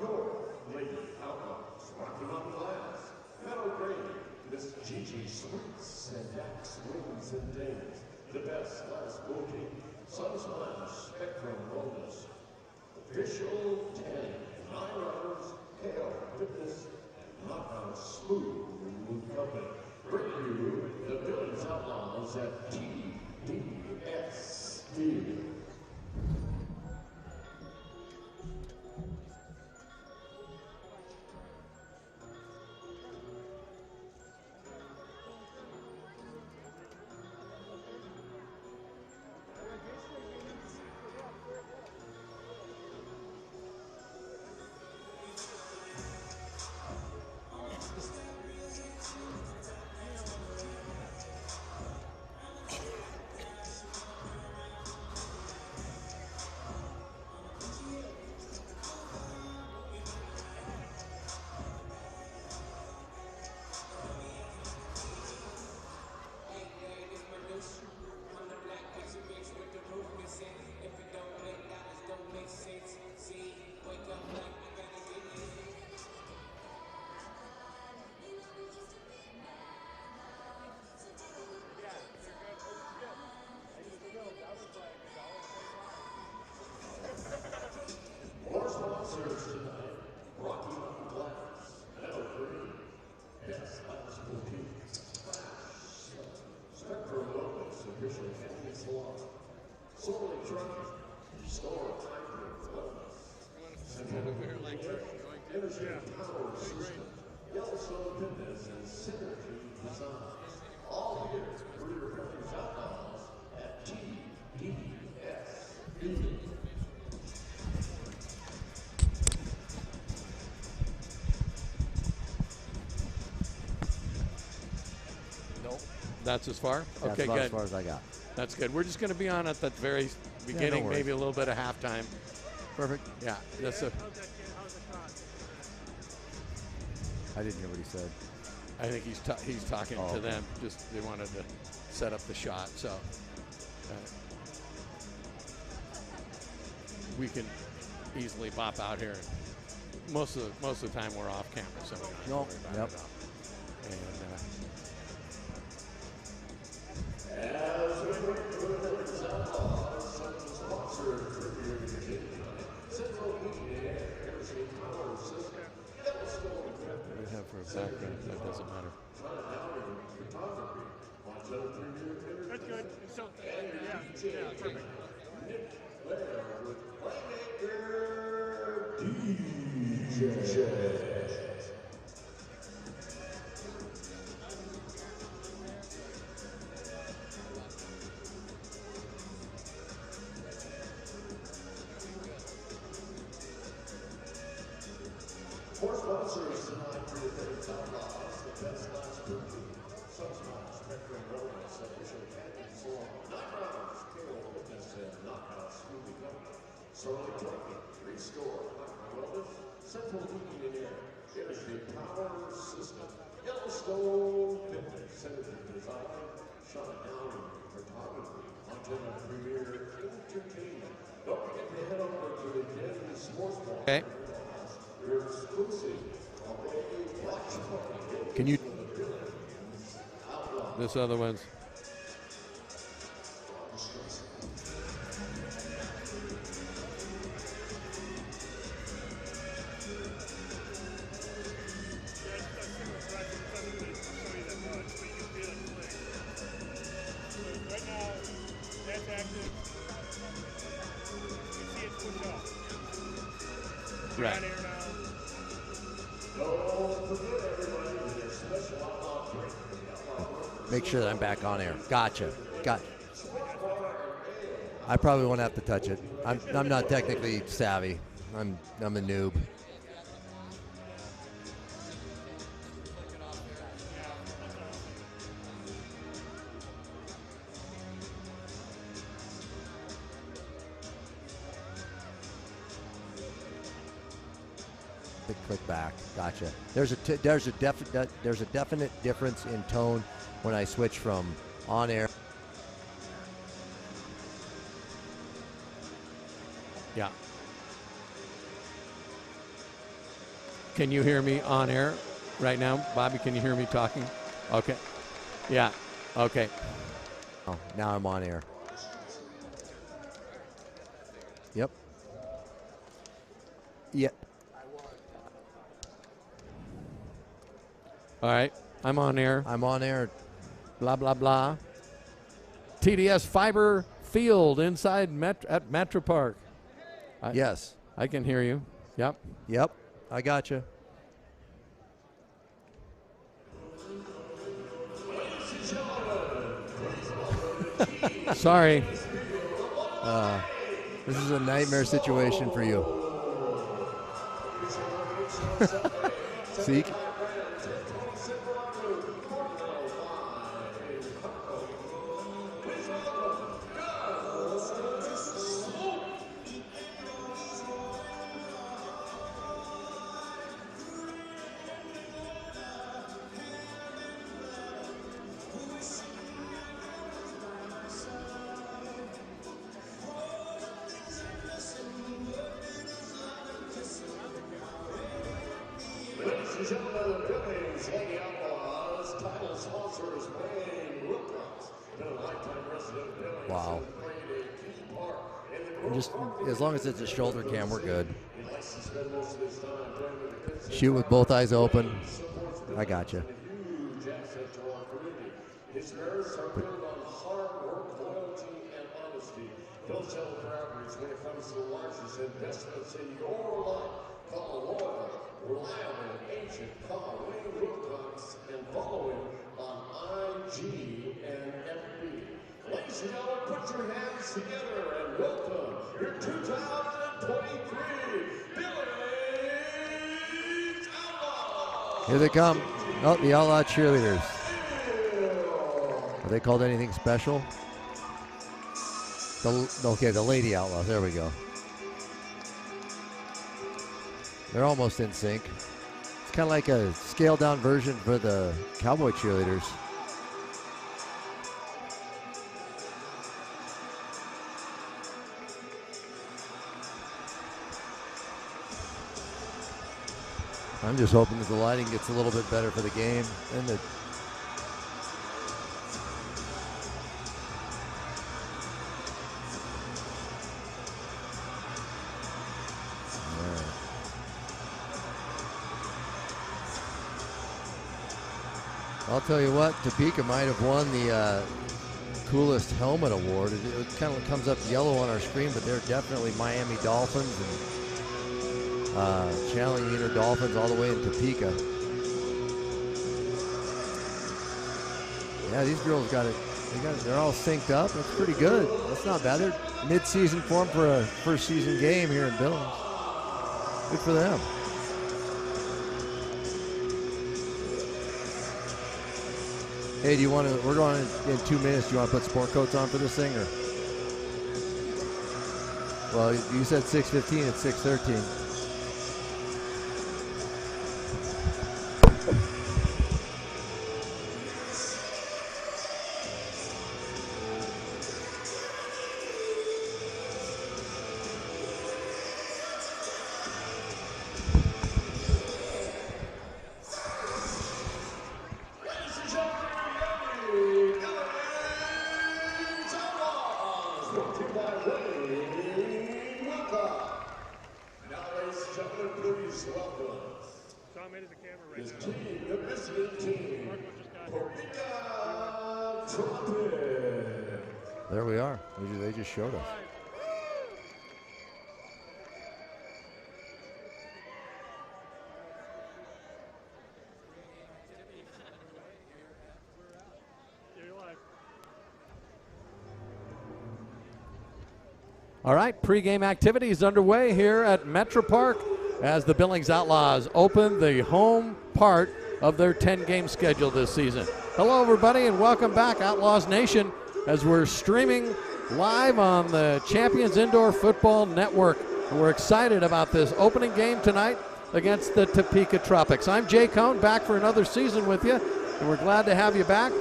your Lady Outlaws, Rocky Mountain Glass, Meadow Grade, Miss Gigi Sweets, and Dax Wings and Dames, the best glass booking, Sunsplash, Spectrum Wellness, Official 10, 9 Runners, KO Fitness, and Knockout Smooth Company. Bring you the Billings Outlaws at TDS. Rocky Mountain Glass, Meadow Green, Best Glass Boutique, Spectrum Wellness, Official Candy Salon, Solely Trucking, Store Hybrid Wellness, Energy Power System, Yellowstone Fitness, and Synergy Design. All here for your Billings Outlaws at TDS. That's as far? That's okay, about good. as far as I got. That's good. We're just going to be on at the very beginning, no maybe a little bit of halftime. Perfect. Yeah. That's a, I didn't hear what he said. I think he's talking to okay. them. Just they wanted to set up the shot, so we can easily bop out here. Most of the time we're off camera, so we don't have to worry about it at all. As we wait for the Billings Outlaws, sponsored for your tonight, Central Heating and Air, Energy Power System, Yellowstone What do we have for a background? That doesn't matter. Photography, Montana Premier Entertainment. That's good. So, And yeah, DJ perfect. Nick Blair with Playmaker DJ. For sponsors tonight for your Billings Outlaws, the best glass boutique, Sunsplash, Spectrum Wellness, Official Candy Salon, 9 Rounds, KO Fitness, and Knockout Smoothie Company, Solely Trucking, Restore, Wellness, Central Heating and Air, Energy Power System, Yellowstone Fitness, Synergy Design, Sean Downey Photography, Montana Premier Entertainment. Don't forget to head over to the Denny Sports Bar. Okay. Can you? This other one's. Right now, that's active. You see it push off. Right. On air now. Make sure that I'm back on air. Gotcha. I probably won't have to touch it. I'm not technically savvy. I'm a noob. Click back. Gotcha. There's a definite difference in tone when I switch from on air. Yeah. Can you hear me on air right now? Bobby, can you hear me talking? Okay. Yeah. Okay. Oh, now I'm on air. Yep. Yep. All right. I'm on air. I'm on air. Blah, blah, blah. TDS Fiber Field inside at Metro Park. Yes. I can hear you. Yep. Yep. I got you. Sorry. This is a nightmare situation for you. See? Ladies and gentlemen, the Billings Outlaws, title sponsors Wayne Wilcox, been a lifetime resident of Billings. Wow. Played a key part in the Just as long as it's a shoulder cam, we're good. He likes to spend most of his time playing with the kids. Shoot with both eyes open. I got you. Huge asset to our community. His parents are built on hard work, loyalty, and honesty. He'll settle for average when it comes to the largest investments in your life. Call a loyal, reliable agent. Call Wayne Wilcox and follow him on IG and FB. Ladies and gentlemen, put your hands together and welcome your 2023 Billings Outlaws. Here they come. Oh, the Outlaw cheerleaders. Are they called anything special? Okay, the Lady Outlaws. There we go. They're almost in sync. It's kind of like a scaled-down version for the Cowboy cheerleaders. I'm just hoping that the lighting gets a little bit better for the game and the I'll tell you what, Topeka might have won the coolest helmet award. It kind of comes up yellow on our screen, but they're definitely Miami Dolphins and channeling the inner Dolphins all the way in Topeka. Yeah, these girls got it. They're all synced up. That's pretty good. That's not bad. They're mid-season form for a first-season game here in Billings. Good for them. Hey, do you want to? We're going in 2 minutes. Do you want to put sport coats on for this thing, or? Well, you said 6:15. It's 6:13. His team, the visiting team, Topeka Tropics. There we are. They just showed us. All right, pregame activities underway here at Metro Park as the Billings Outlaws open the home part of their 10-game schedule this season. Hello, everybody, and welcome back, Outlaws Nation, as we're streaming live on the Champions Indoor Football Network. And we're excited about this opening game tonight against the Topeka Tropics. I'm Jay Cohn, back for another season with you, and we're glad to have you back.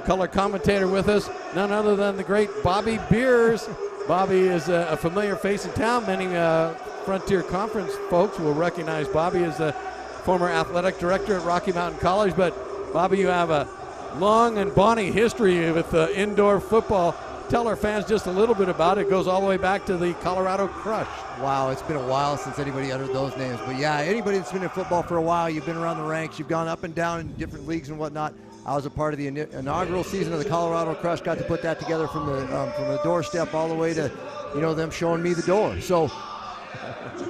Color commentator with us, none other than the great Bobby Beers. Bobby is a familiar face in town. Many Frontier Conference folks will recognize Bobby as the former athletic director at Rocky Mountain College. But, Bobby, you have a long and bonny history with indoor football. Tell our fans just a little bit about it. It goes all the way back to the Colorado Crush. Wow, it's been a while since anybody uttered those names. But yeah, anybody that's been in football for a while, you've been around the ranks, you've gone up and down in different leagues and whatnot. I was a part of the inaugural season of the Colorado Crush, got to put that together from the doorstep all the way to, them showing me the door. So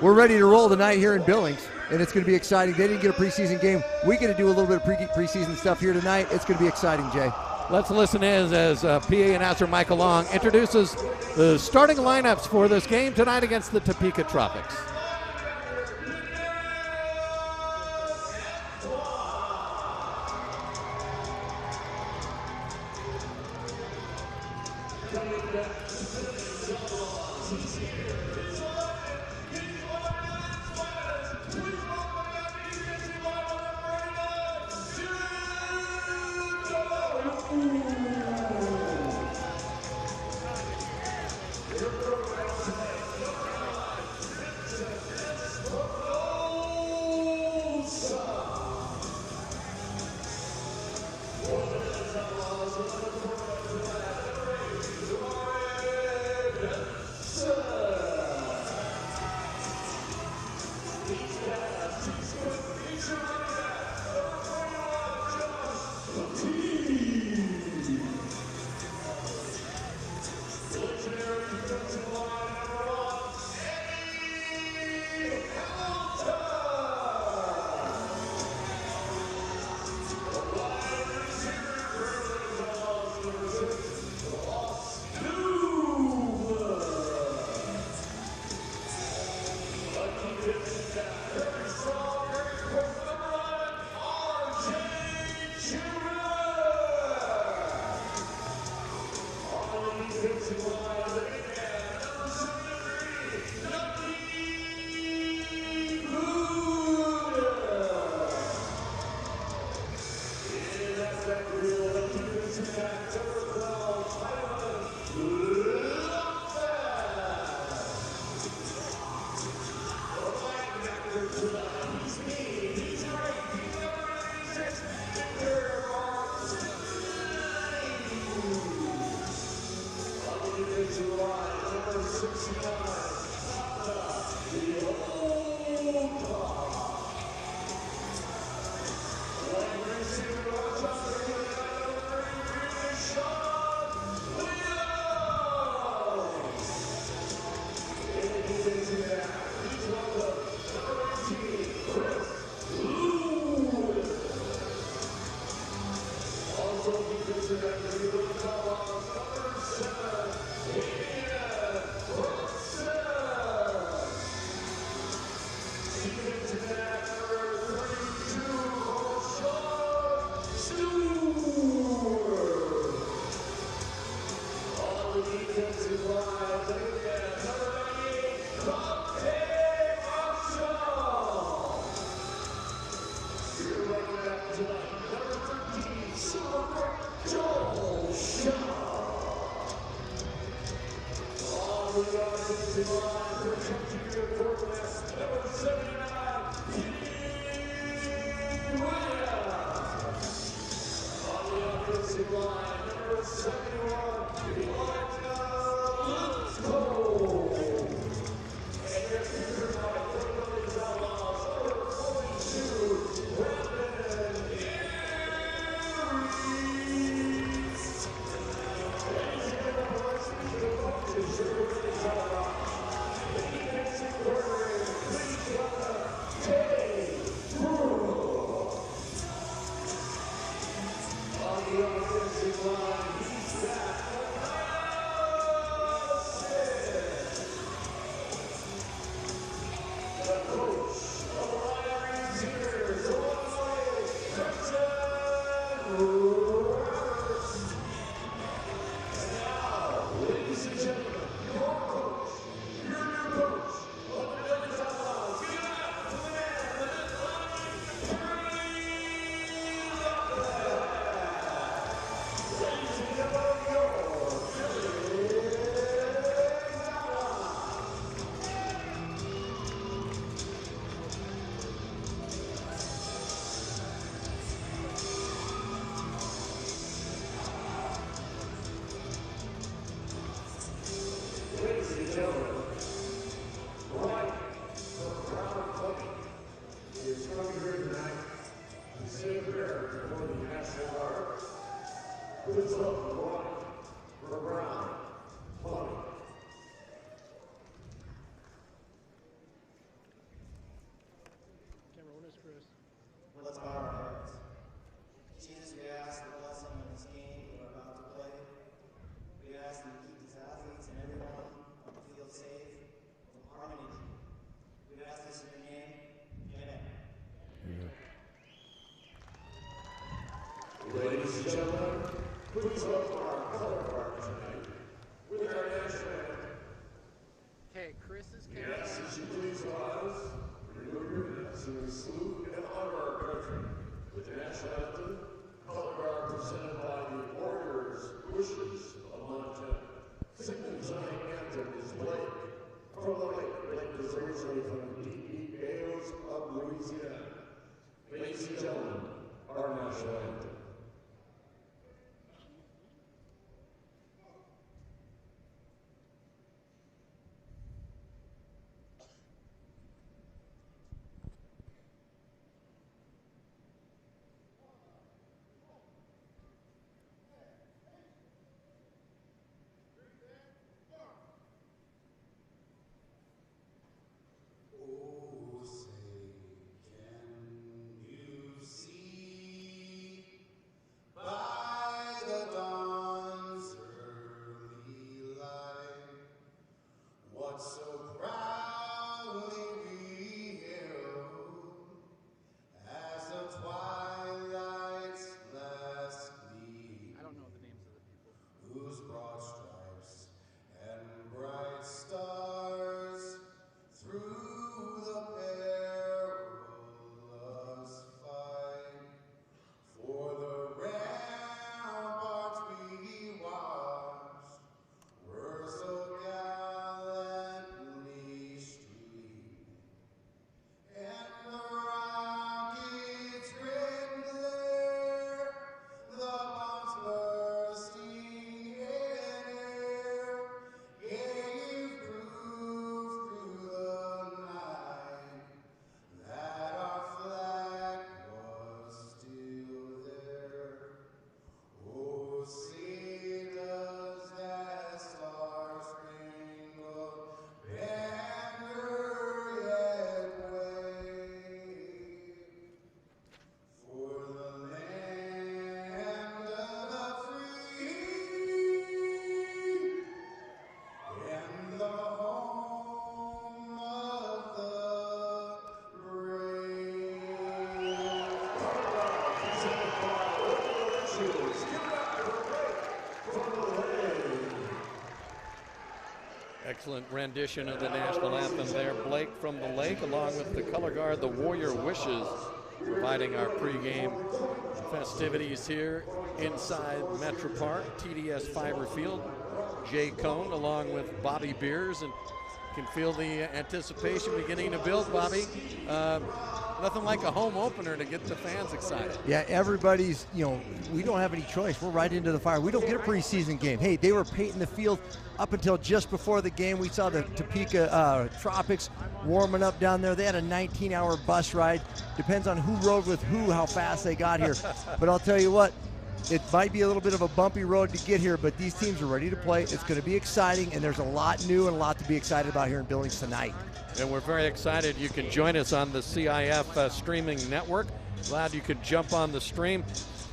we're ready to roll tonight here in Billings, and it's going to be exciting. They didn't get a preseason game. We get to do a little bit of preseason stuff here tonight. It's going to be exciting, Jay. Let's listen in as PA announcer Michael Long introduces the starting lineups for this game tonight against the Topeka Tropics. gentlemen, right for Brown Club is coming here tonight to say a prayer before the National Guard. Puts up right for Brown Club. Camera, one is Chris. Let's bow our heads. Jesus, we ask the blessing of this game we're about to play. We ask that you keep these athletes and everyone on the field safe from harm and injury. We ask this in your name. Amen. Ladies and gentlemen, please welcome our color guard tonight with our national anthem. Okay, Chris is Yes, as you please rise, remove your hats and we salute and honor our country with the national anthem, color guard presented by the Warriors Wishes of Montana. Singing tonight anthem is Blake from the lake. Blake is originally from the deep, deep Bayous of Louisiana. Ladies and gentlemen, our national anthem. Oh, say, can you see by the dawn's early light what so proudly we hailed as the twilight's last gleam? I don't know the names of the people. Whose broad stripes and bright stars through the perilous fight for the ramparts we watched were so gallantly streamed, and the rocket's red glare, the bombs bursting in air, gave proof through the night that our flag was still there. Oh, say does that star-spangled banner yet wave for the land of the free and the home of the brave? Presented by Local Officials. Give it up for Blake from the lake. Excellent rendition of the national anthem there. Blake from the Lake, along with the color guard, the Warrior Wishes, providing our pregame festivities here inside Metro Park, TDS Fiber Field. Jay Cohn along with Bobby Beers, and can feel the anticipation beginning to build, Bobby. Nothing like a home opener to get the fans excited. Yeah, everybody's, we don't have any choice. We're right into the fire. We don't get a preseason game. Hey, they were painting the field up until just before the game. We saw the Topeka Tropics warming up down there. They had a 19-hour bus ride. Depends on who rode with who, how fast they got here. But I'll tell you what, it might be a little bit of a bumpy road to get here, but these teams are ready to play. It's going to be exciting, and there's a lot new and a lot to be excited about here in Billings tonight. And we're very excited you can join us on the CIF streaming network. Glad you could jump on the stream.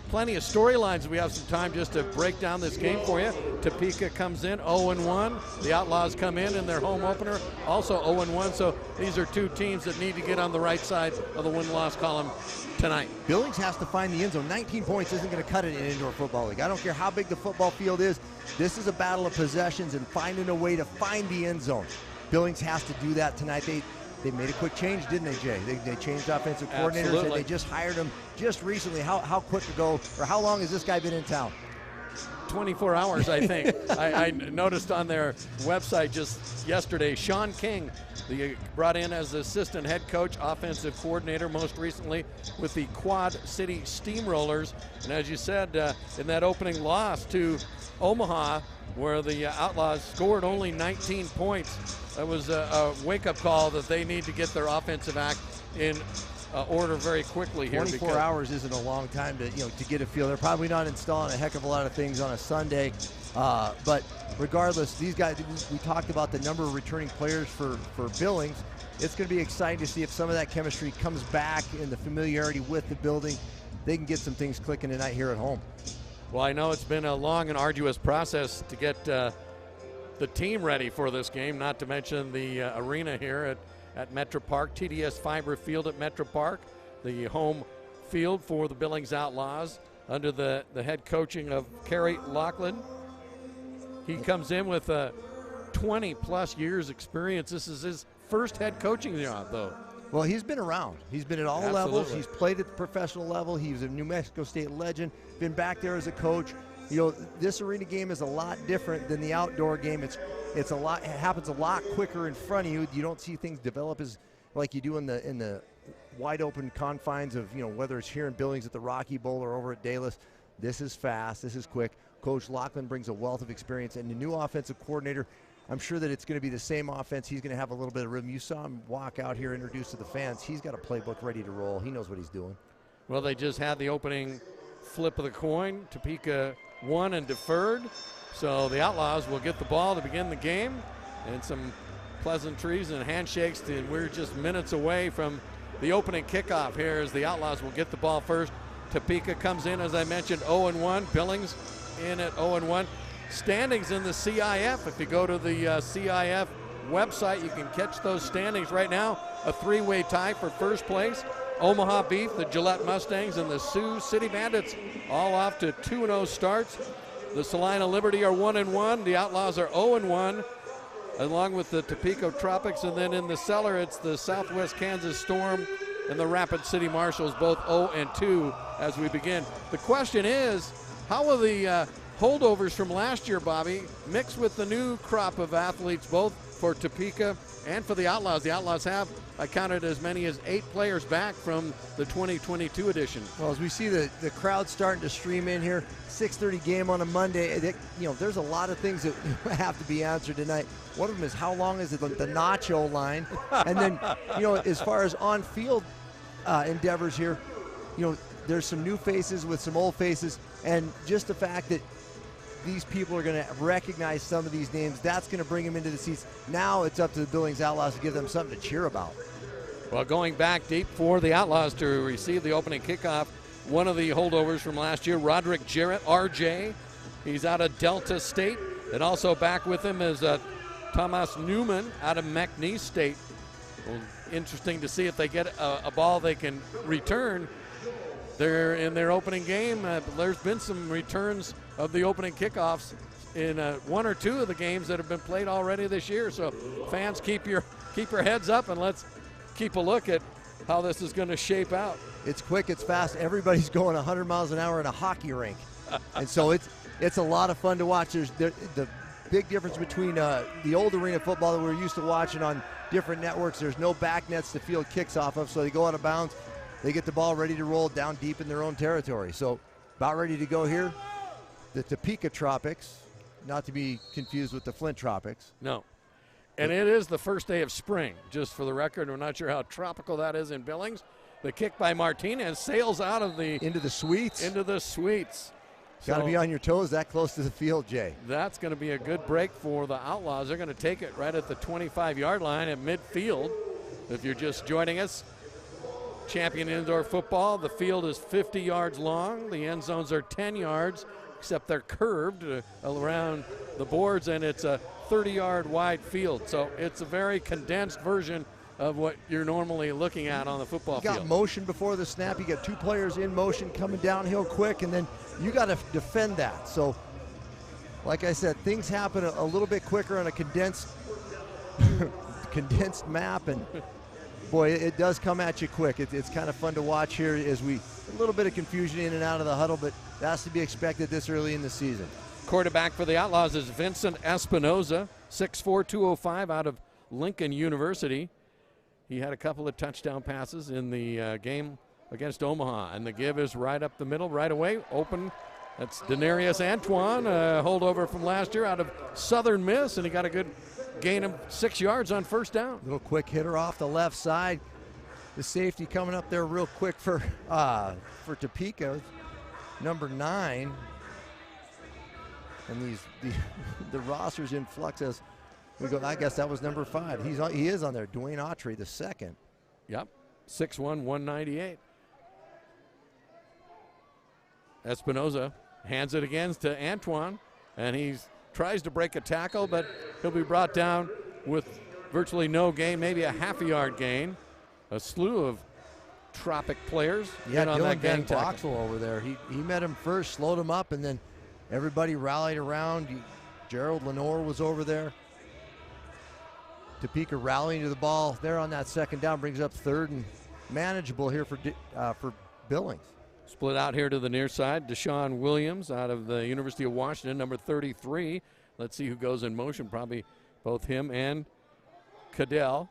Plenty of storylines. We have some time just to break down this game for you. Topeka comes in 0-1. The Outlaws come in their home opener, also 0-1. So these are two teams that need to get on the right side of the win-loss column tonight. Billings has to find the end zone. 19 points isn't going to cut it in indoor football league. I don't care how big the football field is. This is a battle of possessions and finding a way to find the end zone. Billings has to do that tonight. They made a quick change, didn't they, Jay? They changed offensive coordinators. Absolutely. And they just hired him just recently. How quick ago, or how long has this guy been in town? 24 hours, I think. I noticed on their website just yesterday, Sean King, brought in as assistant head coach, offensive coordinator, most recently with the Quad City Steamrollers. And as you said, in that opening loss to Omaha, where the Outlaws scored only 19 points. That was a wake-up call that they need to get their offensive act in order very quickly here. 24 hours isn't a long time to get a feel. They're probably not installing a heck of a lot of things on a Sunday, but regardless, these guys, we talked about the number of returning players for Billings. It's going to be exciting to see if some of that chemistry comes back and the familiarity with the building. They can get some things clicking tonight here at home. Well, I know it's been a long and arduous process to get the team ready for this game, not to mention the arena here at Metro Park, TDS Fiber Field at Metro Park, the home field for the Billings Outlaws under the head coaching of Kerry Lachlan. He comes in with 20-plus years experience. This is his first head coaching job, though. Well, he's been around. He's been at all Absolutely. levels. He's played at the professional level. He was a New Mexico State legend, been back there as a coach. This arena game is a lot different than the outdoor game. It happens a lot quicker in front of you. You don't see things develop as like you do in the wide open confines of, whether it's here in Billings at the Rocky Bowl or over at Dallas. This is fast. This is quick. Coach Lachlan brings a wealth of experience, and the new offensive coordinator, I'm sure that it's going to be the same offense. He's going to have a little bit of rhythm. You saw him walk out here, introduced to the fans. He's got a playbook ready to roll. He knows what he's doing. Well, they just had the opening flip of the coin. Topeka won and deferred. So the Outlaws will get the ball to begin the game, and some pleasantries and handshakes. And we're just minutes away from the opening kickoff here as the Outlaws will get the ball first. Topeka comes in, as I mentioned, 0-1. Billings in at 0-1. Standings in the CIF. If you go to the CIF website, you can catch those standings right now. A three-way tie for first place. Omaha Beef, the Gillette Mustangs, and the Sioux City Bandits all off to 2-0 starts. The Salina Liberty are 1-1. The Outlaws are 0-1, along with the Topeka Tropics. And then in the cellar, it's the Southwest Kansas Storm and the Rapid City Marshals, both 0-2 as we begin. The question is, how will the holdovers from last year, Bobby, mixed with the new crop of athletes, both for Topeka and for the Outlaws? The Outlaws have, I counted as many as 8 players back from the 2022 edition. Well, as we see the crowd starting to stream in here, 6:30 game on a Monday, there's a lot of things that have to be answered tonight. One of them is how long is it the nacho line? And then, as far as on-field endeavors here, there's some new faces with some old faces, and just the fact that these people are going to recognize some of these names, that's going to bring them into the seats. Now it's up to the Billings Outlaws to give them something to cheer about. Well, going back deep for the Outlaws to receive the opening kickoff, one of the holdovers from last year, Roderick Jarrett, RJ. He's out of Delta State. And also back with him is Thomas Newman out of McNeese State. Well, interesting to see if they get a ball they can return. They're in their opening game. There's been some returns of the opening kickoffs in 1 or 2 of the games that have been played already this year. So fans, keep your heads up, and let's keep a look at how this is going to shape out. It's quick, it's fast. Everybody's going 100 miles an hour in a hockey rink. And so it's a lot of fun to watch. There's the big difference between the old arena football that we're used to watching on different networks. There's no back nets to field kicks off of, so they go out of bounds. They get the ball ready to roll down deep in their own territory. So about ready to go here. The Topeka Tropics, not to be confused with the Flint Tropics. No. And it is the first day of spring, just for the record. We're not sure how tropical that is in Billings. The kick by Martinez sails out of into the suites. Got to be on your toes that close to the field, Jay. That's going to be a good break for the Outlaws. They're going to take it right at the 25-yard line at midfield. If you're just joining us, Champion Indoor Football, the field is 50 yards long. The end zones are 10 yards, except they're curved around the boards, and it's a 30-yard wide field. So it's a very condensed version of what you're normally looking at on the football field. You got motion before the snap. You got 2 players in motion coming downhill quick, and then you got to defend that. So, like I said, things happen a little bit quicker on a condensed map, and boy, it does come at you quick. It's kind of fun to watch here as a little bit of confusion in and out of the huddle, but that's to be expected this early in the season. Quarterback for the Outlaws is Vincent Espinoza, 6'4", 205 out of Lincoln University. He had a couple of touchdown passes in the game against Omaha, and the give is right up the middle right away. Open That's Denarius Antoine, a holdover from last year out of Southern Miss, and he got a good gain of 6 yards on first down. Little quick hitter off the left side. The safety coming up there real quick for Topeka, number 9. And the roster's in flux as we go. I guess that was number 5. He is on there. Dwayne Autry, the second. Yep, 6'1", 198. Espinoza hands it again to Antoine, and he tries to break a tackle, but he'll be brought down with virtually no gain, maybe a half-a-yard gain. A slew of Tropic players in on that Dylan Van gang tackle. Boxel over there. He met him first, slowed him up, and then everybody rallied around. Gerald Lenore was over there. Topeka rallying to the ball there on that second down, brings up third and manageable here for Billings. Split out here to the near side. Deshaun Williams out of the University of Washington, number 33. Let's see who goes in motion. Probably both him and Cadell.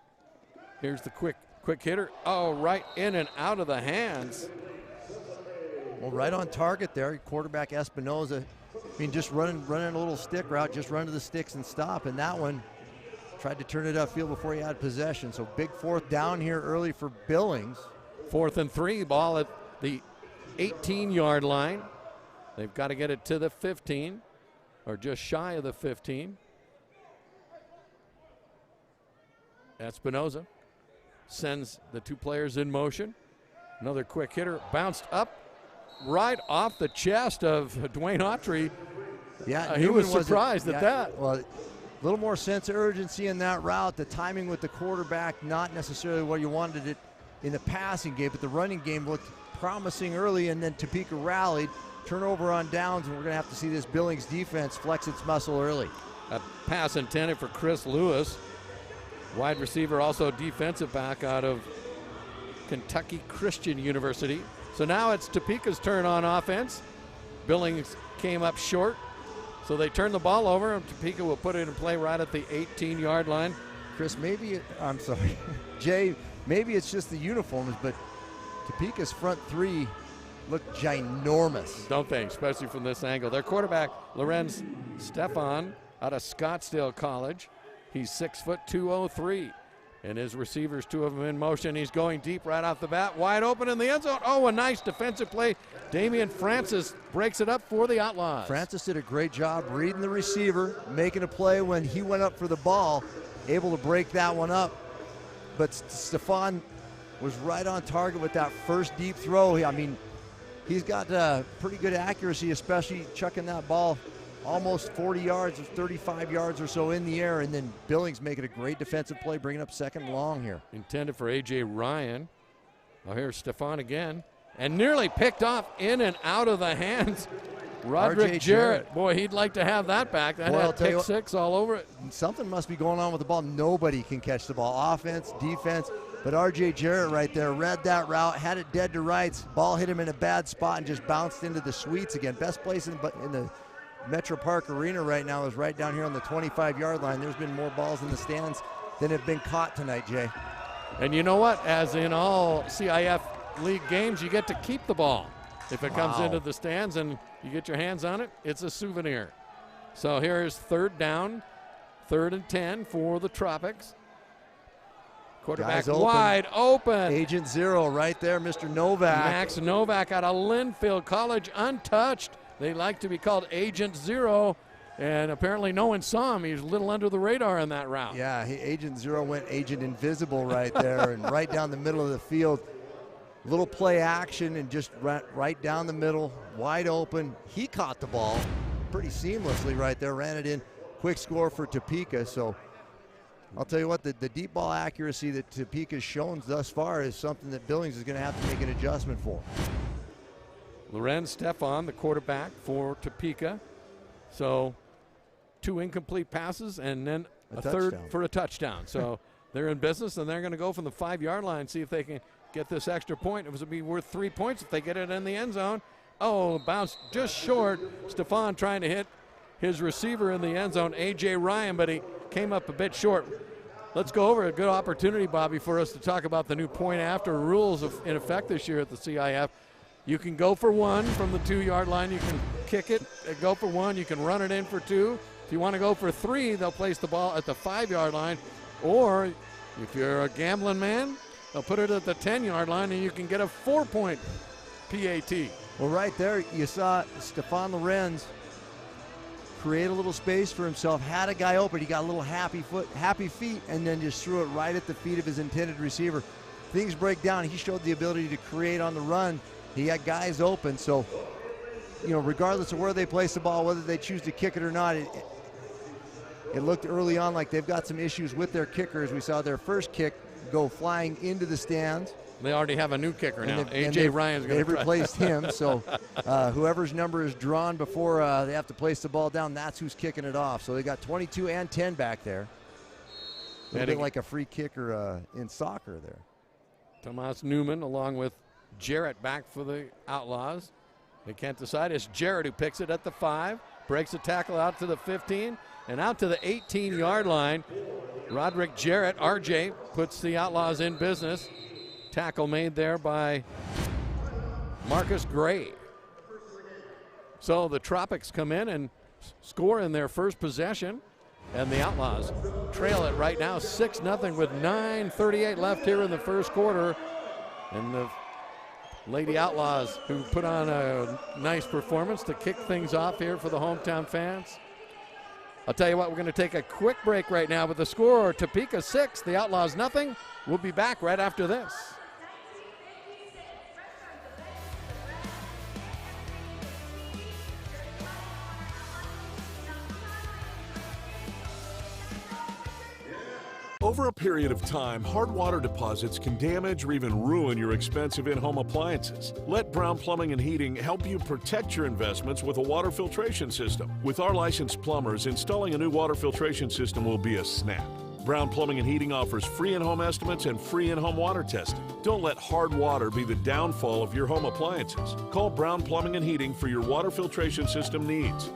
Here's the quick hitter. Oh, right in and out of the hands. Well, right on target there. Quarterback Espinoza. I mean, just running a little stick route, just run to the sticks and stop. And that one tried to turn it upfield before he had possession. So big fourth down here early for Billings. 4th and 3, ball at the 18-yard line. They've got to get it to the 15, or just shy of the 15. Espinoza sends the 2 players in motion. Another quick hitter, bounced up right off the chest of Dwayne Autry. Yeah, he was surprised at that. Well, a little more sense of urgency in that route. The timing with the quarterback, not necessarily what you wanted it in the passing game, but the running game looked promising early, and then Topeka rallied. Turnover on downs, and we're going to have to see this Billings defense flex its muscle early. A pass intended for Chris Lewis. Wide receiver, also defensive back out of Kentucky Christian University. So now it's Topeka's turn on offense. Billings came up short, so they turn the ball over, and Topeka will put it in play right at the 18-yard line. Chris, I'm sorry, Jay, maybe it's just the uniforms, but Topeka's front 3 look ginormous. Don't they, especially from this angle. Their quarterback, Lorenz Stefan, out of Scottsdale College. He's 6', 203. And his receivers, 2 of them in motion. He's going deep right off the bat. Wide open in the end zone. Oh, a nice defensive play. Damian Francis breaks it up for the Outlaws. Francis did a great job reading the receiver, making a play when he went up for the ball, able to break that one up. But Stefan was right on target with that first deep throw. I mean, he's got pretty good accuracy, especially chucking that ball almost 40 yards or 35 yards or so in the air, and then Billings making a great defensive play, bringing up second long here. Intended for A.J. Ryan. Oh, here's Stefan again, and nearly picked off in and out of the hands. Roderick Jarrett. Boy, he'd like to have that back. That had pick 6 all over it. Something must be going on with the ball. Nobody can catch the ball. Offense, defense. But R.J. Jarrett right there read that route, had it dead to rights. Ball hit him in a bad spot and just bounced into the suites again. Best place in the Metro Park Arena right now is right down here on the 25-yard line. There's been more balls in the stands than have been caught tonight, Jay. And you know what? As in all CIF league games, you get to keep the ball. If it comes into the stands and you get your hands on it, it's a souvenir. So here's third down, 3rd and 10 for the Tropics. Quarterback wide open. Agent Zero right there, Mr. Novak. Max Novak out of Linfield College, untouched. They like to be called Agent Zero, and apparently no one saw him. He was a little under the radar in that route. Yeah, Agent Zero went Agent Invisible right there and right down the middle of the field. Little play action and just right down the middle, wide open. He caught the ball pretty seamlessly right there, ran it in. Quick score for Topeka. So I'll tell you what, the deep ball accuracy that Topeka's shown thus far is something that Billings is going to have to make an adjustment for. Lorenz Stefan, the quarterback for Topeka. So 2 incomplete passes and then a third for a touchdown. So they're in business, and they're going to go from the 5-yard line, see if they can get this extra point. It was going to be worth 3 points if they get it in the end zone. Oh, bounced just short. Stefan trying to hit his receiver in the end zone, A.J. Ryan, but he came up a bit short. Let's go over a good opportunity, Bobby, for us to talk about the new point after rules in effect this year at the CIF. You can go for 1 from the 2-yard line. You can kick it and go for one. You can run it in for two. If you want to go for three, they'll place the ball at the 5-yard line. Or if you're a gambling man, they'll put it at the 10-yard line and you can get a 4-point PAT. Well, right there, you saw Stefan Lorenz create a little space for himself, had a guy open. He got a little happy feet, and then just threw it right at the feet of his intended receiver. Things break down. He showed the ability to create on the run. He had guys open. So, regardless of where they place the ball, whether they choose to kick it or not, it looked early on like they've got some issues with their kickers. We saw their first kick go flying into the stands. They already have a new kicker now. A.J. Ryan's going to They've replaced him, so whoever's number is drawn before they have to place the ball down, that's who's kicking it off. So they got 22 and 10 back there. A little bit like a free kicker in soccer there. Tomas Newman along with Jarrett back for the Outlaws. They can't decide. It's Jarrett who picks it at the 5, breaks a tackle out to the 15, and out to the 18-yard line. Roderick Jarrett, RJ, puts the Outlaws in business. Tackle made there by Marcus Gray. So the Tropics come in and score in their first possession, and the Outlaws trail it right now 6-0 with 9:38 left here in the first quarter. And the Lady Outlaws, who put on a nice performance to kick things off here for the hometown fans. I'll tell you what, we're going to take a quick break right now with the score, Topeka 6, the Outlaws nothing. We'll be back right after this. Over a period of time, hard water deposits can damage or even ruin your expensive in-home appliances. Let Brown Plumbing and Heating help you protect your investments with a water filtration system. With our licensed plumbers, installing a new water filtration system will be a snap. Brown Plumbing and Heating offers free in-home estimates and free in-home water testing. Don't let hard water be the downfall of your home appliances. Call Brown Plumbing and Heating for your water filtration system needs.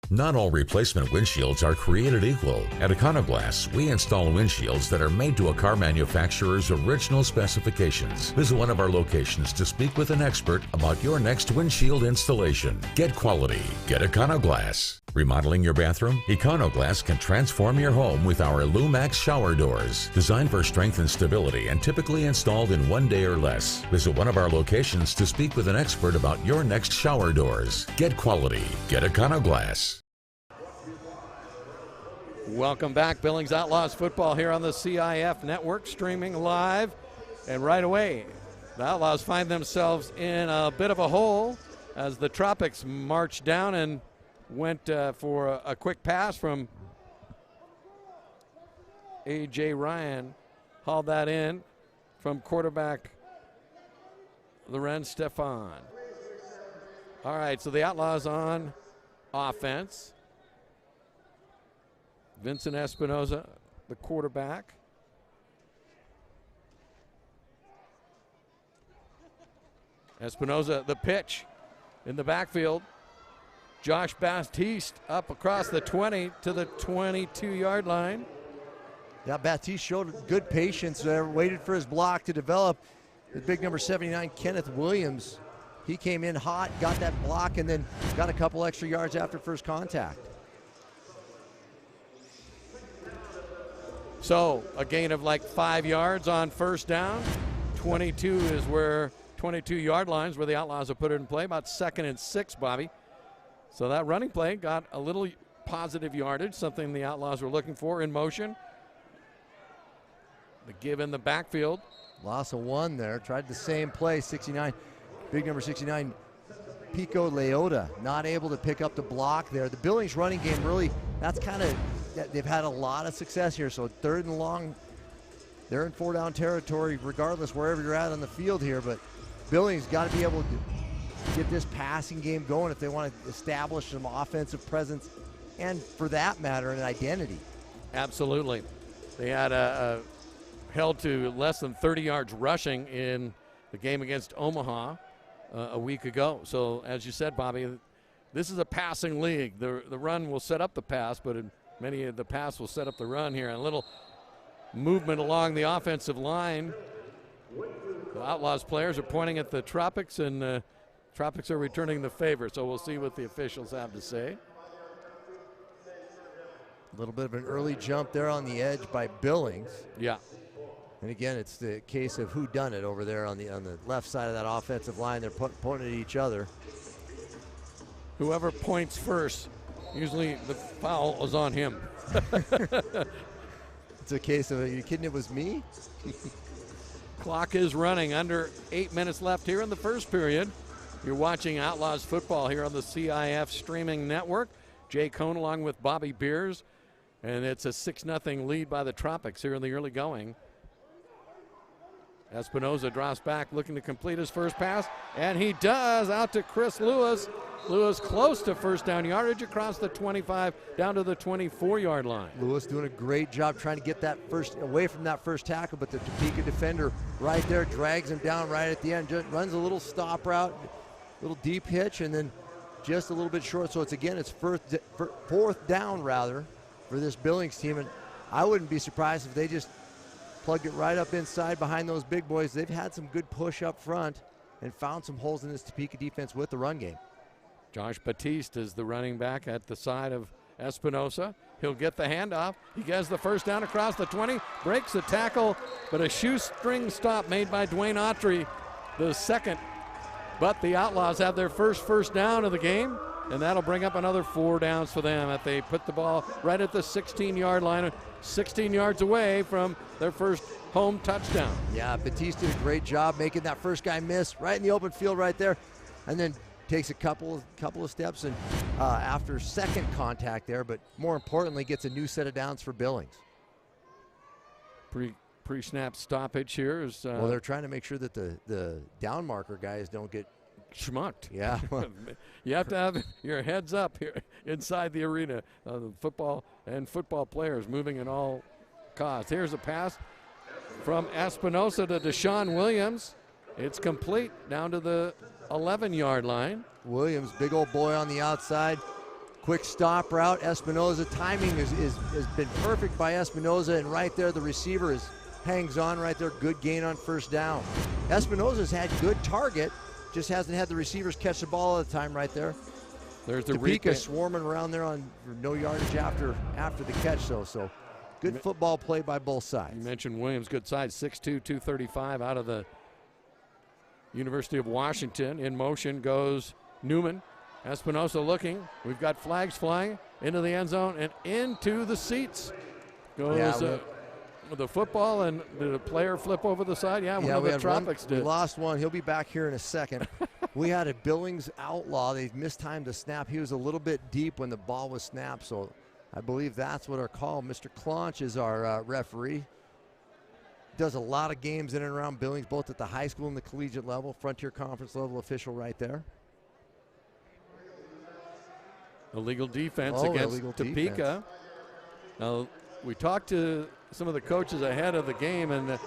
Not all replacement windshields are created equal. At Econoglass, we install windshields that are made to a car manufacturer's original specifications. Visit one of our locations to speak with an expert about your next windshield installation. Get quality. Get Econoglass. Remodeling your bathroom? Econoglass can transform your home with our Lumax shower doors. Designed for strength and stability and typically installed in 1 day or less. Visit one of our locations to speak with an expert about your next shower doors. Get quality. Get Econoglass. Welcome back. Billings Outlaws football here on the CIF network, streaming live. And right away, the Outlaws find themselves in a bit of a hole as the Tropics marched down and went for a quick pass from A.J. Ryan. Hauled that in from quarterback Lorenz Stefan. All right, so the Outlaws on offense. Vincent Espinoza, the quarterback. Espinoza, the pitch in the backfield. Josh Baptiste up across the 20 to the 22-yard line. Yeah, Baptiste showed good patience there, waited for his block to develop. The big number 79, Kenneth Williams, he came in hot, got that block, and then got a couple extra yards after first contact. So a gain of like 5 yards on first down. 22-yard lines where the Outlaws have put it in play. About 2nd and 6, Bobby. So that running play got a little positive yardage, something the Outlaws were looking for in motion. The give in the backfield. Loss of 1 there. Tried the same play, 69. Big number 69, Pico Leota, not able to pick up the block there. The Billings running game really, that's kind of, they've had a lot of success here. So 3rd and long, they're in 4-down territory regardless wherever you're at on the field here. But Billings got to be able to get this passing game going if they want to establish some offensive presence and, for that matter, an identity. Absolutely. They had held to less than 30 yards rushing in the game against Omaha a week ago. So as you said, Bobby, this is a passing league. The run will set up the pass, but many of the pass will set up the run here. And a little movement along the offensive line The Outlaws players are pointing at the Tropics, and the Tropics are returning the favor, so we'll see what the officials have to say. A little bit of an early jump there on the edge by Billings. Yeah. And again, it's the case of who done it over there on the left side of that offensive line. They're pointing at each other. Whoever points first, usually the foul is on him. It's a case of, are you kidding, it was me? Clock is running, under 8 minutes left here in the first period. You're watching Outlaws football here on the CIF streaming network. Jay Cohn along with Bobby Beers. And it's a 6-0 lead by the Tropics here in the early going. Espinoza drops back looking to complete his first pass. And he does, out to Chris Lewis. Lewis close to first down yardage across the 25 down to the 24-yard line. Lewis doing a great job trying to get that first away from that first tackle, but the Topeka defender right there drags him down right at the end. Just runs a little stop route, little deep hitch, and then just a little bit short. So it's fourth down rather for this Billings team, and I wouldn't be surprised if they just plugged it right up inside behind those big boys. They've had some good push up front and found some holes in this Topeka defense with the run game. Josh Batiste is the running back at the side of Espinosa. He'll get the handoff. He gets the first down across the 20, breaks the tackle, but a shoestring stop made by Dwayne Autry, the second. But the Outlaws have their first down of the game, and that'll bring up another 4 downs for them if they put the ball right at the 16-yard line, 16 yards away from their first home touchdown. Yeah, Batiste did a great job making that first guy miss right in the open field right there, and then takes a couple of steps and after second contact there, but more importantly gets a new set of downs for Billings. Pre-snap stoppage here is well, they're trying to make sure that the down marker guys don't get schmucked. Yeah. You have to have your heads up here inside the arena. The football players moving at all costs. Here's a pass from Espinosa to Deshaun Williams. It's complete down to the 11-yard line. Williams, big old boy on the outside. Quick stop route. Espinosa timing has been perfect by Espinosa, and right there the receiver hangs on right there. Good gain on first down. Espinosa's had good target, just hasn't had the receivers catch the ball all the time right there. There's the Topeka swarming around there on no yardage after the catch, though. So good football play by both sides. You mentioned Williams, good size, 6'2", 235 out of the University of Washington. In motion goes Newman. Espinosa looking. We've got flags flying into the end zone and into the seats. Goes with the football, and did a player flip over the side? Yeah, one of the Tropics did. We lost one. He'll be back here in a second. We had a Billings Outlaw. They mistimed the snap. He was a little bit deep when the ball was snapped, so I believe that's what our call. Mr. Claunch is our referee. Does a lot of games in and around Billings, both at the high school and the collegiate level. Frontier Conference level official right there. Illegal defense against Topeka. Defense. Now, we talked to some of the coaches ahead of the game, and a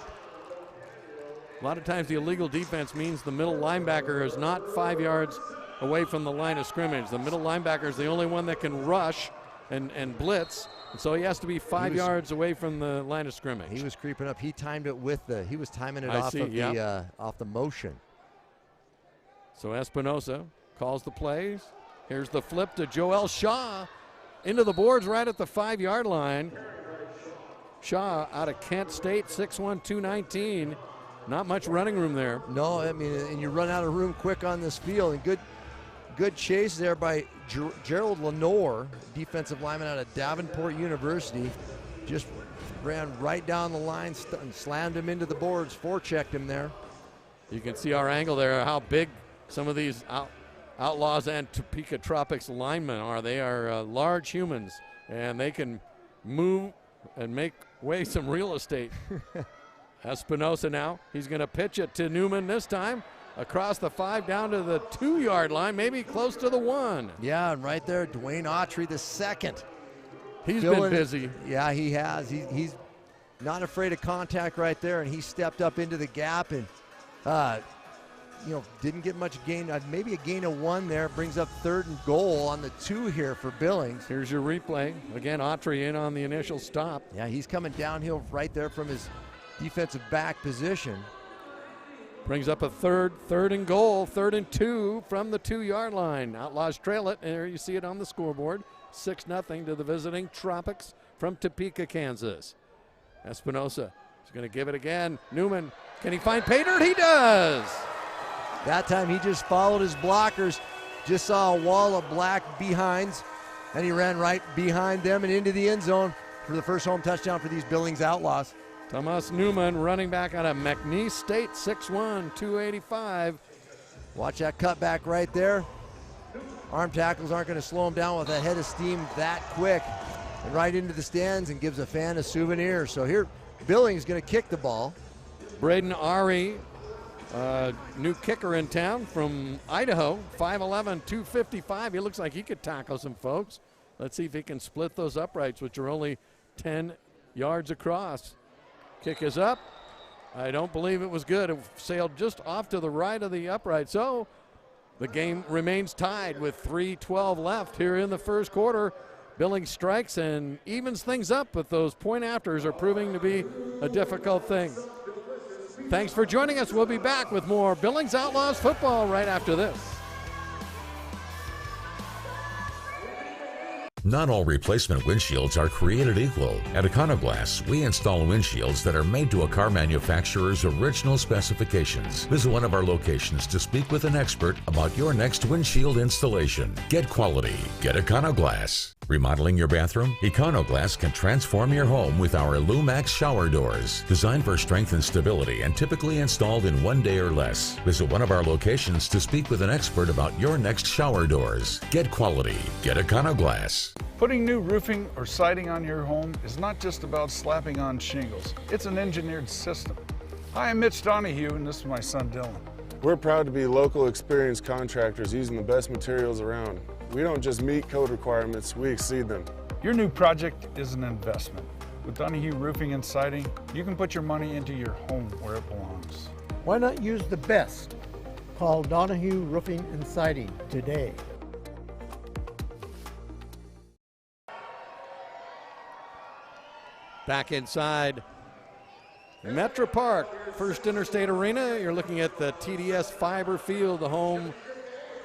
lot of times the illegal defense means the middle linebacker is not 5 yards away from the line of scrimmage. The middle linebacker is the only one that can rush and blitz, and so he has to be 5 yards away from the line of scrimmage. He was creeping up. He timed it he was timing it off the motion. So Espinosa calls the plays. Here's the flip to Joel Shaw into the boards right at the 5-yard line. Shaw out of Kent State, 6'1", 219. Not much running room there. No, I mean, and you run out of room quick on this field. And good chase there by Gerald Lenore, defensive lineman out of Davenport University. Just ran right down the line and slammed him into the boards, forechecked him there. You can see our angle there, how big some of these Outlaws and Topeka Tropics linemen are. They are large humans, and they can move and make way some real estate. Espinosa now, he's going to pitch it to Newman this time. Across the 5 down to the 2-yard line, maybe close to the 1. Yeah, and right there, Dwayne Autry the second. He's been busy. Yeah, he has. He's not afraid of contact right there, and he stepped up into the gap and, didn't get much gain. Maybe a gain of 1 there. Brings up 3rd and goal on the 2 here for Billings. Here's your replay. Again, Autry in on the initial stop. Yeah, he's coming downhill right there from his defensive back position. Brings up a third and goal, 3rd and 2 from the 2-yard line. Outlaws trail it, and there you see it on the scoreboard. 6-0 to the visiting Tropics from Topeka, Kansas. Espinosa is going to give it again. Newman, can he find Pater? He does! That time he just followed his blockers, just saw a wall of black behinds, and he ran right behind them and into the end zone for the first home touchdown for these Billings Outlaws. Thomas Newman, running back out of McNeese State, 6'1", 285. Watch that cutback right there. Arm tackles aren't going to slow him down with a head of steam that quick. And right into the stands and gives a fan a souvenir. So here, Billings going to kick the ball. Braden Ari, new kicker in town from Idaho, 5'11", 255. He looks like he could tackle some folks. Let's see if he can split those uprights, which are only 10 yards across. Kick is up. I don't believe it was good. It sailed just off to the right of the upright. So the game remains tied with 3:12 left here in the first quarter. Billings strikes and evens things up, but those point afters are proving to be a difficult thing. Thanks for joining us. We'll be back with more Billings Outlaws football right after this. Not all replacement windshields are created equal. At Econoglass, we install windshields that are made to a car manufacturer's original specifications. Visit one of our locations to speak with an expert about your next windshield installation. Get quality. Get Econoglass. Remodeling your bathroom? Econoglass can transform your home with our Lumax shower doors. Designed for strength and stability and typically installed in 1 day or less. Visit one of our locations to speak with an expert about your next shower doors. Get quality. Get Econoglass. Putting new roofing or siding on your home is not just about slapping on shingles. It's an engineered system. Hi, I'm Mitch Donahue, and this is my son Dylan. We're proud to be local experienced contractors using the best materials around. We don't just meet code requirements, we exceed them. Your new project is an investment. With Donahue Roofing and Siding, you can put your money into your home where it belongs. Why not use the best? Call Donahue Roofing and Siding today. Back inside Metro Park, First Interstate Arena. You're looking at the TDS Fiber Field, the home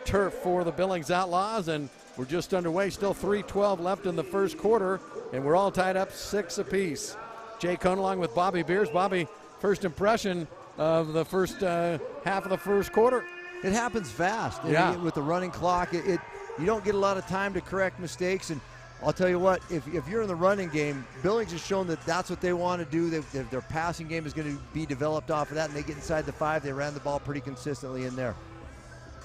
turf for the Billings Outlaws, and we're just underway. Still 3:12 left in the first quarter, and we're all tied up 6 apiece. Jay Cohn along with Bobby Beers. Bobby, first impression of the first half of the first quarter. It happens fast. Yeah. With the running clock, you don't get a lot of time to correct mistakes. And I'll tell you what, if you're in the running game, Billings has shown that that's what they want to do. Their passing game is going to be developed off of that, and they get inside the 5. They ran the ball pretty consistently in there.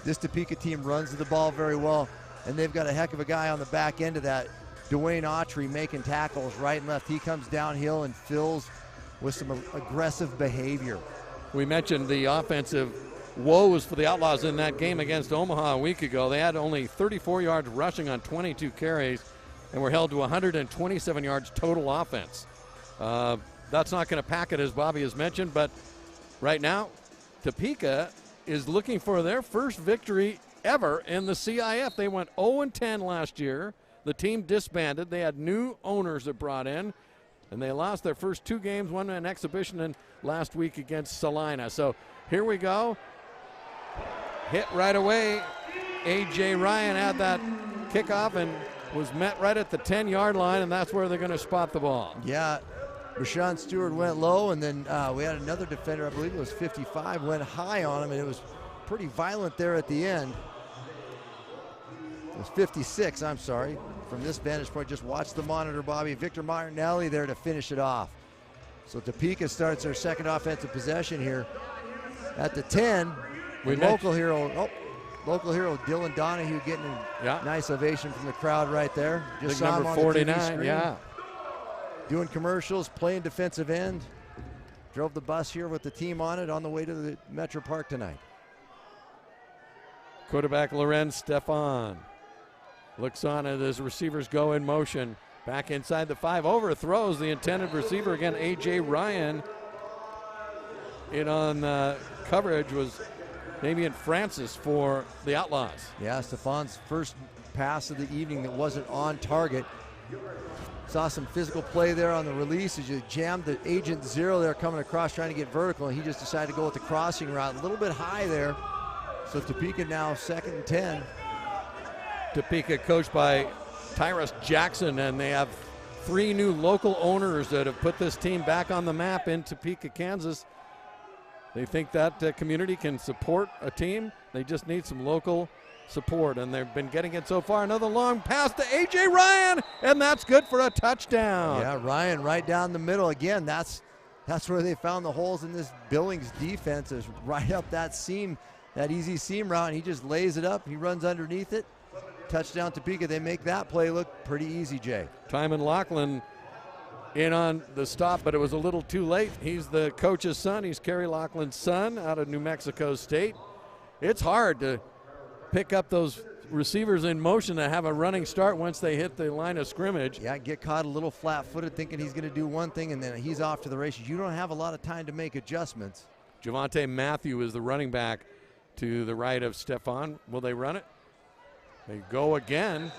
This Topeka team runs the ball very well, and they've got a heck of a guy on the back end of that. Dwayne Autry making tackles right and left. He comes downhill and fills with some aggressive behavior. We mentioned the offensive woes for the Outlaws in that game against Omaha a week ago. They had only 34 yards rushing on 22 carries and were held to 127 yards total offense. That's not going to pack it, as Bobby has mentioned, but right now Topeka is looking for their first victory ever in the CIF. They went 0-10 last year. The team disbanded. They had new owners that brought in, and they lost their first 2 games, one an exhibition and last week against Salina. So here we go. Hit right away. A.J. Ryan had that kickoff and was met right at the 10-yard line, and that's where they're going to spot the ball. Yeah, Rashawn Stewart went low, and then we had another defender, I believe it was 55, went high on him, and it was pretty violent there at the end. It was 56, I'm sorry. From this vantage point, just watch the monitor, Bobby. Victor Martinelli there to finish it off. So Topeka starts their second offensive possession here at the 10. Local hero Dylan Donahue getting a nice ovation from the crowd right there. Just saw him on number 49, the TV screen. yeah. Doing commercials, playing defensive end. Drove the bus here with the team on it on the way to the Metro Park tonight. Quarterback Lorenz Stefan looks on as his receivers go in motion. Back inside the 5, overthrows the intended receiver again. A.J. Ryan in on coverage was Damian Francis for the Outlaws. Yeah, Stefan's first pass of the evening that wasn't on target. Saw some physical play there on the release as you jammed the Agent Zero there coming across trying to get vertical, and he just decided to go with the crossing route. A little bit high there. So Topeka now 2nd and 10. Topeka coached by Tyrus Jackson, and they have 3 new local owners that have put this team back on the map in Topeka, Kansas. They think that community can support a team. They just need some local support, and they've been getting it so far. Another long pass to A.J. Ryan, and that's good for a touchdown. Yeah, Ryan right down the middle. Again, that's where they found the holes in this Billings defense, is right up that seam, that easy seam route, and he just lays it up. He runs underneath it. Touchdown Topeka. They make that play look pretty easy, Jay. Timon Laughlin in on the stop, but it was a little too late. He's the coach's son. He's Kerry Laughlin's son out of New Mexico State. It's hard to pick up those receivers in motion to have a running start once they hit the line of scrimmage. Yeah, get caught a little flat-footed thinking he's going to do one thing, and then he's off to the races. You don't have a lot of time to make adjustments. Javante Matthew is the running back to the right of Stefan. Will they run it? They go again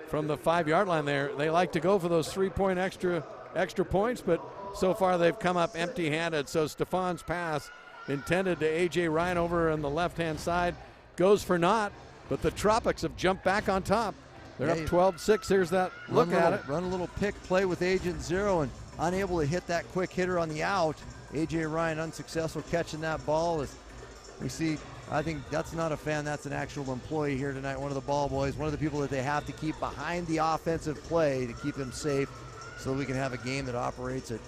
from the 5-yard line there. They like to go for those 3-point extra points, but so far they've come up empty-handed. So Stefan's pass intended to A.J. Ryan over on the left-hand side goes for naught, but the Tropics have jumped back on top. They're up 12-6. Here's that look at it. Run a little pick play with Agent Zero and unable to hit that quick hitter on the out. A.J. Ryan unsuccessful catching that ball. As we see, I think that's not a fan, that's an actual employee here tonight, one of the ball boys, one of the people that they have to keep behind the offensive play to keep them safe so we can have a game that operates at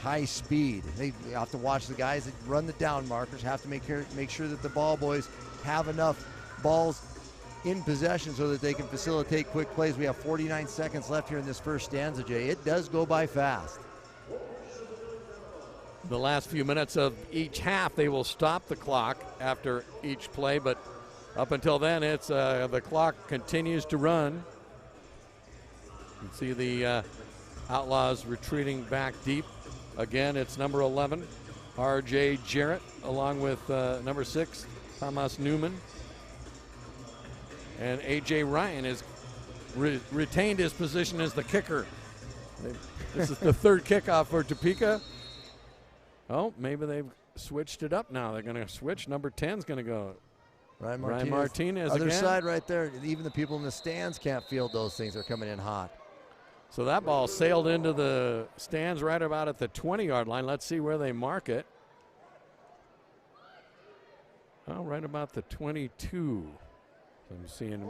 high speed. They have to watch the guys that run the down markers, have to make sure that the ball boys have enough balls in possession so that they can facilitate quick plays. We have 49 seconds left here in this first stanza, Jay. It does go by fast. The last few minutes of each half, they will stop the clock after each play, but up until then, it's the clock continues to run. You can see the Outlaws retreating back deep. Again, it's number 11, R.J. Jarrett, along with number 6, Thomas Newman. And A.J. Ryan has retained his position as the kicker. This is the third kickoff for Topeka. Oh, maybe they've switched it up now. They're going to switch. Number 10 is going to go. Ryan Martinez Other again. side right there. Even the people in the stands can't field those things. They're coming in hot. So that ball sailed into the stands right about at the 20-yard line. Let's see where they mark it. Oh, right about the 22. I'm seeing.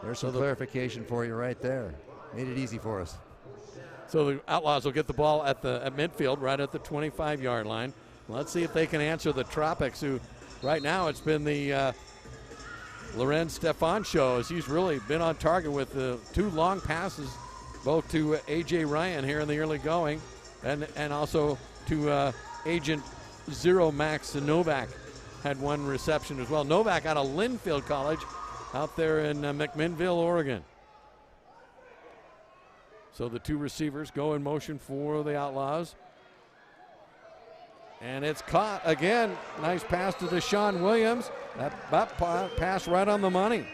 There's some clarification for you right there. Made it easy for us. So the Outlaws will get the ball at midfield, right at the 25-yard line. Let's see if they can answer the Tropics, who right now it's been the Lorenz Stefan show, as he's really been on target with the 2 long passes, both to A.J. Ryan here in the early going, and also to Agent Zero Max Novak had 1 reception as well. Novak out of Linfield College out there in McMinnville, Oregon. So the 2 receivers go in motion for the Outlaws. And it's caught again. Nice pass to Deshaun Williams. That pass right on the money.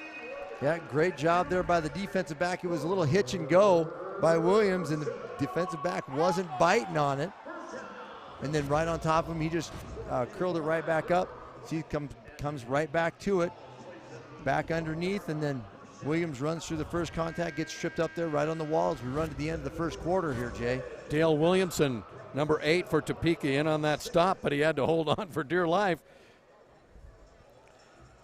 Yeah, great job there by the defensive back. It was a little hitch and go by Williams, and the defensive back wasn't biting on it. And then right on top of him, he just curled it right back up. See, comes right back to it. Back underneath, and then Williams runs through the first contact, gets tripped up there right on the wall as we run to the end of the first quarter here, Jay. Dale Williamson, number 8 for Topeka, in on that stop, but he had to hold on for dear life.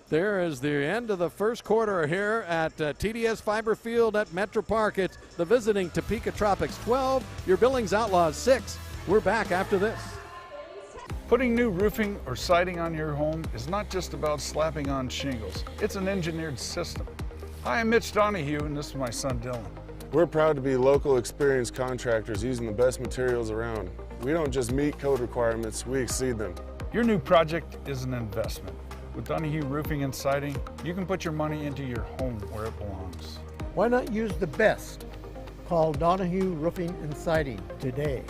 There is the end of the first quarter here at TDS Fiber Field at Metro Park. It's the visiting Topeka Tropics 12, your Billings Outlaws 6. We're back after this. Putting new roofing or siding on your home is not just about slapping on shingles. It's an engineered system. Hi, I'm Mitch Donahue, and this is my son Dylan. We're proud to be local experienced contractors using the best materials around. We don't just meet code requirements, we exceed them. Your new project is an investment. With Donahue Roofing and Siding, you can put your money into your home where it belongs. Why not use the best? Call Donahue Roofing and Siding today.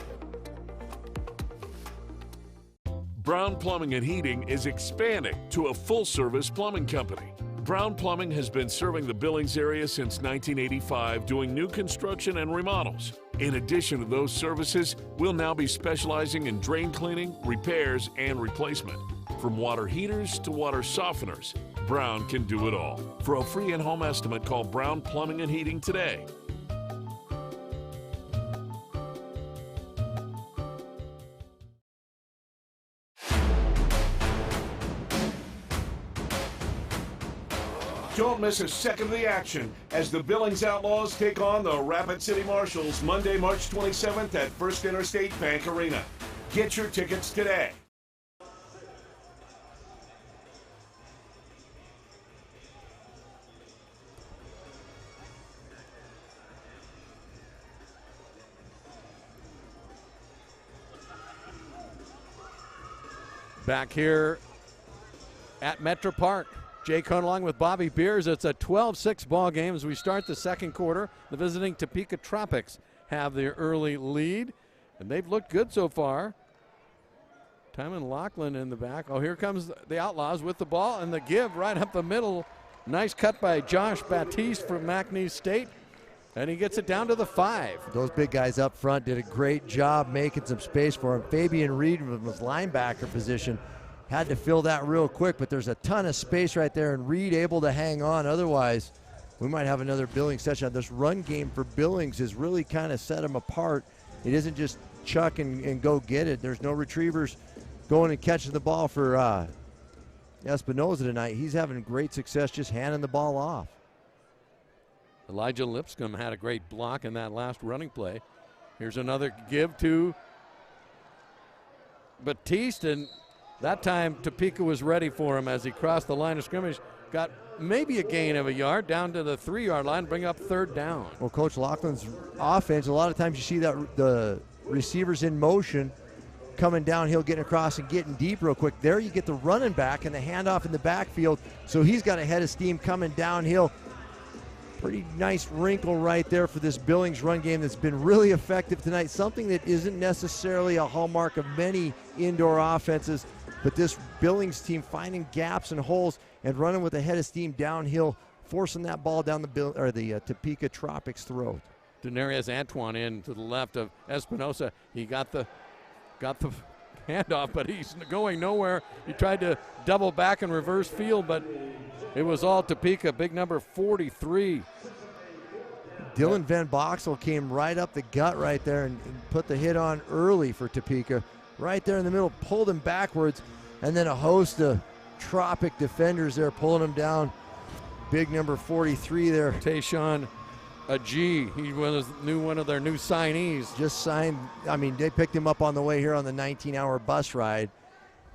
Brown Plumbing and Heating is expanding to a full-service plumbing company. Brown Plumbing has been serving the Billings area since 1985, doing new construction and remodels. In addition to those services, we'll now be specializing in drain cleaning, repairs, and replacement. From water heaters to water softeners, Brown can do it all. For a free in-home estimate, call Brown Plumbing and Heating today. Don't miss a second of the action as the Billings Outlaws take on the Rapid City Marshals Monday, March 27th at First Interstate Bank Arena. Get your tickets today. Back here at Metro Park. Jay Cohn along with Bobby Beers. It's a 12-6 ball game as we start the second quarter. The visiting Topeka Tropics have the early lead, and they've looked good so far. Timon Lachlan in the back. Oh, here comes the Outlaws with the ball and the give right up the middle. Nice cut by Josh Batiste from McNeese State, and he gets it down to the 5. Those big guys up front did a great job making some space for him. Fabian Reed from his linebacker position had to fill that real quick, but there's a ton of space right there, and Reed able to hang on. Otherwise, we might have another Billings touchdown. This run game for Billings has really kind of set them apart. It isn't just chuck and go get it. There's no retrievers going and catching the ball for Espinoza tonight. He's having great success just handing the ball off. Elijah Lipscomb had a great block in that last running play. Here's another give to Batiste, and that time Topeka was ready for him as he crossed the line of scrimmage. Got maybe a gain of a yard down to the 3-yard line, bring up third down. Well, Coach Laughlin's offense, a lot of times you see that the receivers in motion coming downhill, getting across and getting deep real quick. There you get the running back and the handoff in the backfield. So he's got a head of steam coming downhill. Pretty nice wrinkle right there for this Billings run game that's been really effective tonight. Something that isn't necessarily a hallmark of many indoor offenses, but this Billings team finding gaps and holes and running with a head of steam downhill, forcing that ball down the Topeka Tropics' throat. Denarius Antoine in to the left of Espinosa. He got the handoff, but he's going nowhere. He tried to double back and reverse field, but it was all Topeka. Big number 43. Dylan Van Boxel came right up the gut right there and put the hit on early for Topeka. Right there in the middle, pulled him backwards, and then a host of Tropic defenders there pulling him down. Big number 43 there. Tayshawn G. He was one of their new signees. Just signed. I mean, they picked him up on the way here on the 19-hour bus ride.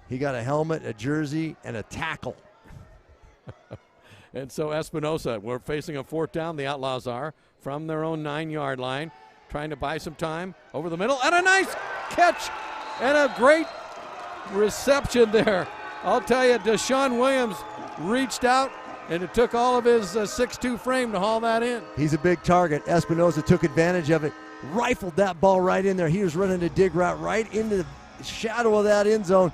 He got a helmet, a jersey, and a tackle. And so Espinosa, we're facing a fourth down. The Outlaws are from their own 9-yard line, trying to buy some time over the middle, and a nice catch and a great reception there. I'll tell you, Deshaun Williams reached out, and it took all of his 6'2" frame to haul that in. He's a big target. Espinosa took advantage of it, rifled that ball right in there. He was running a dig route right into the shadow of that end zone.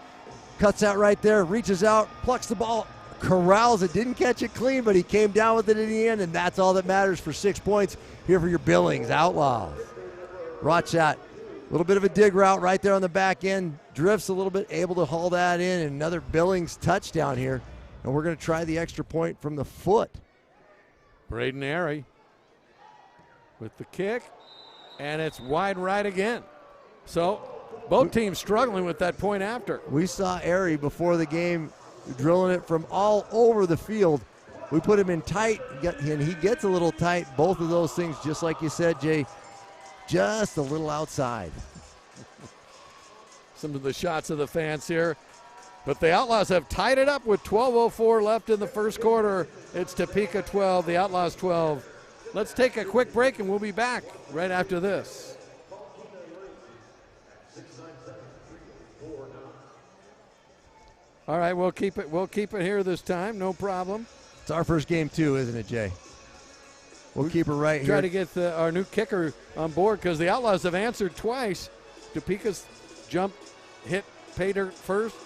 Cuts out right there, reaches out, plucks the ball, corrals it, didn't catch it clean, but he came down with it in the end, and that's all that matters for 6 points here for your Billings Outlaws. Watch that. A little bit of a dig route right there on the back end. Drifts a little bit, able to haul that in. And another Billings touchdown here. And we're going to try the extra point from the foot. Braden Airy with the kick. And it's wide right again. So both teams struggling with that point after. We saw Airy before the game drilling it from all over the field. We put him in tight, and he gets a little tight. Both of those things, just like you said, Jay, just a little outside. Some of the shots of the fans here. But the Outlaws have tied it up with 12:04 left in the first quarter. It's Topeka 12, the Outlaws 12. Let's take a quick break, and we'll be back right after this. All right, we'll keep it here this time, no problem. It's our first game too, isn't it, Jay? We'll keep it right here. Try to get our new kicker on board because the Outlaws have answered twice. Topeka's jump hit pay dirt first,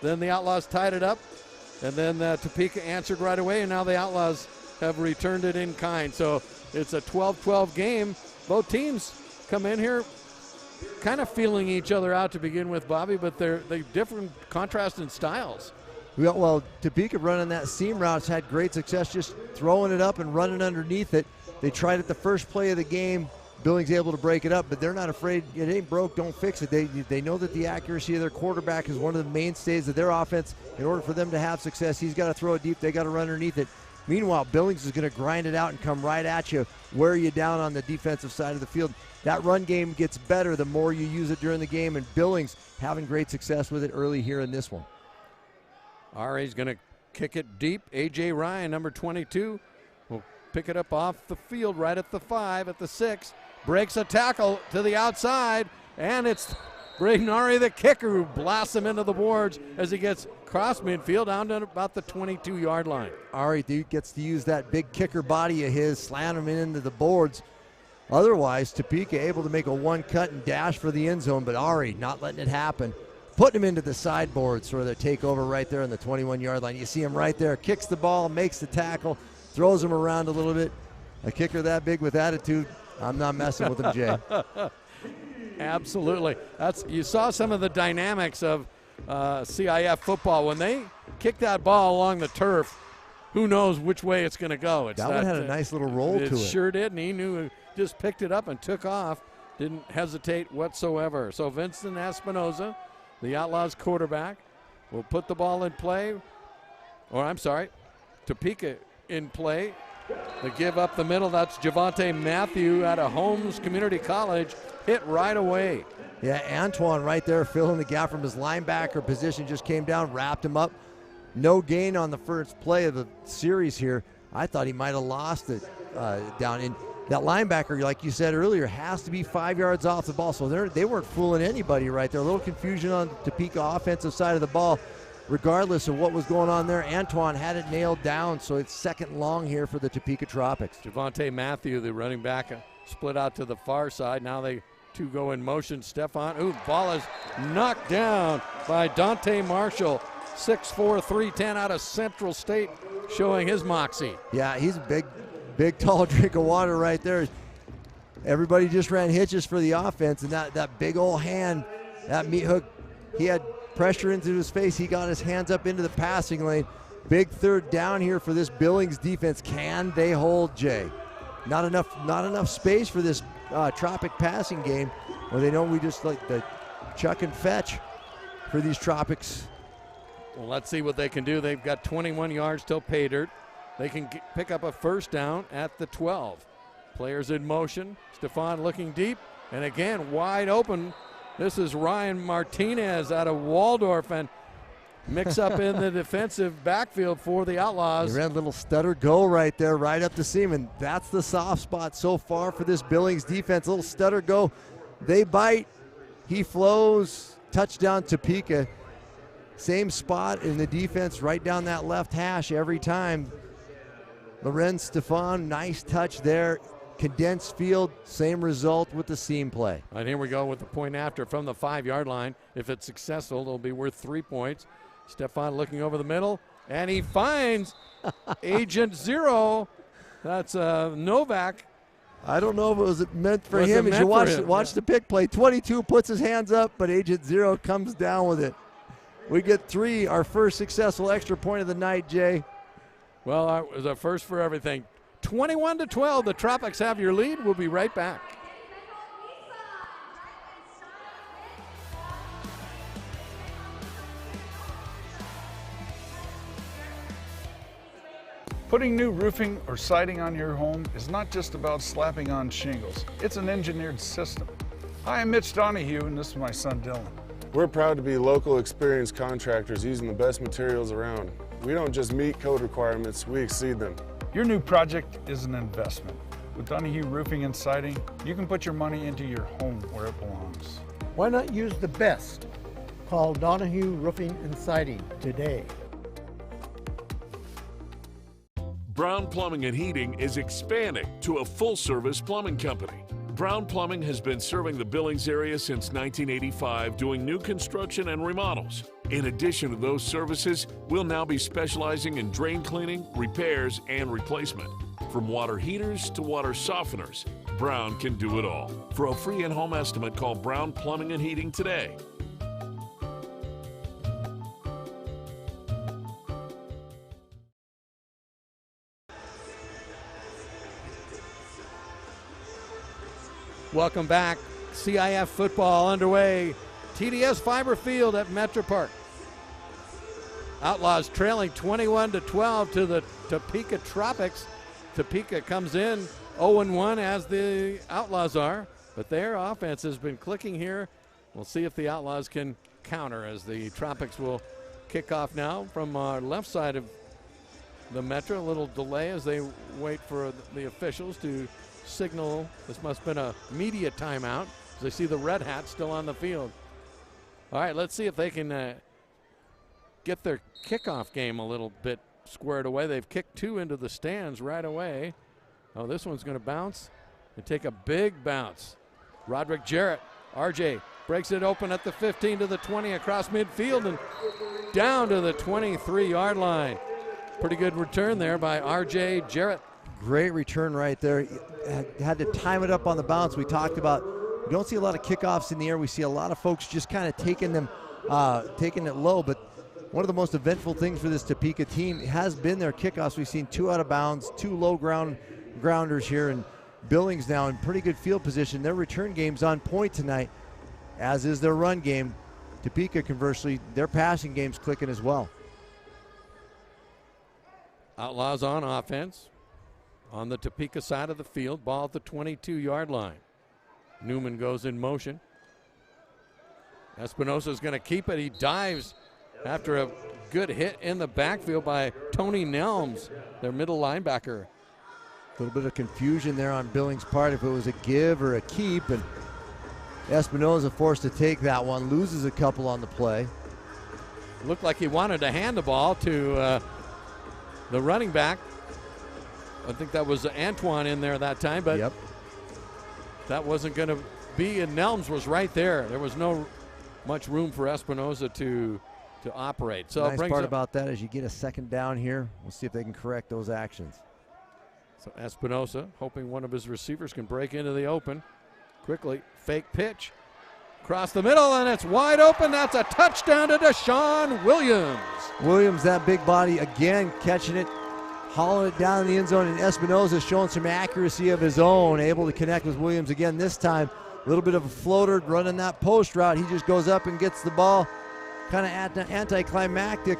Then the Outlaws tied it up, and then Topeka answered right away, and now the Outlaws have returned it in kind. So it's a 12-12 game. Both teams come in here kind of feeling each other out to begin with, Bobby, but they're different contrasting styles. Well, Topeka running that seam routes had great success just throwing it up and running underneath it. They tried it the first play of the game. Billings able to break it up, but they're not afraid. It ain't broke, don't fix it. They know that the accuracy of their quarterback is one of the mainstays of their offense. In order for them to have success, he's got to throw it deep. They got to run underneath it. Meanwhile, Billings is going to grind it out and come right at you, wear you down on the defensive side of the field. That run game gets better the more you use it during the game, and Billings having great success with it early here in this one. RA's going to kick it deep. A.J. Ryan, number 22, will pick it up off the field right at the 5, at the 6. Breaks a tackle to the outside, and it's Braden Ari, the kicker, who blasts him into the boards as he gets cross midfield down to about the 22-yard line. Ari gets to use that big kicker body of his, slam him into the boards. Otherwise, Topeka able to make a one-cut and dash for the end zone, but Ari not letting it happen. Putting him into the sideboards for the takeover right there on the 21-yard line. You see him right there, kicks the ball, makes the tackle, throws him around a little bit. A kicker that big with attitude, I'm not messing with him, Jay. Absolutely. You saw some of the dynamics of CIF football. When they kick that ball along the turf, who knows which way it's going to go. That one had a nice little roll to it. It sure did, and he knew, just picked it up and took off. Didn't hesitate whatsoever. So Vincent Espinoza, the Outlaws quarterback, will put the ball in play. Or I'm sorry, Topeka in play. The give up the middle, that's Javante Matthew out of Holmes Community College, hit right away. Yeah, Antoine right there filling the gap from his linebacker position, just came down, wrapped him up. No gain on the first play of the series here. I thought he might have lost it down in. That linebacker, like you said earlier, has to be 5 yards off the ball. So they weren't fooling anybody right there. A little confusion on the Topeka offensive side of the ball. Regardless of what was going on there, Antoine had it nailed down, so it's second long here for the Topeka Tropics. Javante Matthew, the running back, split out to the far side. Now they two go in motion. Stefan, ball is knocked down by Dante Marshall. 6'4", 310 out of Central State, showing his moxie. Yeah, he's a big, tall drink of water right there. Everybody just ran hitches for the offense, and that big old hand, that meat hook, he had pressure into his face. He got his hands up into the passing lane. Big third down here for this Billings defense. Can they hold, Jay? Not enough space for this Tropic passing game, where they know we just like the chuck and fetch for these Tropics. Well, let's see what they can do. They've got 21 yards till pay dirt. They can pick up a first down at the 12. Players in motion. Stefan looking deep, and again wide open. This is Ryan Martinez out of Waldorf, and mix up in the defensive backfield for the Outlaws. He ran a little stutter go right there, right up the seam, and that's the soft spot so far for this Billings defense. A little stutter go. They bite. He flows. Touchdown Topeka. Same spot in the defense, right down that left hash every time. Lorenz Stefan, nice touch there. Condensed field, same result with the seam play. And here we go with the point after from the 5-yard line. If it's successful, it'll be worth 3 points. Stefan looking over the middle, and he finds Agent Zero. That's Novak. I don't know if it was meant for him. As you watch the pick play, 22 puts his hands up, but Agent Zero comes down with it. We get 3, our first successful extra point of the night, Jay. Well, it was a first for everything. 21-12, the Tropics have your lead. We'll be right back. Putting new roofing or siding on your home is not just about slapping on shingles. It's an engineered system. Hi, I'm Mitch Donahue, and this is my son Dylan. We're proud to be local experienced contractors using the best materials around. We don't just meet code requirements, we exceed them. Your new project is an investment. With Donahue Roofing and Siding, you can put your money into your home where it belongs. Why not use the best? Call Donahue Roofing and Siding today. Brown Plumbing and Heating is expanding to a full-service plumbing company. Brown Plumbing has been serving the Billings area since 1985, doing new construction and remodels. In addition to those services, we'll now be specializing in drain cleaning, repairs, and replacement. From water heaters to water softeners, Brown can do it all. For a free in-home estimate, call Brown Plumbing and Heating today. Welcome back. CIF football underway. TDS Fiber Field at Metro Park. Outlaws trailing 21-12 to the Topeka Tropics. Topeka comes in 0-1 as the Outlaws are, but their offense has been clicking here. We'll see if the Outlaws can counter as the Tropics will kick off now from our left side of the Metro. A little delay as they wait for the officials to signal. This must have been a media timeout as they see the red hat still on the field. All right, let's see if they can get their kickoff game a little bit squared away. They've kicked 2 into the stands right away. Oh, this one's going to bounce and take a big bounce. Roderick Jarrett, RJ, breaks it open at the 15 to the 20 across midfield and down to the 23-yard line. Pretty good return there by RJ Jarrett. Great return right there. Had to time it up on the bounce. We talked about, we don't see a lot of kickoffs in the air. We see a lot of folks just kind of taking it low, but one of the most eventful things for this Topeka team has been their kickoffs. We've seen 2 out of bounds, 2 low grounders here, and Billings now in pretty good field position. Their return game's on point tonight, as is their run game. Topeka, conversely, their passing game's clicking as well. Outlaws on offense on the Topeka side of the field. Ball at the 22-yard line. Newman goes in motion. Espinosa's going to keep it. He dives after a good hit in the backfield by Tony Nelms, their middle linebacker. A little bit of confusion there on Billings' part if it was a give or a keep, and Espinosa forced to take that one, loses a couple on the play. Looked like he wanted to hand the ball to the running back. I think that was Antoine in there that time, but yep, that wasn't going to be, and Nelms was right there. There was no much room for Espinosa to operate. So nice part about that is you get a second down here. We'll see if they can correct those actions. So Espinosa hoping one of his receivers can break into the open. Quickly, fake pitch. Across the middle, and it's wide open. That's a touchdown to Deshaun Williams. Williams, that big body, again catching it, hauling it down in the end zone, and Espinosa showing some accuracy of his own, able to connect with Williams again this time. A little bit of a floater, running that post route. He just goes up and gets the ball. Kind of anticlimactic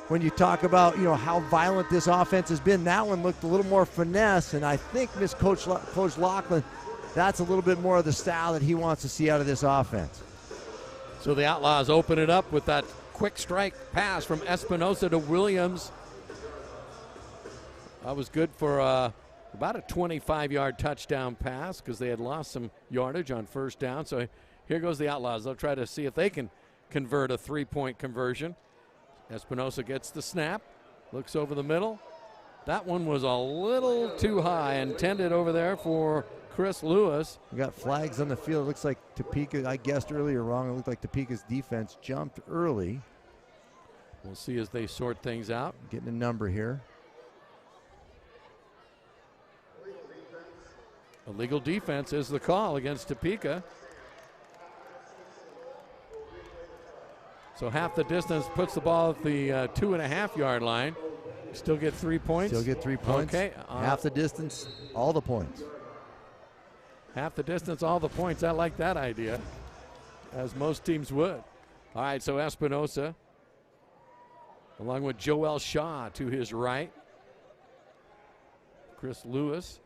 when you talk about, how violent this offense has been. That one looked a little more finesse, and I think Coach Lachlan, that's a little bit more of the style that he wants to see out of this offense. So the Outlaws open it up with that quick strike pass from Espinosa to Williams. That was good for about a 25-yard touchdown pass because they had lost some yardage on first down. So here goes the Outlaws. They'll try to see if they can convert a 3-point conversion. Espinosa gets the snap, looks over the middle. That one was a little too high, intended over there for Chris Lewis. We got flags on the field. It looks like Topeka, I guessed earlier wrong. It looked like Topeka's defense jumped early. We'll see as they sort things out. Getting a number here. Illegal defense is the call against Topeka. So half the distance puts the ball at the 2.5-yard line. Still get 3 points. Still get 3 points. Okay. Half the distance, all the points. Half the distance, all the points. I like that idea, as most teams would. All right, so Espinosa, along with Joel Shaw to his right. Chris Lewis.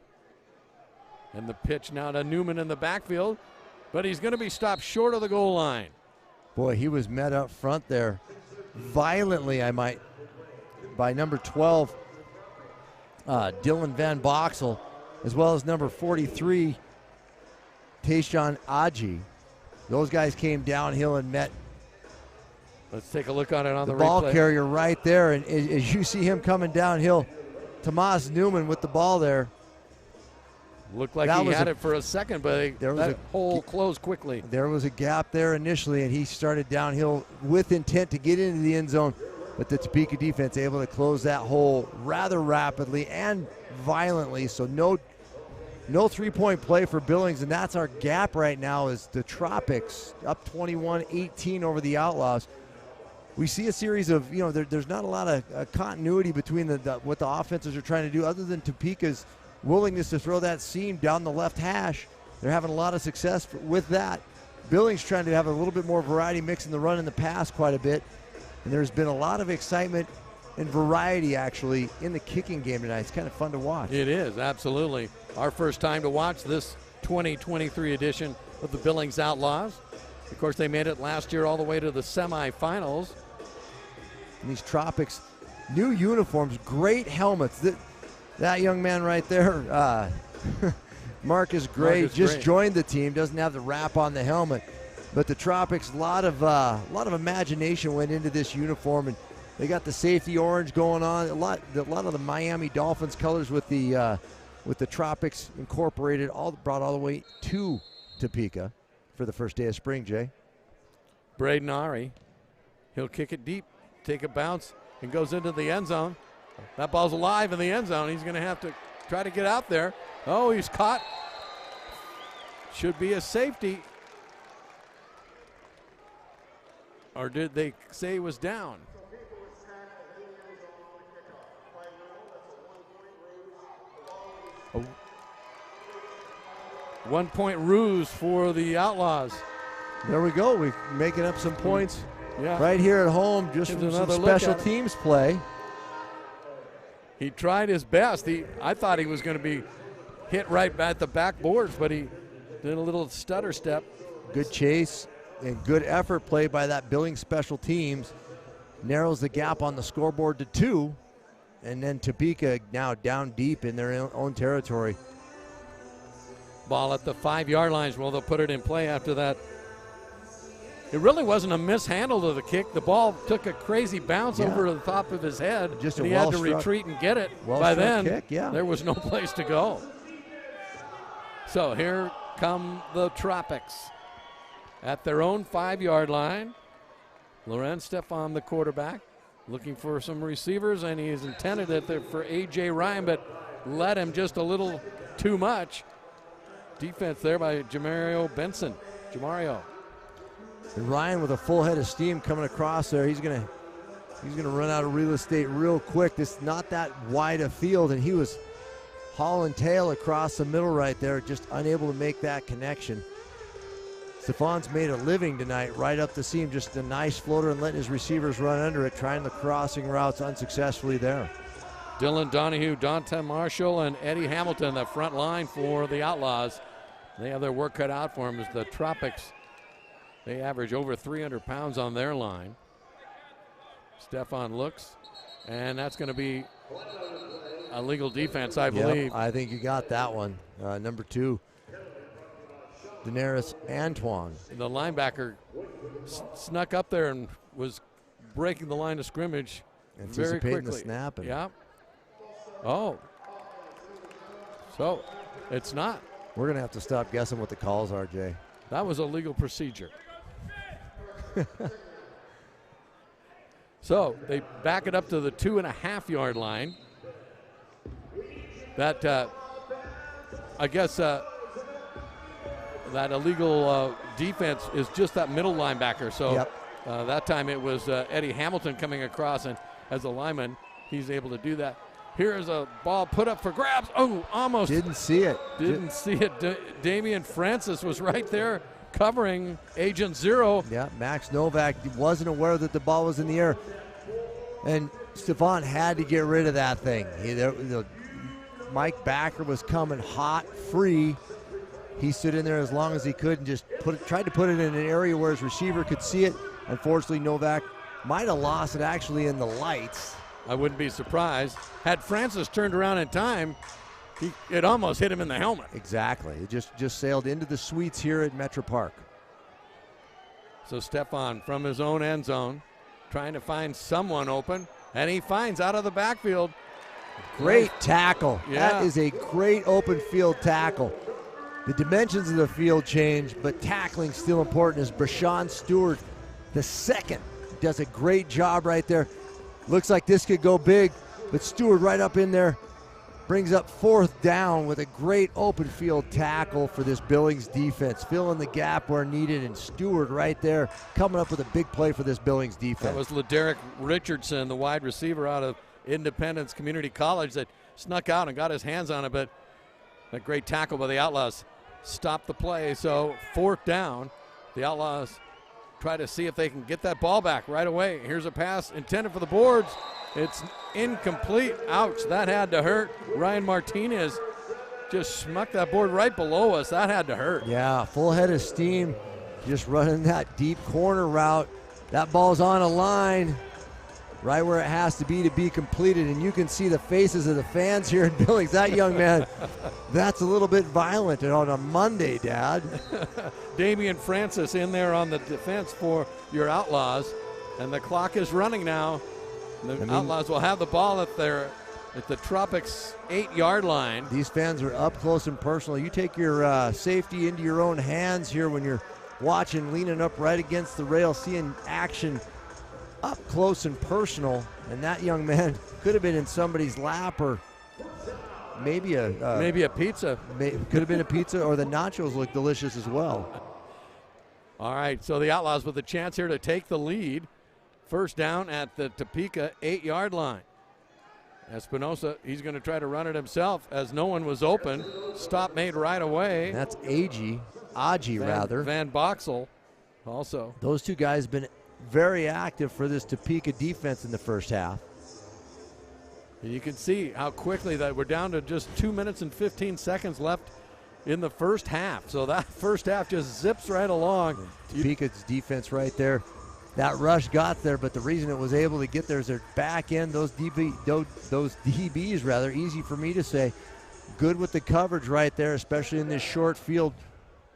And the pitch now to Newman in the backfield, but he's going to be stopped short of the goal line. Boy, he was met up front there violently, by number 12, Dylan Van Boxel, as well as number 43, Tayshawn Aji. Those guys came downhill and met. Let's take a look on it on the ball replay. Carrier right there, and as you see him coming downhill, Tomas Newman with the ball there. Looked like he had it for a second, but that hole closed quickly. There was a gap there initially, and he started downhill with intent to get into the end zone. But the Topeka defense able to close that hole rather rapidly and violently. So no 3-point play for Billings, and that's our gap right now is the Tropics up 21-18 over the Outlaws. We see a series of, there's not a lot of continuity between what the offenses are trying to do other than Topeka's willingness to throw that seam down the left hash. They're having a lot of success with that. Billings trying to have a little bit more variety, mixing the run and the pass quite a bit. And there's been a lot of excitement and variety, actually, in the kicking game tonight. It's kind of fun to watch. It is, absolutely. Our first time to watch this 2023 edition of the Billings Outlaws. Of course, they made it last year all the way to the semifinals. And these Tropics, new uniforms, great helmets. That young man right there, Marcus Gray, just joined the team, doesn't have the wrap on the helmet. But the Tropics, a lot of imagination went into this uniform, and they got the safety orange going on. A lot of the Miami Dolphins colors with the Tropics incorporated, brought all the way to Topeka for the first day of spring. Jay, Braden Ari, he'll kick it deep, take a bounce, and goes into the end zone. That ball's alive in the end zone. He's going to have to try to get out there. Oh, he's caught. Should be a safety. Or did they say he was down? A 1-point ruse for the Outlaws. There we go. We're making up some points Yeah. right here at home just from some special teams play. He tried his best. I thought he was going to be hit right at the backboards, but he did a little stutter step. Good chase and good effort play by that Billings special teams. Narrows the gap on the scoreboard to 2. And then Topeka now down deep in their own territory. Ball at the 5-yard line. Well, they'll put it in play after that. It really wasn't a mishandle of the kick. The ball took a crazy bounce over the top of his head. Just and a he had to retreat and get it. By then, kick, there was no place to go. So here come the Tropics at their own 5-yard line. Loren Stefan, the quarterback, looking for some receivers, and he's intended it for A.J. Ryan, but led him just a little too much. Defense there by Jamario Benson. And Ryan with a full head of steam coming across there. He's gonna run out of real estate real quick. This is not that wide a field, and he was hauling tail across the middle right there, just unable to make that connection. Stefan's made a living tonight right up the seam, just a nice floater and letting his receivers run under it, trying the crossing routes unsuccessfully there. Dylan Donahue, Dante Marshall, and Eddie Hamilton, the front line for the Outlaws. They have their work cut out for them as the Tropics, they average over 300 pounds on their line. Stefan looks, and that's going to be a legal defense, I believe. Yep, I think you got that one. Number 2, Daenerys Antoine. The linebacker snuck up there and was breaking the line of scrimmage very quickly. Anticipating the snap. Yeah. Oh. So it's not. We're going to have to stop guessing what the calls are, Jay. That was a legal procedure. So they back it up to the 2.5-yard line. That, I guess, that illegal defense is just that middle linebacker. So that time it was Eddie Hamilton coming across, and as a lineman, he's able to do that. Here is a ball put up for grabs. Oh, almost. Didn't see it. Damian Francis was right there covering Agent Zero. Yeah, Max Novak wasn't aware that the ball was in the air. And Stefan had to get rid of that thing. Mike Backer was coming hot, free. He stood in there as long as he could and just tried to put it in an area where his receiver could see it. Unfortunately, Novak might have lost it actually in the lights. I wouldn't be surprised. Had Francis turned around in time, it almost hit him in the helmet. Exactly. It just sailed into the suites here at Metro Park. So Stefan from his own end zone trying to find someone open, and he finds out of the backfield Great tackle. Yeah. That is a great open field tackle. The dimensions of the field change, but tackling still important as Brashawn Stewart, the second, does a great job right there. Looks like this could go big, but Stewart right up in there brings up 4th down with a great open field tackle for this Billings defense, filling the gap where needed, and Stewart right there coming up with a big play for this Billings defense. That was LaDerrick Richardson, the wide receiver out of Independence Community College, that snuck out and got his hands on it, but a great tackle by the Outlaws stopped the play. So 4th down, the Outlaws try to see if they can get that ball back right away. Here's a pass intended for the boards. It's incomplete. Ouch, that had to hurt. Ryan Martinez just smucked that board right below us. That had to hurt. Yeah, full head of steam, just running that deep corner route. That ball's on a line right where it has to be completed, and you can see the faces of the fans here in Billings. That young man, that's a little bit violent on a Monday, Dad. Damian Francis in there on the defense for your Outlaws, and the clock is running now. The Outlaws will have the ball at the Tropics 8-yard line. These fans are up close and personal. You take your safety into your own hands here when you're watching, leaning up right against the rail, seeing action up close and personal, and that young man could have been in somebody's lap, or maybe a pizza. Could have been a pizza, or the nachos look delicious as well. All right, so the Outlaws with a chance here to take the lead. 1st down at the Topeka 8-yard line. Espinosa, he's going to try to run it himself as no one was open. Stop made right away. That's Aji rather. Van Boxel also. Those two guys have been very active for this Topeka defense in the first half. And you can see how quickly that we're down to just 2 minutes and 15 seconds left in the first half. So that first half just zips right along. Topeka's defense right there. That rush got there, but the reason it was able to get there is their back end, those DBs rather, easy for me to say, good with the coverage right there, especially in this short field,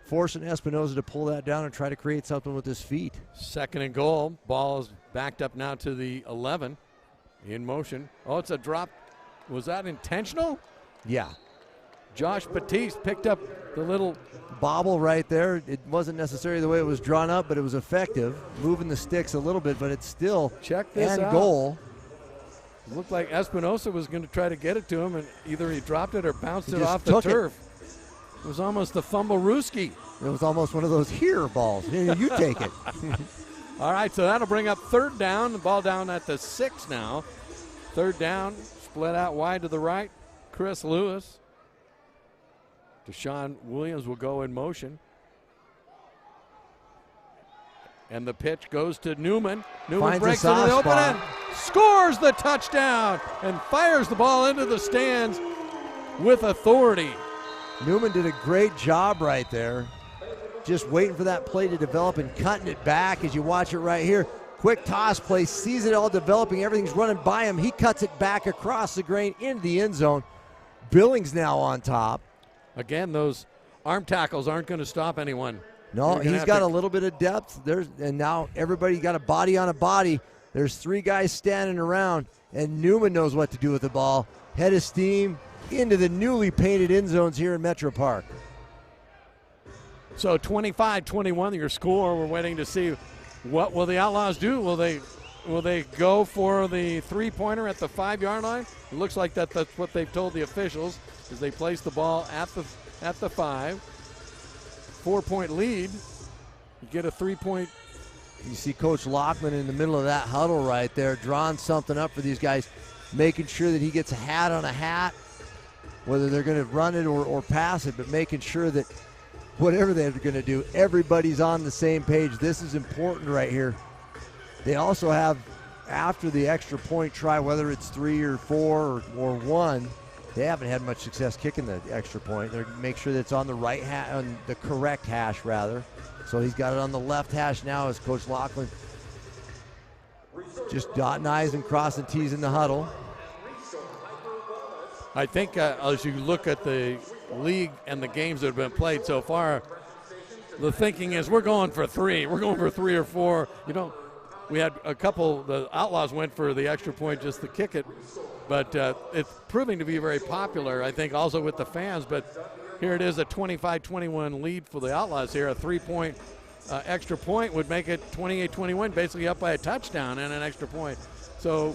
forcing Espinosa to pull that down and try to create something with his feet. 2nd and goal. Ball is backed up now to the 11. In motion. Oh, it's a drop. Was that intentional? Yeah. Josh Batiste picked up the little bobble right there. It wasn't necessarily the way it was drawn up, but it was effective, moving the sticks a little bit, but it's still check this out. Goal. It looked like Espinosa was going to try to get it to him, and either he dropped it or bounced it off the turf. It was almost the fumble-rooski. It was almost one of those here balls. You take it. All right, so that'll bring up 3rd down. The ball down at the 6 now. 3rd down, split out wide to the right. Chris Lewis. Deshaun Williams will go in motion. And the pitch goes to Newman. Newman breaks into the open end, scores the touchdown, and fires the ball into the stands with authority. Newman did a great job right there, just waiting for that play to develop and cutting it back as you watch it right here. Quick toss play, sees it all developing, everything's running by him. He cuts it back across the grain into the end zone. Billings now on top. Again, those arm tackles aren't going to stop anyone. No, he's got a little bit of depth. And now everybody got a body on a body. There's 3 guys standing around, and Newman knows what to do with the ball. Head of steam into the newly painted end zones here in Metro Park. So 25-21 your score. We're waiting to see what will the Outlaws do. Will they go for the 3-pointer at the 5-yard line? It looks like that's what they've told the officials, as they place the ball at the 5. 4-point lead. You get a 3-point. You see Coach Lockman in the middle of that huddle right there, drawing something up for these guys, making sure that he gets a hat on a hat, whether they're going to run it or pass it, but making sure that whatever they're going to do, everybody's on the same page. This is important right here. They also have, after the extra point try, whether it's 3 or 4 or 1, they haven't had much success kicking the extra point. They make sure that it's on the right on the correct hash rather. So he's got it on the left hash now as Coach Lockman just dotting I's and crossing T's in the huddle. I think as you look at the league and the games that have been played so far, the thinking is we're going for 3. We're going for 3 or 4. We had a couple, the Outlaws went for the extra point just to kick it, But it's proving to be very popular, I think, also with the fans. But here it is, a 25-21 lead for the Outlaws here. A 3-point extra point would make it 28-21, basically up by a touchdown and an extra point. So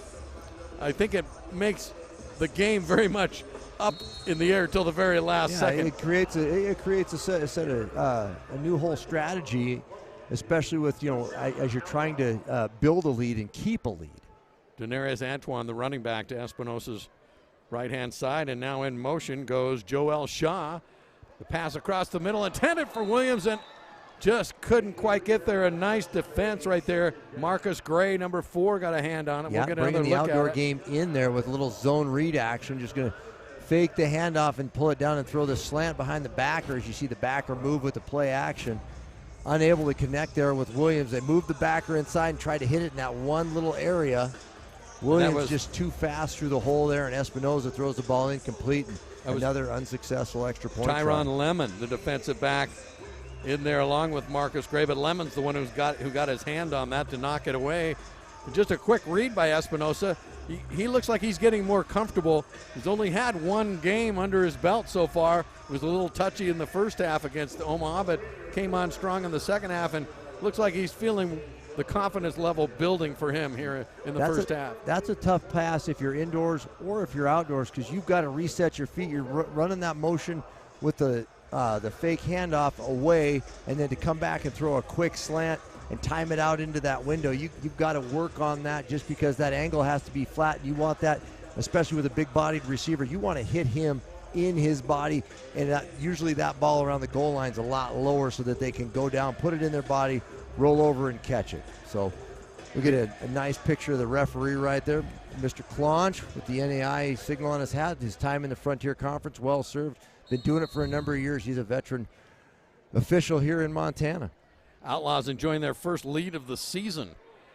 I think it makes the game very much up in the air till the very last second. It creates a new whole strategy, especially with, as you're trying to build a lead and keep a lead. Daenerys Antoine, the running back, to Espinosa's right-hand side, and now in motion goes Joel Shaw. The pass across the middle, intended for Williams, and just couldn't quite get there. A nice defense right there. Marcus Gray, number 4, got a hand on it. Yeah, we'll get bringing another the look outdoor at game in there with a little zone read action. Just going to fake the handoff and pull it down and throw the slant behind the backer as you see the backer move with the play action. Unable to connect there with Williams. They moved the backer inside and tried to hit it in that one little area. Williams was just too fast through the hole there, and Espinosa throws the ball incomplete. And another unsuccessful extra point. Tyron Lemon, the defensive back, in there along with Marcus Gray, but Lemon's the one who got his hand on that to knock it away. Just a quick read by Espinosa. He looks like he's getting more comfortable. He's only had one game under his belt so far. It was a little touchy in the first half against Omaha, but came on strong in the second half, and looks like he's feeling the confidence level building for him here in the first half. That's a tough pass if you're indoors or if you're outdoors, because you've got to reset your feet. You're running that motion with the fake handoff away, and then to come back and throw a quick slant and time it out into that window. You've got to work on that, just because that angle has to be flat. You want that, especially with a big-bodied receiver. You want to hit him in his body, and usually that ball around the goal line is a lot lower so that they can go down, put it in their body, roll over and catch it. So we get a nice picture of the referee right there, Mr. Clonch, with the NAI signal on his hat. His time in the Frontier Conference, well served. Been doing it for a number of years. He's a veteran official here in Montana. Outlaws enjoying their first lead of the season.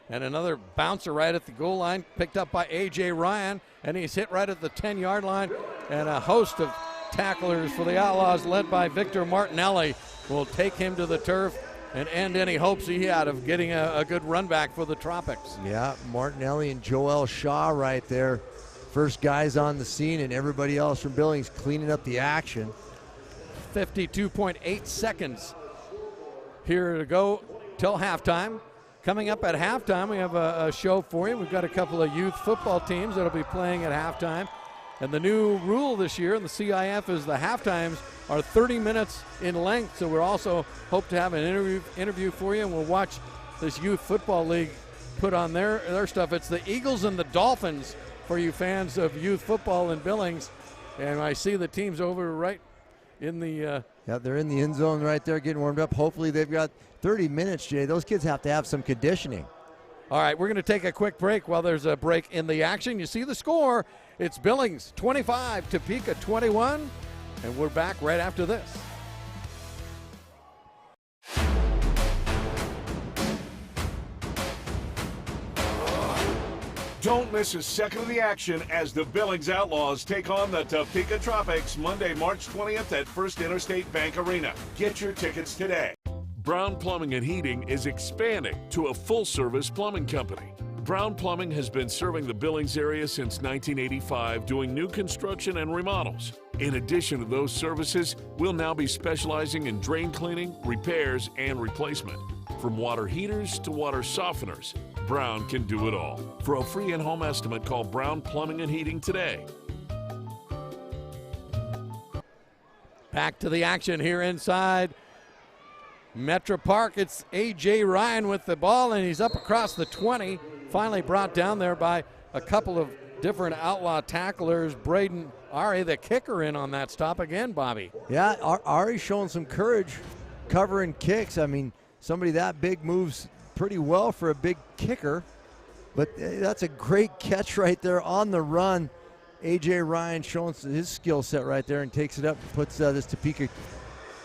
And another bouncer right at the goal line, picked up by A.J. Ryan, and he's hit right at the 10-yard line. And a host of tacklers for the Outlaws, led by Victor Martinelli, will take him to the turf and end any hopes he had of getting a good run back for the Tropics. Yeah, Martinelli and Joel Shaw right there. First guys on the scene, and everybody else from Billings cleaning up the action. 52.8 seconds here to go till halftime. Coming up at halftime, we have a show for you. We've got a couple of youth football teams that will be playing at halftime. And the new rule this year in the CIF is the halftimes are 30 minutes in length. So we're also hope to have an interview for you, and we'll watch this youth football league put on their stuff. It's the Eagles and the Dolphins for you fans of youth football in Billings. And I see the teams over right in the yeah, they're in the end zone right there getting warmed up. Hopefully they've got 30 minutes, Jay. Those kids have to have some conditioning. All right, we're going to take a quick break while there's a break in the action. You see the score. It's Billings 25, Topeka 21, and we're back right after this. Don't miss a second of the action as the Billings Outlaws take on the Topeka Tropics Monday, March 20th at First Interstate Bank Arena. Get your tickets today. Brown Plumbing and Heating is expanding to a full-service plumbing company. Brown Plumbing has been serving the Billings area since 1985, doing new construction and remodels. In addition to those services, we'll now be specializing in drain cleaning, repairs, and replacement. From water heaters to water softeners, Brown can do it all. For a free in-home estimate, call Brown Plumbing and Heating today. Back to the action here inside Metro Park. It's A.J. Ryan with the ball, and he's up across the 20. Finally brought down there by a couple of different Outlaw tacklers. Braden Ari, the kicker, in on that stop again, Bobby. Yeah, Ari's showing some courage covering kicks. I mean, somebody that big moves pretty well for a big kicker, but that's a great catch right there on the run. A.J. Ryan showing his skill set right there and takes it up and puts this Topeka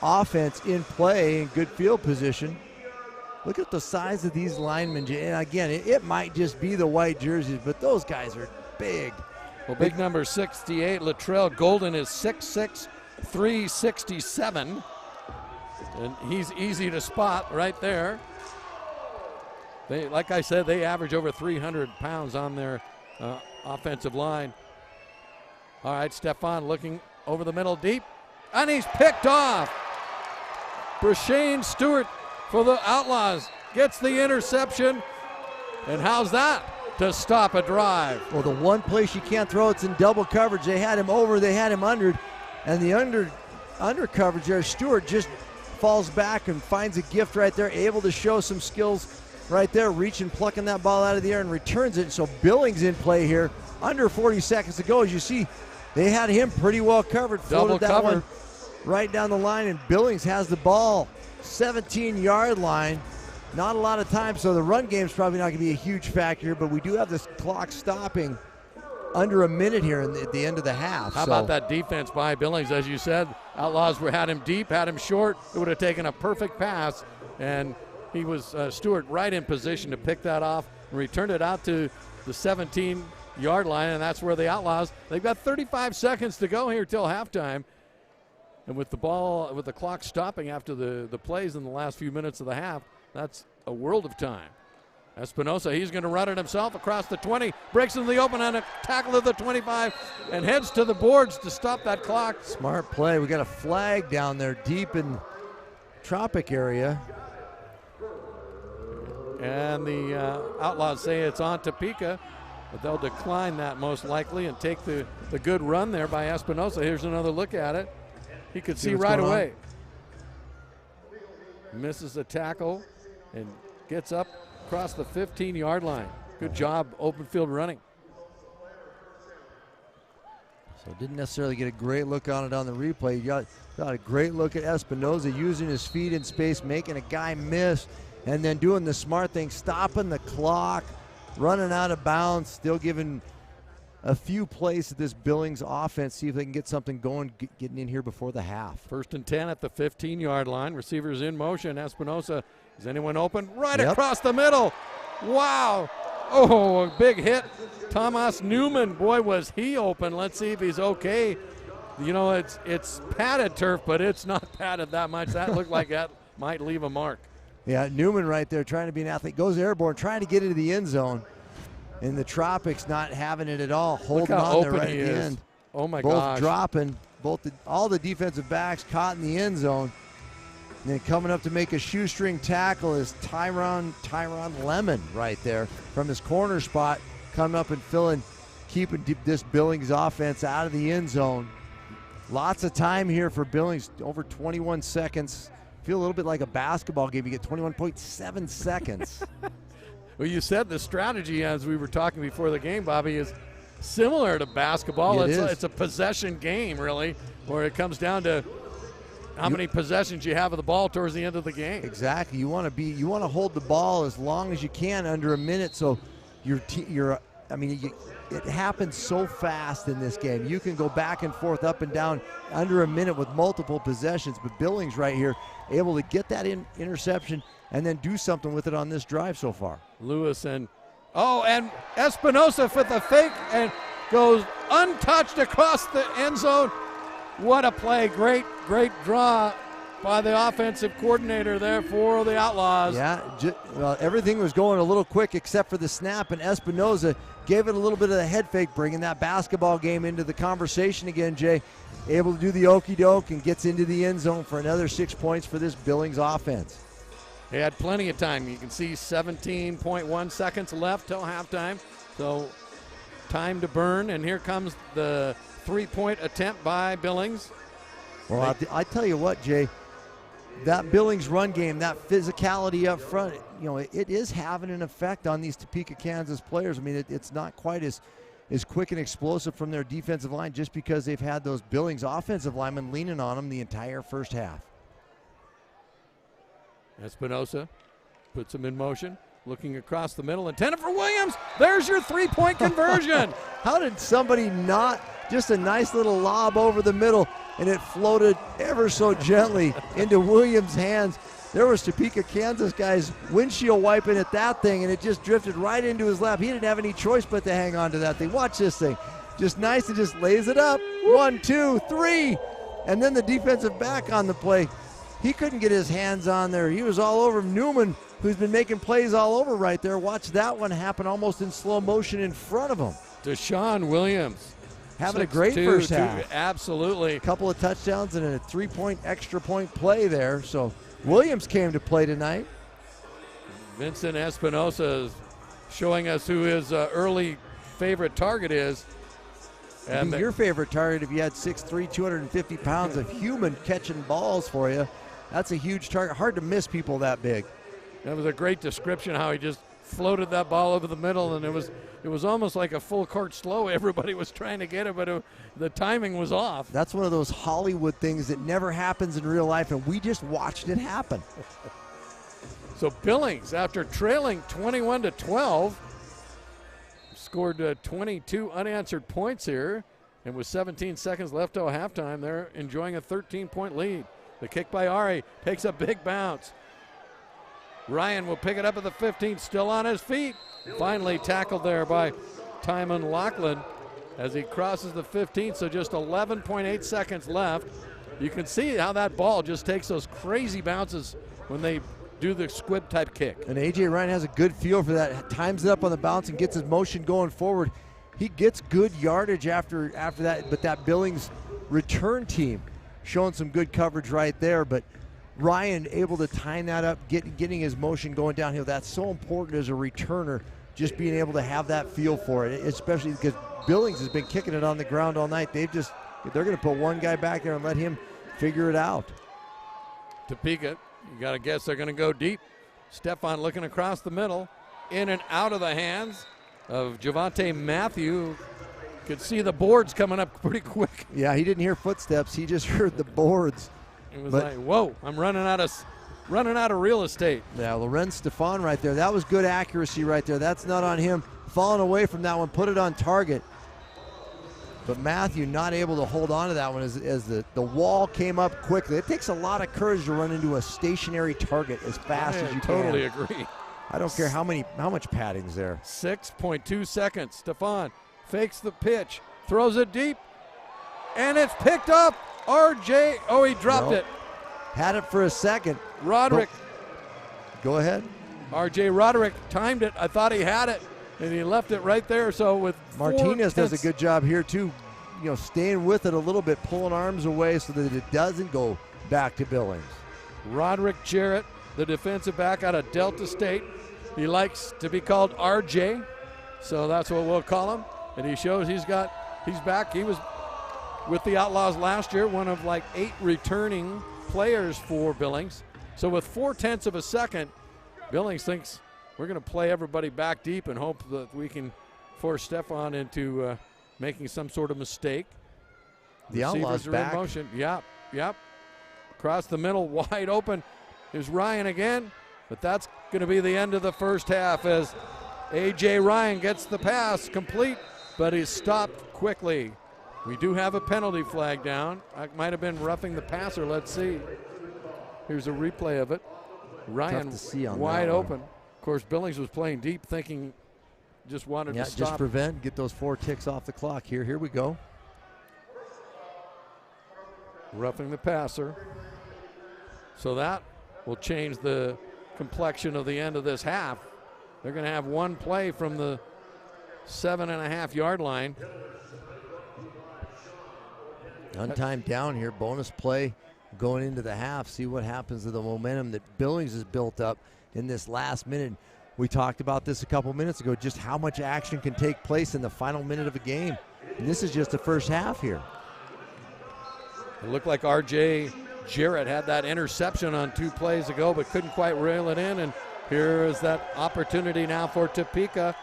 offense in play in good field position. Look at the size of these linemen. And again, it might just be the white jerseys, but those guys are big. Well, big number 68, Latrell Golden, is 6'6", 367. And he's easy to spot right there. Like I said, they average over 300 pounds on their offensive line. All right, Stefan looking over the middle deep, and he's picked off. Brashane Stewart for the Outlaws gets the interception, and how's that to stop a drive? Well, the one place you can't throw, it's in double coverage. They had him over, they had him under, and the under coverage there, Stewart just falls back and finds a gift right there, able to show some skills right there, reaching, plucking that ball out of the air and returns it. So Billings in play here, under 40 seconds to go. As you see, they had him pretty well covered. Double Floated that cover. one right down the line, and Billings has the ball, 17-yard line. Not a lot of time, so the run game's probably not going to be a huge factor, but we do have this clock stopping under a minute here at the end of the half. How about that defense by Billings? As you said, Outlaws had him deep, had him short. It would have taken a perfect pass, and he was Stewart right in position to pick that off and returned it out to the 17-yard line, and that's where the Outlaws, they've got 35 seconds to go here till halftime. And with the clock stopping after the plays in the last few minutes of the half, that's a world of time. Espinosa, he's going to run it himself across the 20, breaks into the open on a tackle of the 25, and heads to the boards to stop that clock. Smart play. We got a flag down there deep in Tropic area. And the Outlaws say it's on Topeka, but they'll decline that most likely and take the good run there by Espinosa. Here's another look at it. He could see right away. Misses a tackle and gets up across the 15-yard line. Good job, open field running. So didn't necessarily get a great look on it on the replay. You got a great look at Espinosa using his feet in space, making a guy miss, and then doing the smart thing, stopping the clock, running out of bounds, still giving a few plays to this Billings offense, see if they can get something going, getting in here before the half. 1st and 10 at the 15-yard line. Receivers in motion. Espinosa, is anyone open? Right Yep. across the middle. Wow. Oh, a big hit. Thomas Newman, boy, was he open. Let's see if he's okay. You know, it's padded turf, but it's not padded that much. That looked like that might leave a mark. Yeah, Newman right there trying to be an athlete. Goes airborne, trying to get into the end zone. And the Tropics not having it at all, holding on there right at the end. Oh my gosh. gosh. Dropping, all the defensive backs caught in the end zone. And then coming up to make a shoestring tackle is Tyron Lemon right there from his corner spot, coming up and keeping this Billings offense out of the end zone. Lots of time here for Billings, over 21 seconds. Feel a little bit like a basketball game. You get 21.7 seconds. Well, you said the strategy, as we were talking before the game, Bobby, is similar to basketball. It's a possession game, really, where it comes down to how many possessions you have of the ball towards the end of the game. Exactly. You want to hold the ball as long as you can, under a minute, so it happens so fast in this game. You can go back and forth, up and down, under a minute with multiple possessions. But Billings right here, able to get that interception and then do something with it on this drive so far. Lewis and Espinosa for the fake and goes untouched across the end zone. What a play. Great draw by the offensive coordinator there for the Outlaws. Yeah, everything was going a little quick except for the snap, and Espinosa gave it a little bit of the head fake, bringing that basketball game into the conversation again, Jay. Able to do the okey-doke and gets into the end zone for another 6 points for this Billings offense. They had plenty of time. You can see 17.1 seconds left till halftime. So time to burn, and here comes the three-point attempt by Billings. Well, I tell you what, Jay, that Billings run game, that physicality up front, it is having an effect on these Topeka, Kansas players. I mean, it's not quite as quick and explosive from their defensive line just because they've had those Billings offensive linemen leaning on them the entire first half. Espinosa puts him in motion, looking across the middle, intended for Williams. There's your three-point conversion. How did somebody not, just a nice little lob over the middle, and it floated ever so gently into Williams' hands. There was Topeka, Kansas guys windshield wiping at that thing, and it just drifted right into his lap. He didn't have any choice but to hang on to that thing. Watch this thing. Just nice and just lays it up. 1, 2, 3. And then the defensive back on the play. He couldn't get his hands on there. He was all over Newman, who's been making plays all over right there. Watch that one happen almost in slow motion in front of him. Deshaun Williams having a great 6-2, first half. Absolutely. A couple of touchdowns and a 3-point extra point play there. So Williams came to play tonight. Vincent Espinosa is showing us who his early favorite target is. And your favorite target, if you had 6'3", 250 pounds of human catching balls for you, that's a huge target. Hard to miss people that big. That was a great description how he just floated that ball over the middle, and it was almost like a full court slow. Everybody was trying to get it, but the timing was off. That's one of those Hollywood things that never happens in real life, and we just watched it happen. So Billings, after trailing 21-12, scored 22 unanswered points here, and with 17 seconds left till halftime, they're enjoying a 13-point lead. The kick by Ari takes a big bounce. Ryan will pick it up at the 15, still on his feet. Finally tackled there by Timon Lachlan as he crosses the 15, so just 11.8 seconds left. You can see how that ball just takes those crazy bounces when they do the squib type kick. And A.J. Ryan has a good feel for that. Times it up on the bounce and gets his motion going forward. He gets good yardage after that, but that Billings return team showing some good coverage right there. But Ryan able to time that up, getting his motion going downhill. That's so important as a returner, just being able to have that feel for it, especially because Billings has been kicking it on the ground all night. They're going to put one guy back there and let him figure it out. Topeka, you got to guess they're going to go deep. Stefan looking across the middle, in and out of the hands of Javante Matthew. Could see the boards coming up pretty quick. Yeah, he didn't hear footsteps. He just heard the boards. It was like, whoa, I'm running out of real estate. Yeah, Lorenz Stefan right there. That was good accuracy right there. That's not on him. Falling away from that one, put it on target. But Matthew not able to hold on to that one as the wall came up quickly. It takes a lot of courage to run into a stationary target as fast as you totally can. Agree. I don't care how much padding's there. 6.2 seconds. Stefan fakes the pitch, throws it deep, and it's picked up. RJ, he dropped it. Had it for a second. Roderick. Go ahead. RJ Roderick timed it. I thought he had it, and he left it right there. So with Martinez does a good job here too, staying with it a little bit, pulling arms away so that it doesn't go back to Billings. Roderick Jarrett, the defensive back out of Delta State. He likes to be called RJ, so that's what we'll call him. And he shows he's back. He was with the Outlaws last year, one of like 8 returning players for Billings. So with 0.4 of a second, Billings thinks we're going to play everybody back deep and hope that we can force Stefan into making some sort of mistake. The Outlaws are back. In motion. Yep. Across the middle, wide open is Ryan again. But that's going to be the end of the first half as A.J. Ryan gets the pass complete, but he's stopped quickly. We do have a penalty flag down. It might have been roughing the passer. Let's see. Here's a replay of it. Ryan wide open. Of course, Billings was playing deep, thinking just wanted to stop. Just get those 4 ticks off the clock here. Here we go. Roughing the passer. So that will change the complexion of the end of this half. They're going to have one play from the 7.5-yard line. Untimed down here, bonus play going into the half. See what happens to the momentum that Billings has built up in this last minute. We talked about this a couple minutes ago, just how much action can take place in the final minute of a game. And this is just the first half here. It looked like R.J. Jarrett had that interception on 2 plays ago, but couldn't quite reel it in. And here is that opportunity now for Topeka.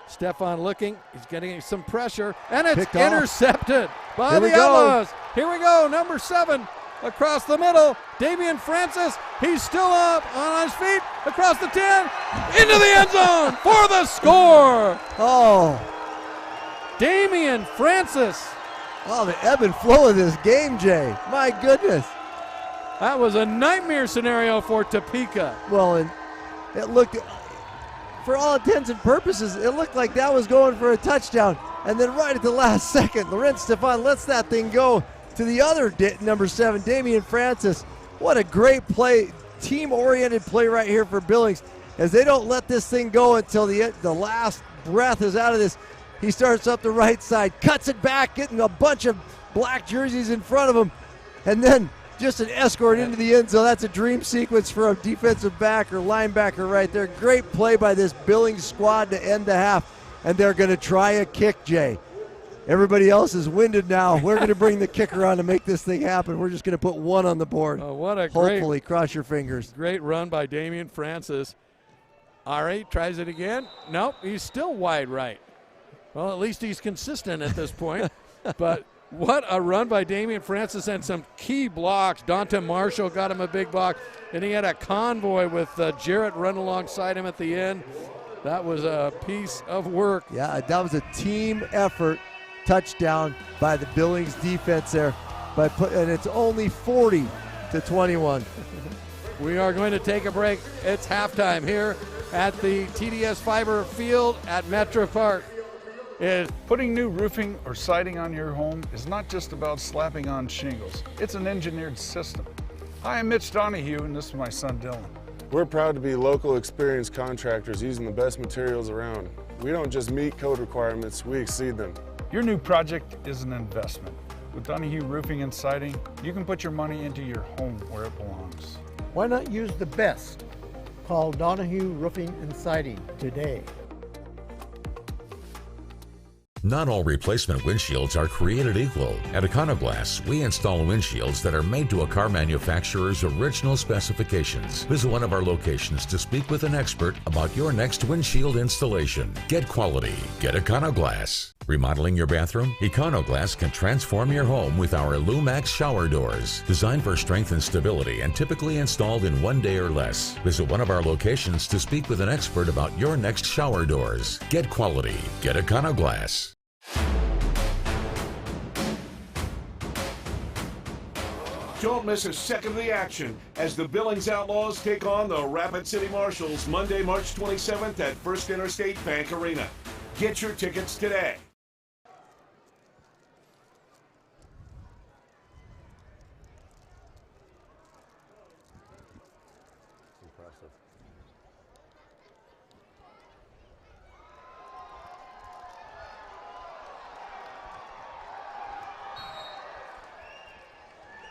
Stefan looking, he's getting some pressure, and it's intercepted by the Outlaws. Here we go, number 7 across the middle. Damian Francis, he's still up on his feet, across the 10, into the end zone for the score. Oh. Damian Francis. Oh, the ebb and flow of this game, Jay. My goodness. That was a nightmare scenario for Topeka. Well, and it looked, for all intents and purposes, it looked like that was going for a touchdown. And then right at the last second, Lorenz Stefan lets that thing go to the other number 7, Damian Francis. What a great play, team-oriented play right here for Billings, as they don't let this thing go until the last breath is out of this. He starts up the right side, cuts it back, getting a bunch of black jerseys in front of him, and then just an escort into the end zone. That's a dream sequence for a defensive back or linebacker right there. Great play by this Billings squad to end the half, and they're going to try a kick, Jay. Everybody else is winded now. We're going to bring the kicker on to make this thing happen. We're just going to put one on the board. What a Hopefully, cross your fingers. Great run by Damian Francis. Ari tries it again. Nope, he's still wide right. Well, at least he's consistent at this point. But what a run by Damian Francis and some key blocks. Dante Marshall got him a big block, and he had a convoy with Jarrett run alongside him at the end. That was a piece of work. Yeah, that was a team effort touchdown by the Billings defense there. And it's only 40-21. We are going to take a break. It's halftime here at the TDS Fiber Field at Metro Park. Putting new roofing or siding on your home is not just about slapping on shingles. It's an engineered system. Hi, I'm Mitch Donahue, and this is my son Dylan. We're proud to be local experienced contractors using the best materials around. We don't just meet code requirements, we exceed them. Your new project is an investment. With Donahue Roofing and Siding, you can put your money into your home where it belongs. Why not use the best? Call Donahue Roofing and Siding today. Not all replacement windshields are created equal. At Econoglass, we install windshields that are made to a car manufacturer's original specifications. Visit one of our locations to speak with an expert about your next windshield installation. Get quality. Get Econoglass. Remodeling your bathroom? Econoglass can transform your home with our Lumax shower doors. Designed for strength and stability and typically installed in 1 day or less. Visit one of our locations to speak with an expert about your next shower doors. Get quality. Get Econoglass. Don't miss a second of the action as the Billings Outlaws take on the Rapid City Marshals Monday, March 27th at First Interstate Bank Arena. Get your tickets today.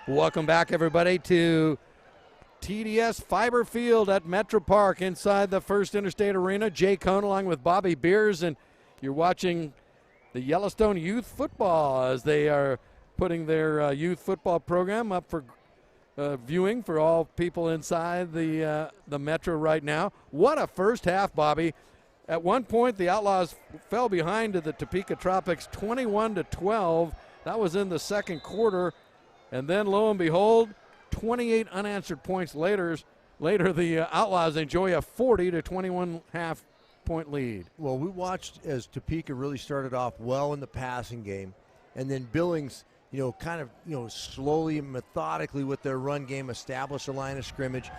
Welcome back, everybody, to TDS Fiber Field at Metro Park inside the First Interstate Arena. Jay Cohn along with Bobby Beers, and you're watching the Yellowstone Youth Football as they are putting their youth football program up for viewing for all people inside the Metro right now. What a first half, Bobby. At one point, the Outlaws fell behind to the Topeka Tropics 21-12. That was in the second quarter. And then, lo and behold, 28 unanswered points later, the Outlaws enjoy a 40-21 half-point lead. Well, we watched as Topeka really started off well in the passing game, and then Billings, slowly and methodically with their run game established a line of scrimmage.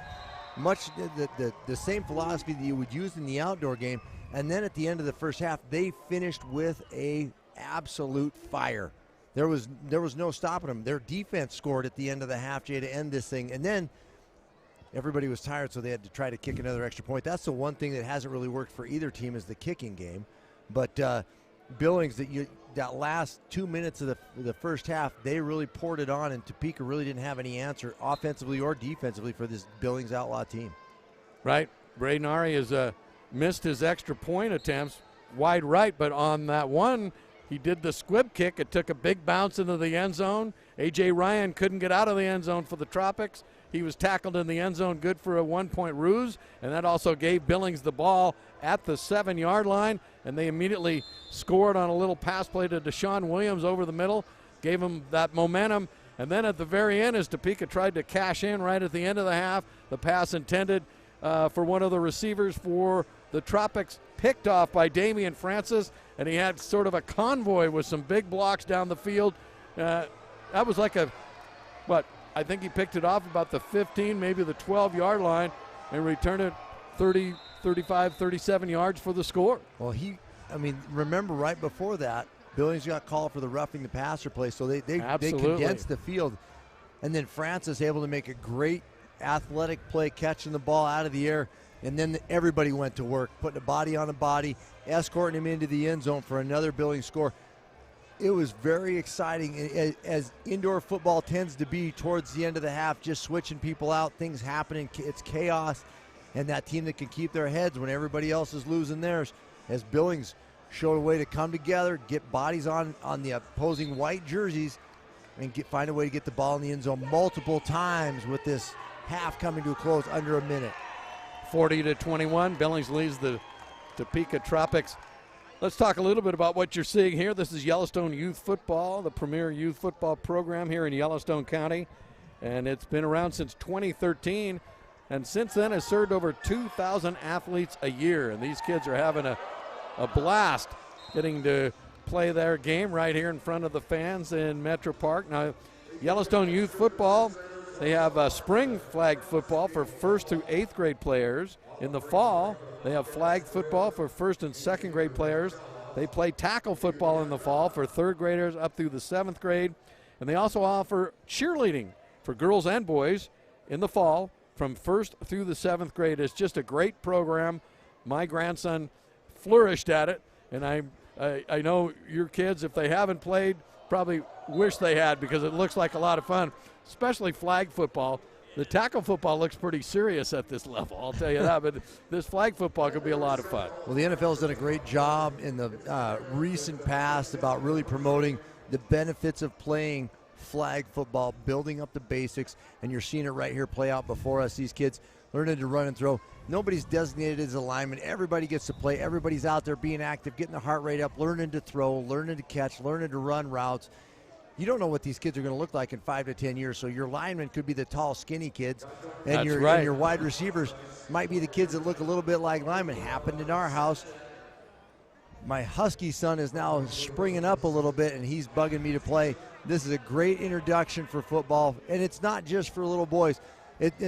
Much the same philosophy that you would use in the outdoor game. And then at the end of the first half, they finished with a absolute fire. There was no stopping them. Their defense scored at the end of the half, Jay, to end this thing. And then everybody was tired, so they had to try to kick another extra point. That's the one thing that hasn't really worked for either team is the kicking game. But Billings, that last 2 minutes of the first half, they really poured it on, and Topeka really didn't have any answer offensively or defensively for this Billings Outlaw team. Right. Braden Ari has missed his extra point attempts wide right, but on that one, he did the squib kick. It took a big bounce into the end zone. A.J. Ryan couldn't get out of the end zone for the Tropics. He was tackled in the end zone, good for a one-point ruse, and that also gave Billings the ball at the 7-yard line, and they immediately scored on a little pass play to Deshaun Williams over the middle, gave him that momentum, and then at the very end, as Topeka tried to cash in right at the end of the half, the pass intended for one of the receivers for the Tropics picked off by Damian Francis, and he had sort of a convoy with some big blocks down the field. That was like I think he picked it off about the 15, maybe the 12-yard line, and returned it 30, 35, 37 yards for the score. Well, remember right before that, Billings got called for the roughing the passer play, so they condensed the field. And then Francis able to make a great athletic play, catching the ball out of the air, And then everybody went to work, putting a body on a body, escorting him into the end zone for another Billings score. It was very exciting, as indoor football tends to be towards the end of the half, just switching people out, things happening, it's chaos, and that team that can keep their heads when everybody else is losing theirs, as Billings showed a way to come together, get bodies on the opposing white jerseys, and find a way to get the ball in the end zone multiple times with this half coming to a close under a minute. 40-21, Billings leads the Topeka Tropics. Let's talk a little bit about what you're seeing here. This is Yellowstone Youth Football, the premier youth football program here in Yellowstone County, and it's been around since 2013, and since then has served over 2,000 athletes a year, and these kids are having a blast getting to play their game right here in front of the fans in Metro Park. Now, Yellowstone Youth Football, they have spring flag football for 1st through 8th grade players. In the fall, they have flag football for 1st and 2nd grade players. They play tackle football in the fall for 3rd graders up through the 7th grade. And they also offer cheerleading for girls and boys in the fall from 1st through the 7th grade. It's just a great program. My grandson flourished at it, and I know your kids, if they haven't played, probably wish they had, because it looks like a lot of fun, especially flag football. The tackle football looks pretty serious at this level, I'll tell you that, but this flag football could be a lot of fun. Well, the NFL has done a great job in the recent past about really promoting the benefits of playing flag football, building up the basics, and you're seeing it right here play out before us. These kids learning to run and throw. Nobody's designated as a lineman. Everybody gets to play. Everybody's out there being active, getting the heart rate up, learning to throw, learning to catch, learning to run routes. You don't know what these kids are going to look like in 5 to 10 years, so your linemen could be the tall, skinny kids, and and your wide receivers might be the kids that look a little bit like linemen. Happened in our house. My Husky son is now springing up a little bit, and he's bugging me to play. This is a great introduction for football, and it's not just for little boys.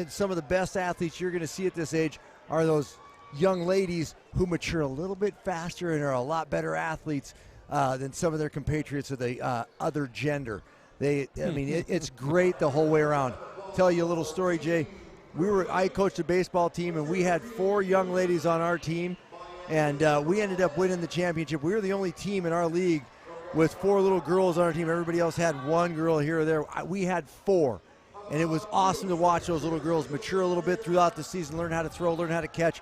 Some of the best athletes you're going to see at this age are those young ladies who mature a little bit faster and are a lot better athletes than some of their compatriots of the other gender. It's great the whole way around. Tell you a little story, Jay. I coached a baseball team, and we had 4 young ladies on our team, and we ended up winning the championship. We were the only team in our league with 4 little girls on our team. Everybody else had 1 girl here or there. We had 4. And it was awesome to watch those little girls mature a little bit throughout the season, learn how to throw, learn how to catch.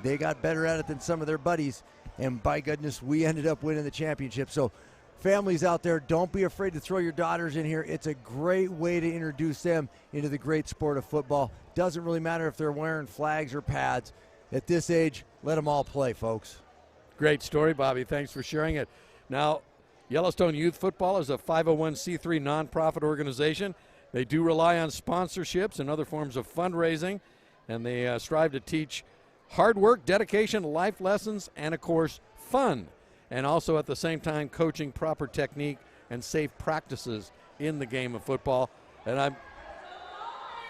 They got better at it than some of their buddies. And by goodness, we ended up winning the championship. So families out there, don't be afraid to throw your daughters in here. It's a great way to introduce them into the great sport of football. Doesn't really matter if they're wearing flags or pads. At this age, let them all play, folks. Great story, Bobby. Thanks for sharing it. Now, Yellowstone Youth Football is a 501c3 nonprofit organization. They do rely on sponsorships and other forms of fundraising, and they strive to teach hard work, dedication, life lessons, and, of course, fun, and also at the same time coaching proper technique and safe practices in the game of football. And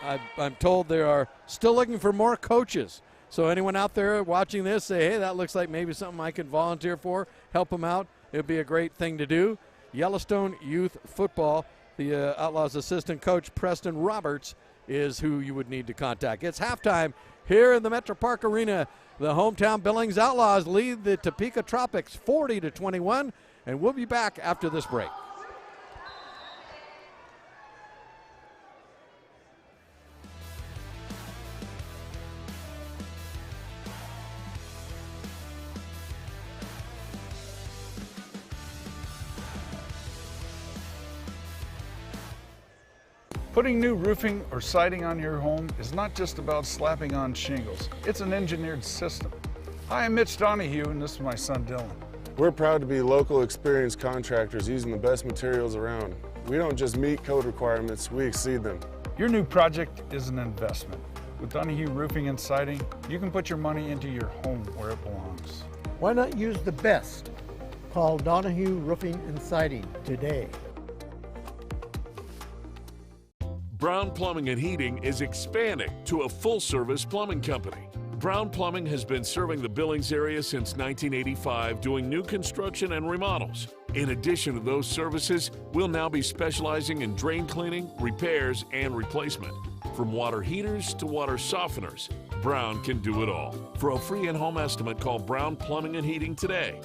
I'm told they are still looking for more coaches. So anyone out there watching this, say, hey, that looks like maybe something I could volunteer for, help them out. It would be a great thing to do. Yellowstone Youth Football. The Outlaws assistant coach, Preston Roberts, is who you would need to contact. It's halftime here in the Metro Park Arena. The hometown Billings Outlaws lead the Topeka Tropics 40-21, and we'll be back after this break. Putting new roofing or siding on your home is not just about slapping on shingles. It's an engineered system. Hi, I'm Mitch Donahue, and this is my son Dylan. We're proud to be local experienced contractors using the best materials around. We don't just meet code requirements, we exceed them. Your new project is an investment. With Donahue Roofing and Siding, you can put your money into your home where it belongs. Why not use the best? Call Donahue Roofing and Siding today. Brown Plumbing and Heating is expanding to a full-service plumbing company. Brown Plumbing has been serving the Billings area since 1985, doing new construction and remodels. In addition to those services, we'll now be specializing in drain cleaning, repairs, and replacement. From water heaters to water softeners, Brown can do it all. For a free in-home estimate, call Brown Plumbing and Heating today.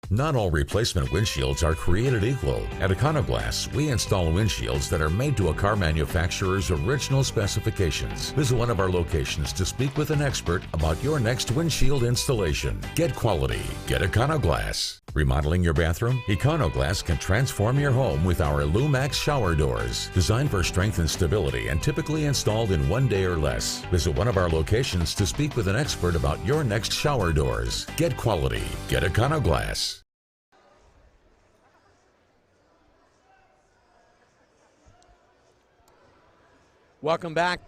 Not all replacement windshields are created equal. At Econoglass, we install windshields that are made to a car manufacturer's original specifications. Visit one of our locations to speak with an expert about your next windshield installation. Get quality. Get Econoglass. Remodeling your bathroom? Econoglass can transform your home with our Lumax shower doors. Designed for strength and stability and typically installed in 1 day or less. Visit one of our locations to speak with an expert about your next shower doors. Get quality. Get Econoglass. Welcome back.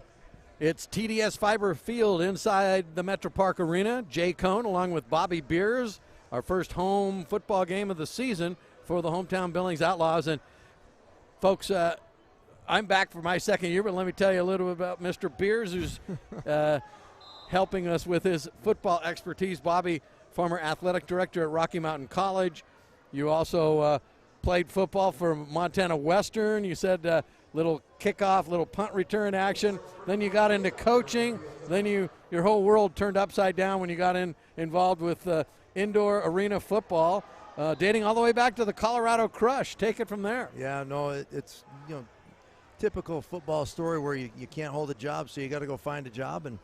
It's TDS Fiber Field inside the Metro Park Arena. Jay Cohn along with Bobby Beers. Our first home football game of the season for the hometown Billings Outlaws. And folks, I'm back for my second year, but let me tell you a little bit about Mr. Beers, who's helping us with his football expertise. Bobby, former athletic director at Rocky Mountain College. You also played football for Montana Western. You said little kickoff, little punt return action. Then you got into coaching. Then your whole world turned upside down when you got involved with indoor arena football, dating all the way back to the Colorado Crush. Take it from there. Yeah, no, it's typical football story where you can't hold a job, so you got to go find a job. And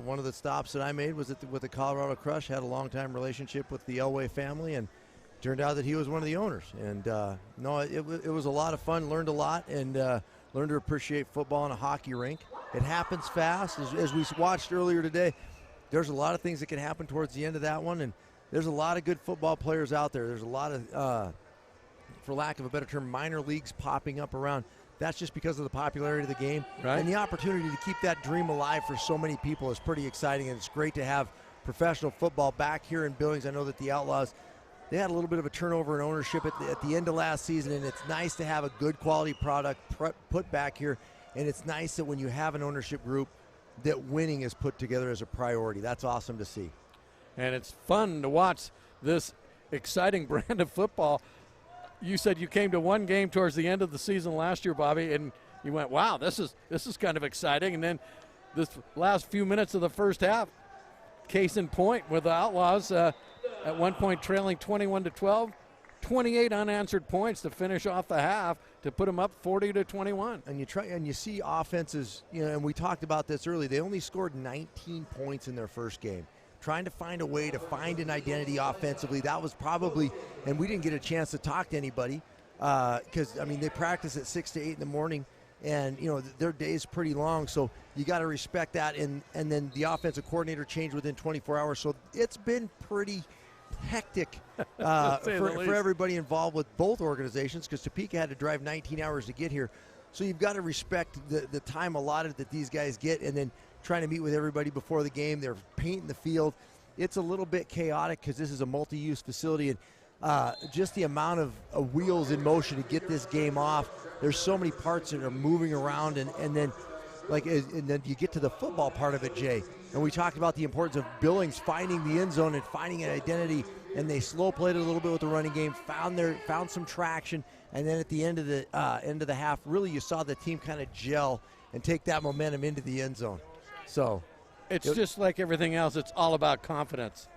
one of the stops that I made was with the Colorado Crush. Had a long-time relationship with the Elway family, and turned out that he was one of the owners. And no, it was a lot of fun. Learned a lot, and learned to appreciate football in a hockey rink. It happens fast, as we watched earlier today. There's a lot of things that can happen towards the end of that one, and there's a lot of good football players out there. There's a lot of, for lack of a better term, minor leagues popping up around. That's just because of the popularity of the game. Right. And the opportunity to keep that dream alive for so many people is pretty exciting, and it's great to have professional football back here in Billings. I know that the Outlaws, they had a little bit of a turnover in ownership at the end of last season, and it's nice to have a good quality product put back here. And it's nice that when you have an ownership group, that winning is put together as a priority. That's awesome to see. And it's fun to watch this exciting brand of football. You said you came to one game towards the end of the season last year, Bobby, and you went, wow, this is kind of exciting. And then this last few minutes of the first half, case in point with the Outlaws at one point trailing 21-12, 28 unanswered points to finish off the half to put them up 40-21. And you see offenses, and we talked about this early. They only scored 19 points in their first game. Trying to find a way to find an identity offensively. That was probably, and we didn't get a chance to talk to anybody because they practice at 6 to 8 in the morning, and their day is pretty long. So you got to respect that. And then the offensive coordinator changed within 24 hours. So it's been pretty hectic for everybody involved with both organizations, because Topeka had to drive 19 hours to get here. So you've got to respect the time allotted that these guys get, and then trying to meet with everybody before the game. They're painting the field. It's a little bit chaotic because this is a multi-use facility, and just the amount of wheels in motion to get this game off. There's so many parts that are moving around, and then you get to the football part of it, Jay. And we talked about the importance of Billings finding the end zone and finding an identity, and they slow played it a little bit with the running game, found some traction, and then at the end of the half, really you saw the team kind of gel and take that momentum into the end zone. So it's just like everything else. It's all about confidence.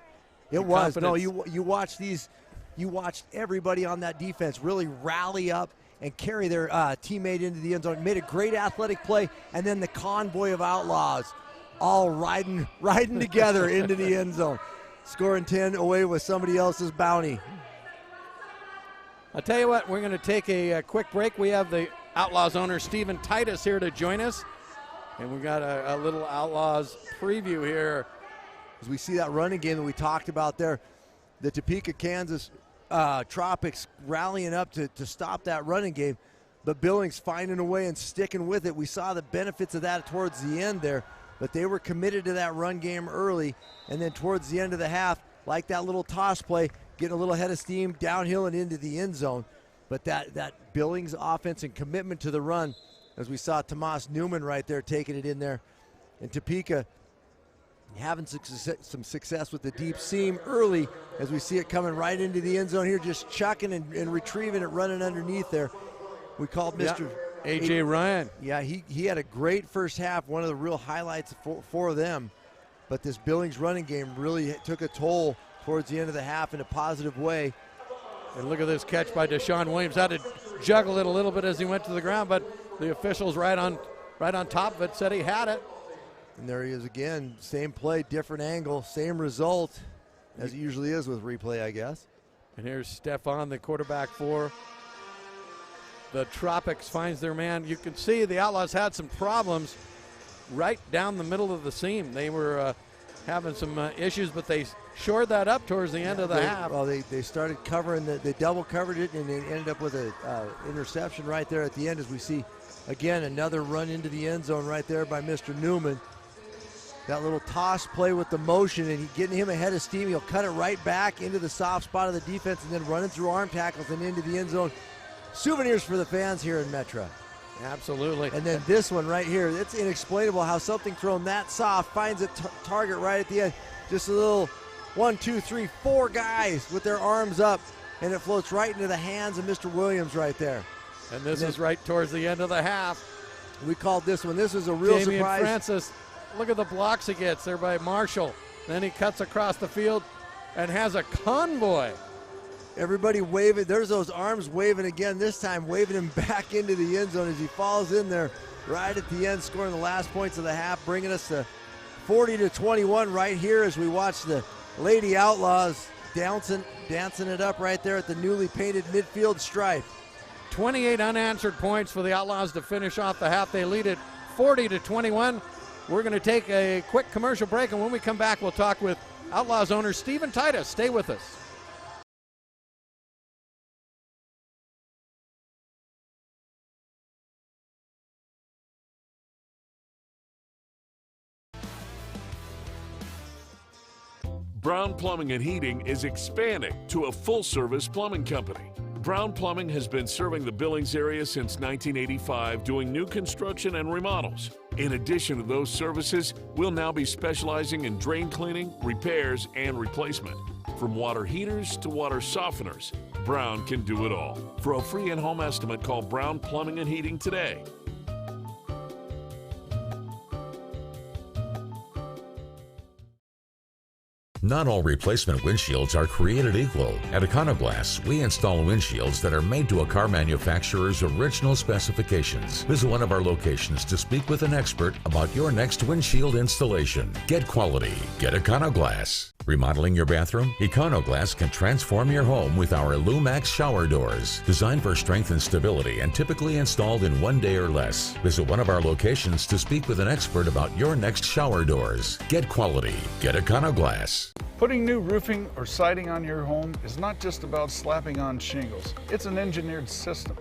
It was. No, you watched everybody on that defense really rally up and carry their teammate into the end zone. Made a great athletic play, and then the convoy of Outlaws all riding together into the end zone, scoring 10 away with somebody else's bounty. I'll tell you what, we're going to take a quick break. We have the Outlaws owner, Stephen Titus, here to join us. And we got a little Outlaws preview here. As we see that running game that we talked about there, the Topeka, Kansas Tropics rallying up to stop that running game, but Billings finding a way and sticking with it. We saw the benefits of that towards the end there, but they were committed to that run game early, and then towards the end of the half, like that little toss play, getting a little head of steam downhill and into the end zone. But that Billings offense and commitment to the run, as we saw Tomas Newman right there taking it in there. And Topeka having some success with the deep seam early as we see it coming right into the end zone here, just chucking and retrieving it, running underneath there. We called Mr. A.J. Ryan. Yeah, he had a great first half, one of the real highlights for them. But this Billings running game really took a toll towards the end of the half in a positive way. And look at this catch by Deshaun Williams. Had to juggle it a little bit as he went to the ground, but the officials right on top of it said he had it. And there he is again, same play, different angle, same result, as it usually is with replay, I guess. And here's Stefan, the quarterback for the Tropics, finds their man. You can see the Outlaws had some problems right down the middle of the seam. They were having some issues, but they shored that up towards the end of the half. Well, they started covering, they double covered it, and they ended up with an interception right there at the end, as we see, again, another run into the end zone right there by Mr. Newman. That little toss play with the motion, and getting him ahead of steam. He'll cut it right back into the soft spot of the defense and then running through arm tackles and into the end zone. Souvenirs for the fans here in Metro. Absolutely. And then this one right here, it's inexplainable how something thrown that soft finds a target right at the end. Just a little 1, 2, 3, 4 guys with their arms up, and it floats right into the hands of Mr. Williams right there. And this is right towards the end of the half. We called this one. This was a real Damian surprise. Francis, look at the blocks he gets there by Marshall. Then he cuts across the field and has a convoy. Everybody waving. There's those arms waving again, this time waving him back into the end zone as he falls in there right at the end, scoring the last points of the half, bringing us to 40-21 right here as we watch the Lady Outlaws dancing it up right there at the newly painted midfield stripe. 28 unanswered points for the Outlaws to finish off the half. They lead it 40-21. We're going to take a quick commercial break, and when we come back, we'll talk with Outlaws owner Stephen Titus. Stay with us. Brown Plumbing and Heating is expanding to a full-service plumbing company. Brown Plumbing has been serving the Billings area since 1985, doing new construction and remodels. In addition to those services, we'll now be specializing in drain cleaning, repairs, and replacement. From water heaters to water softeners, Brown can do it all. For a free in-home estimate, call Brown Plumbing and Heating today. Not all replacement windshields are created equal. At Econoglass, we install windshields that are made to a car manufacturer's original specifications. Visit one of our locations to speak with an expert about your next windshield installation. Get quality. Get Econoglass. Remodeling your bathroom? Econoglass can transform your home with our Lumax shower doors. Designed for strength and stability and typically installed in 1 day or less. Visit one of our locations to speak with an expert about your next shower doors. Get quality. Get Econoglass. Putting new roofing or siding on your home is not just about slapping on shingles. It's an engineered system.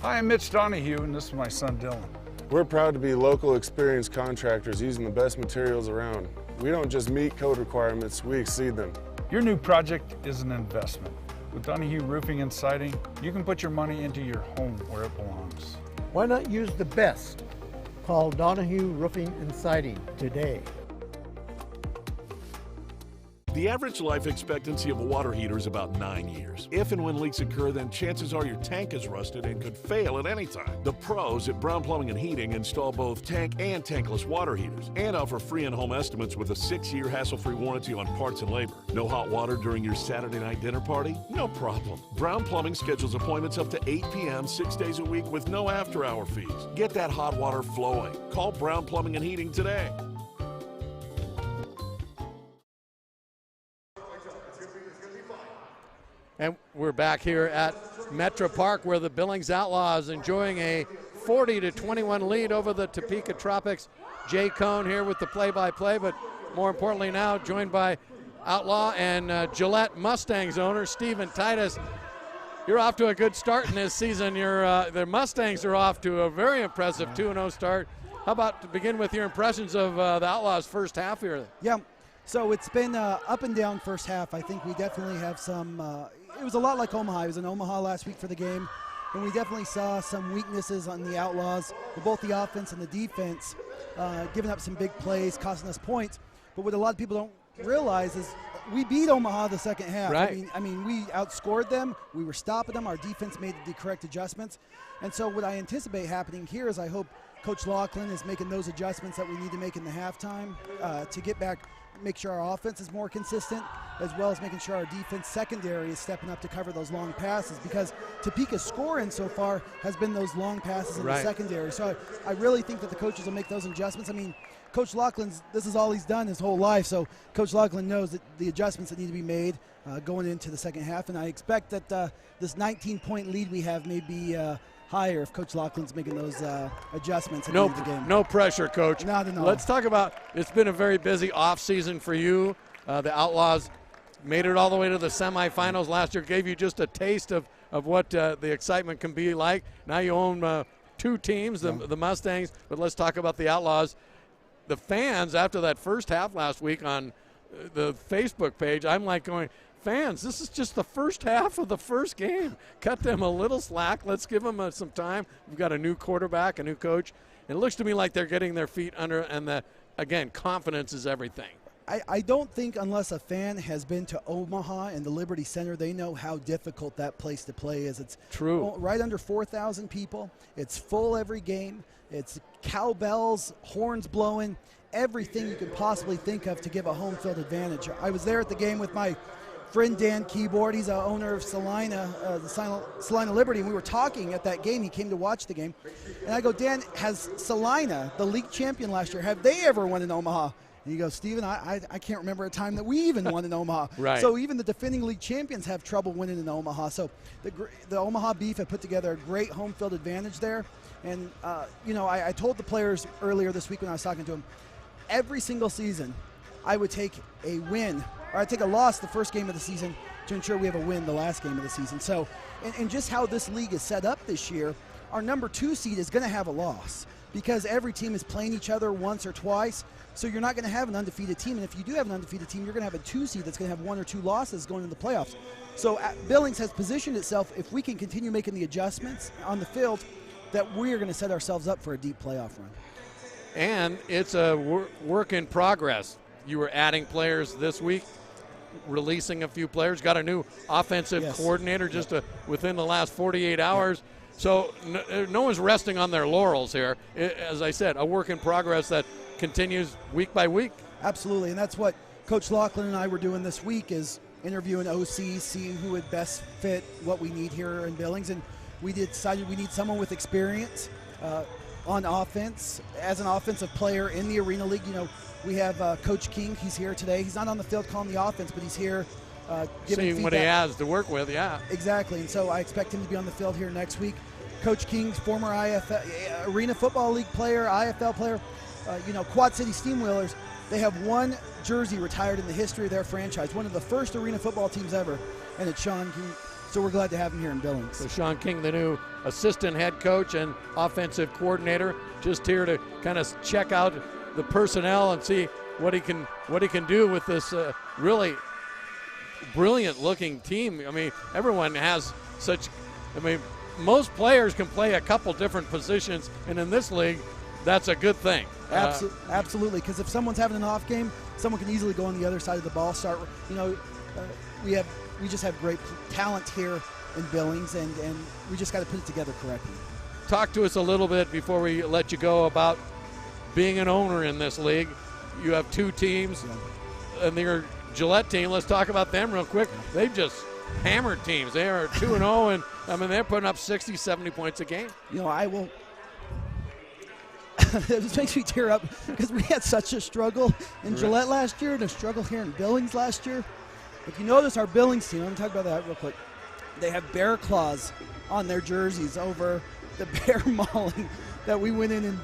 Hi, I'm Mitch Donahue, and this is my son Dylan. We're proud to be local experienced contractors using the best materials around. We don't just meet code requirements, we exceed them. Your new project is an investment. With Donahue Roofing and Siding, you can put your money into your home where it belongs. Why not use the best? Call Donahue Roofing and Siding today. The average life expectancy of a water heater is about 9 years. If and when leaks occur, then chances are your tank is rusted and could fail at any time. The pros at Brown Plumbing and Heating install both tank and tankless water heaters and offer free in-home estimates with a 6-year hassle-free warranty on parts and labor. No hot water during your Saturday night dinner party? No problem. Brown Plumbing schedules appointments up to 8 p.m. 6 days a week with no after-hour fees. Get that hot water flowing. Call Brown Plumbing and Heating today. And we're back here at Metro Park where the Billings Outlaws enjoying a 40-21 lead over the Topeka Tropics. Jay Cohn here with the play-by-play, but more importantly now joined by Outlaw and Gillette Mustangs owner Stephen Titus. You're off to a good start in this season. The Mustangs are off to a very impressive 2-0 start. How about to begin with your impressions of the Outlaws' first half here? Yeah, so it's been up and down first half. I think we definitely have some was a lot like Omaha. I was in Omaha last week for the game, and we definitely saw some weaknesses on the Outlaws, with both the offense and the defense, giving up some big plays, costing us points. But what a lot of people don't realize is we beat Omaha the second half. Right. I mean, we outscored them. We were stopping them. Our defense made the correct adjustments. And so what I anticipate happening here is I hope Coach Laughlin is making those adjustments that we need to make in the halftime to get back, make sure our offense is more consistent, as well as making sure our defense secondary is stepping up to cover those long passes, because Topeka's scoring so far has been those long passes in the secondary. So I really think that the coaches will make those adjustments. I mean, Coach Laughlin's, this is all he's done his whole life, so Coach Laughlin knows that the adjustments that need to be made going into the second half, and I expect that this 19-point lead we have may be higher if Coach Laughlin's making those adjustments at the end of the game. No pressure, Coach. Not at all. Let's talk about, it's been a very busy offseason for you. The Outlaws made it all the way to the semifinals last year, gave you just a taste of what the excitement can be like. Now you own two teams, the Mustangs, but let's talk about the Outlaws. The fans, after that first half last week on the Facebook page, I'm like going, fans, this is just the first half of the first game. Cut them a little slack. Let's give them some time. We've got a new quarterback, a new coach. It looks to me like they're getting their feet under, and again, confidence is everything. I don't think unless a fan has been to Omaha and the Liberty Center, they know how difficult that place to play is. It's true. Right under 4,000 people. It's full every game. It's cowbells, horns blowing, everything you could possibly think of to give a home field advantage. I was there at the game with my friend Dan Keyboard. He's the owner of Salina, the Salina Liberty, and we were talking at that game. He came to watch the game. And I go, Dan, has Salina, the league champion last year, have they ever won in Omaha? And he goes, Steven, I can't remember a time that we even won in Omaha. Right. So even the defending league champions have trouble winning in Omaha. So the Omaha Beef have put together a great home field advantage there. And, I told the players earlier this week when I was talking to them, every single season I would take a win, or I'd take a loss the first game of the season to ensure we have a win the last game of the season. So, and just how this league is set up this year, our number 2 seed is going to have a loss because every team is playing each other once or twice. So you're not going to have an undefeated team. And if you do have an undefeated team, you're going to have a 2 seed that's going to have 1 or 2 losses going into the playoffs. So Billings has positioned itself, if we can continue making the adjustments on the field, that we're going to set ourselves up for a deep playoff run. And it's a work in progress. You were adding players this week, releasing a few players, got a new offensive coordinator just within the last 48 hours. So no one's resting on their laurels here. As I said, a work in progress that continues week by week. Absolutely, and that's what Coach Laughlin and I were doing this week, is interviewing OCs, seeing who would best fit what we need here in Billings. And we decided we need someone with experience on offense, as an offensive player in the Arena League. We have Coach King. He's here today. He's not on the field calling the offense, but he's here giving seeing feedback. what he has to work with, yeah. Exactly, and so I expect him to be on the field here next week. Coach King's former Arena Football League player, IFL player, Quad City Steamwheelers, they have 1 jersey retired in the history of their franchise, one of the first arena football teams ever, and it's Sean King. So we're glad to have him here in Billings. So Sean King, the new assistant head coach and offensive coordinator, just here to kind of check out the personnel and see what he can do with this really brilliant-looking team. I mean, everyone has such. I mean, most players can play a couple different positions, and in this league, that's a good thing. Absolutely, because if someone's having an off game, someone can easily go on the other side of the ball. We just have great talent here in Billings, and we just got to put it together correctly. Talk to us a little bit before we let you go about being an owner in this league. You have 2 teams, and your Gillette team. Let's talk about them real quick. They've just hammered teams. They are 2-0, and I mean they're putting up 60, 70 points a game. I will. This makes me tear up because we had such a struggle in Gillette last year and a struggle here in Billings last year. If you notice our Billings team, let me talk about that real quick. They have bear claws on their jerseys over the bear mauling that we went in and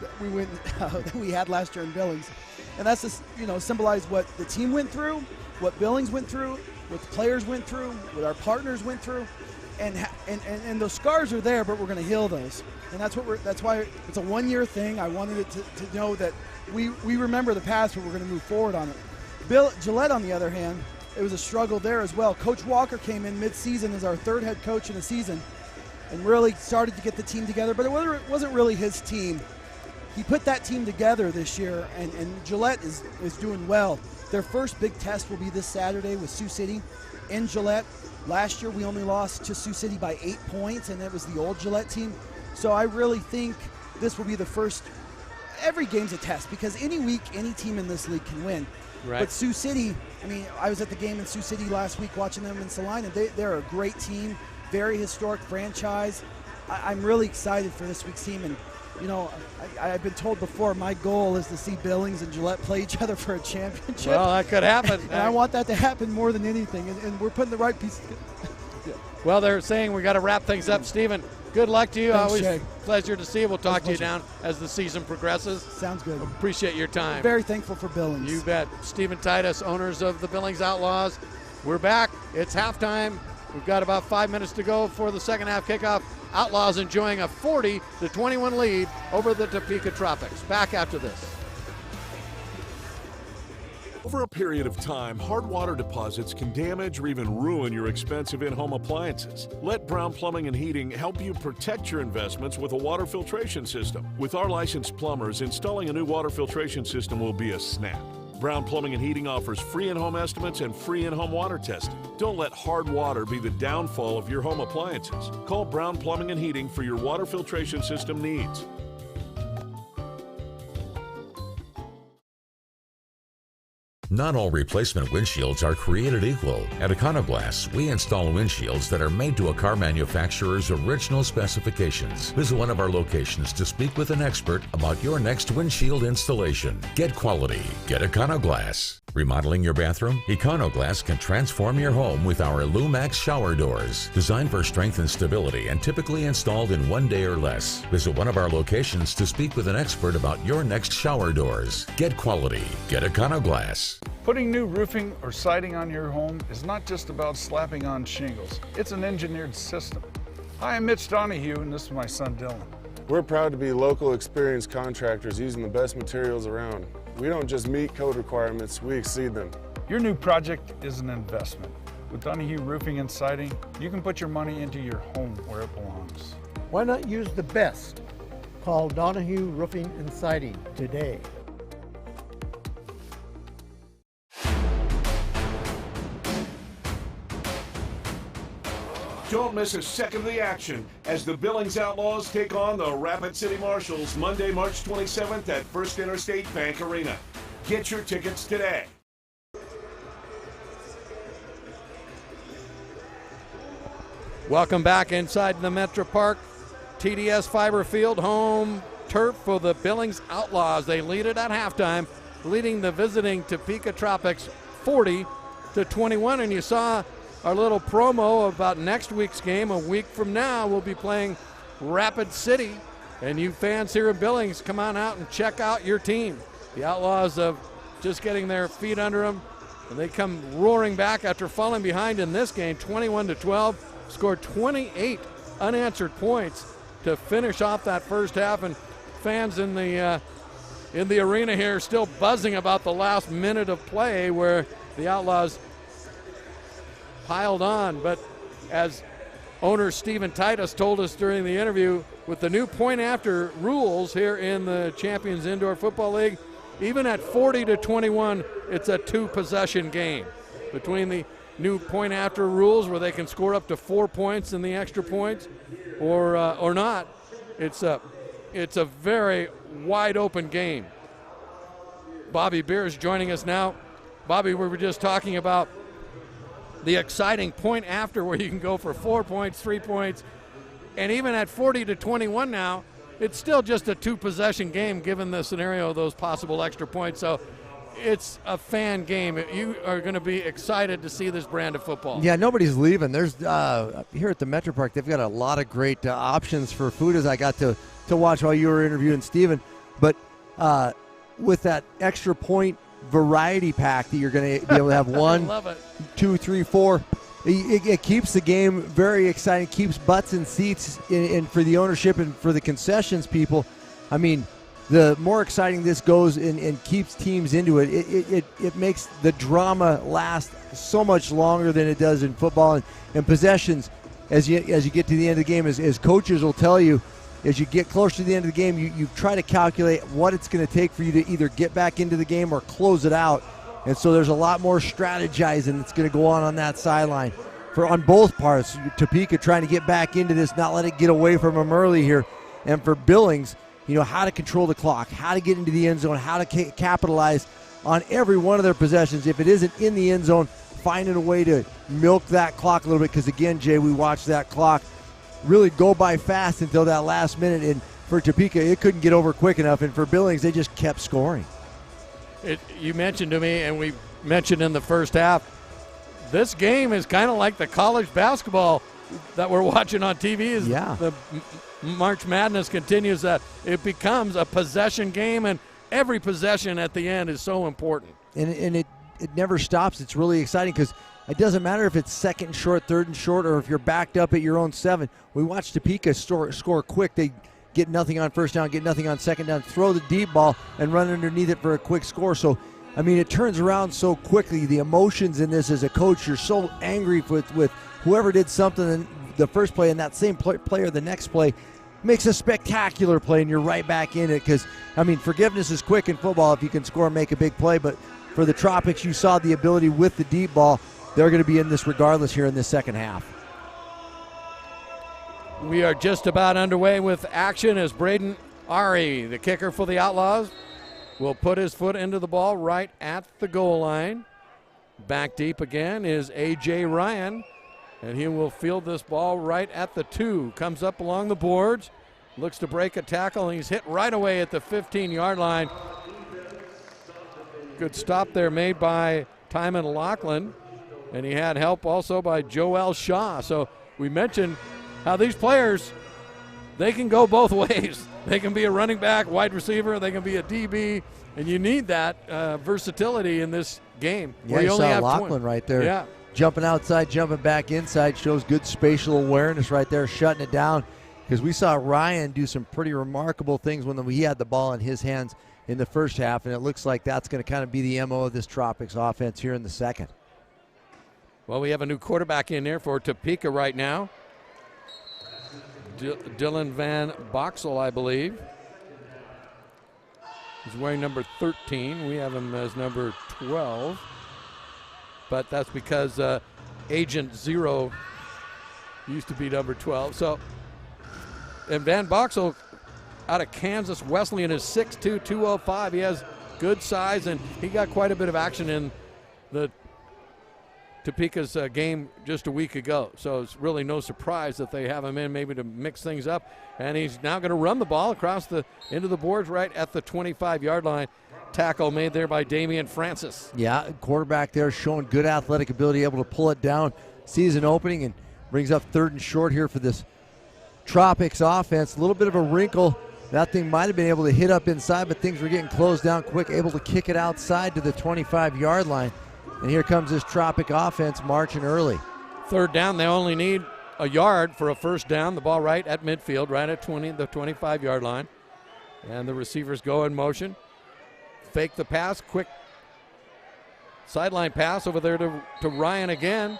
that we had last year in Billings, and that's just symbolize what the team went through, what Billings went through, what the players went through, what our partners went through, and those scars are there, but we're going to heal those, and that's why it's a 1-year thing. I wanted it to know that we remember the past, but we're going to move forward on it. Gillette, on the other hand, it was a struggle there as well. Coach Walker came in mid-season as our third head coach in the season and really started to get the team together, but it wasn't really his team. He put that team together this year, and Gillette is doing well. Their first big test will be this Saturday with Sioux City in Gillette. Last year we only lost to Sioux City by 8 points, and that was the old Gillette team. So I really think this will be the first. Every game's a test because any week, any team in this league can win. Right. But Sioux City, I mean, I was at the game in Sioux City last week watching them in Salina. They're a great team, very historic franchise. I'm really excited for this week's team. And, you know, I've been told before my goal is to see Billings and Gillette play each other for a championship. Well, that could happen. And I want that to happen more than anything. And we're putting the right pieces together. Well, they're saying we got to wrap things up. Stephen, good luck to you. Thanks, Always Jay. pleasure to see you. We'll talk to you down as the season progresses. Sounds good. Appreciate your time. Very thankful for Billings. You bet. Stephen Titus, owners of the Billings Outlaws. We're back. It's halftime. We've got about 5 minutes to go for the second half kickoff. Outlaws enjoying a 40-21 lead over the Topeka Tropics. Back after this. Over a period of time, hard water deposits can damage or even ruin your expensive in-home appliances. Let Brown Plumbing and Heating help you protect your investments with a water filtration system. With our licensed plumbers, installing a new water filtration system will be a snap. Brown Plumbing and Heating offers free in-home estimates and free in-home water testing. Don't let hard water be the downfall of your home appliances. Call Brown Plumbing and Heating for your water filtration system needs. Not all replacement windshields are created equal. At Econoglass, we install windshields that are made to a car manufacturer's original specifications. Visit one of our locations to speak with an expert about your next windshield installation. Get quality. Get Econoglass. Remodeling your bathroom? Econoglass can transform your home with our Lumax shower doors. Designed for strength and stability and typically installed in 1 day or less. Visit one of our locations to speak with an expert about your next shower doors. Get quality. Get Econoglass. Putting new roofing or siding on your home is not just about slapping on shingles. It's an engineered system. Hi, I'm Mitch Donahue, and this is my son Dylan. We're proud to be local experienced contractors using the best materials around. We don't just meet code requirements, we exceed them. Your new project is an investment. With Donahue Roofing and Siding, you can put your money into your home where it belongs. Why not use the best? Call Donahue Roofing and Siding today. Don't miss a second of the action as the Billings Outlaws take on the Rapid City Marshals Monday, March 27th at First Interstate Bank Arena. Get your tickets today. Welcome back inside the Metro Park TDS Fiber Field, home turf for the Billings Outlaws. They lead it at halftime, leading the visiting Topeka Tropics 40-21. And you saw our little promo about next week's game. A week from now, we'll be playing Rapid City. And you fans here in Billings, come on out and check out your team. The Outlaws of just getting their feet under them. And they come roaring back after falling behind in this game, 21-12. Scored 28 unanswered points to finish off that first half. And fans in the arena here still buzzing about the last minute of play where the Outlaws piled on. But as owner Stephen Titus told us during the interview, with the new point after rules here in the Champions Indoor Football League, even at 40-21, it's a 2-possession game. Between the new point after rules where they can score up to 4 points in the extra points or not, it's a very wide open game. Bobby Beers joining us now. Bobby, we were just talking about the exciting point after where you can go for 4 points, 3 points, and even at 40-21 now, it's still just a 2-possession game given the scenario of those possible extra points. So it's a fan game. You are going to be excited to see this brand of football. Yeah, nobody's leaving. There's here at the Metro Park, they've got a lot of great options for food, as I got to watch while you were interviewing Steven. But with that extra point variety pack that you're going to be able to have 1, 2, 3, 4. It keeps the game very exciting, keeps butts and seats in for the ownership and for the concessions people. I mean, the more exciting this goes and keeps teams into it. It makes the drama last so much longer than it does in football. And possessions, as you get to the end of the game, as coaches will tell you, as you get closer to the end of the game, you try to calculate what it's going to take for you to either get back into the game or close it out. And so there's a lot more strategizing that's going to go on that sideline on both parts. Topeka trying to get back into this, not let it get away from them early here. And for Billings, how to control the clock, how to get into the end zone, how to capitalize on every one of their possessions. If it isn't in the end zone, finding a way to milk that clock a little bit, because again, Jay, we watched that clock really go by fast until that last minute, and for Topeka, it couldn't get over quick enough, and for Billings, they just kept scoring. You mentioned to me, and we mentioned in the first half, this game is kind of like the college basketball that we're watching on TV. The March Madness continues, that it becomes a possession game, and every possession at the end is so important. And it never stops. It's really exciting because it doesn't matter if it's second and short, third and short, or if you're backed up at your own 7. We watch Topeka score quick. They get nothing on first down, get nothing on second down, throw the deep ball, and run underneath it for a quick score. So, it turns around so quickly. The emotions in this as a coach, you're so angry with whoever did something in the first play, and that same player the next play makes a spectacular play, and you're right back in it because, forgiveness is quick in football if you can score and make a big play. But for the Tropics, you saw the ability with the deep ball. They're going to be in this regardless here in this second half. We are just about underway with action as Braden Ari, the kicker for the Outlaws, will put his foot into the ball right at the goal line. Back deep again is A.J. Ryan, and he will field this ball right at the 2. Comes up along the boards, looks to break a tackle, and he's hit right away at the 15-yard line. Good stop there made by Timon Lachlan, and he had help also by Joel Shaw. So we mentioned how these players, they can go both ways. They can be a running back, wide receiver, they can be a DB, and you need that versatility in this game. Yeah, you saw Lachlan right there. Yeah. Jumping outside, jumping back inside, shows good spatial awareness right there, shutting it down. Because we saw Ryan do some pretty remarkable things when he had the ball in his hands in the first half, and it looks like that's going to kind of be the MO of this Tropics offense here in the second. Well, we have a new quarterback in there for Topeka right now. Dylan Van Boxel, I believe. He's wearing number 13. We have him as number 12. But that's because Agent Zero used to be number 12. And Van Boxel out of Kansas Wesleyan is 6'2", 205. He has good size, and he got quite a bit of action in the Topeka's game just a week ago. So it's really no surprise that they have him in maybe to mix things up. And he's now going to run the ball across into the boards right at the 25-yard line. Tackle made there by Damian Francis. Yeah, quarterback there showing good athletic ability, able to pull it down, sees an opening, and brings up third and short here for this Tropics offense. A little bit of a wrinkle. That thing might have been able to hit up inside, but things were getting closed down quick, able to kick it outside to the 25-yard line. And here comes this Tropic offense marching early. Third down, they only need a yard for a first down. The ball right at midfield, right at the 25-yard line. And the receivers go in motion. Fake the pass, quick sideline pass over there to Ryan again.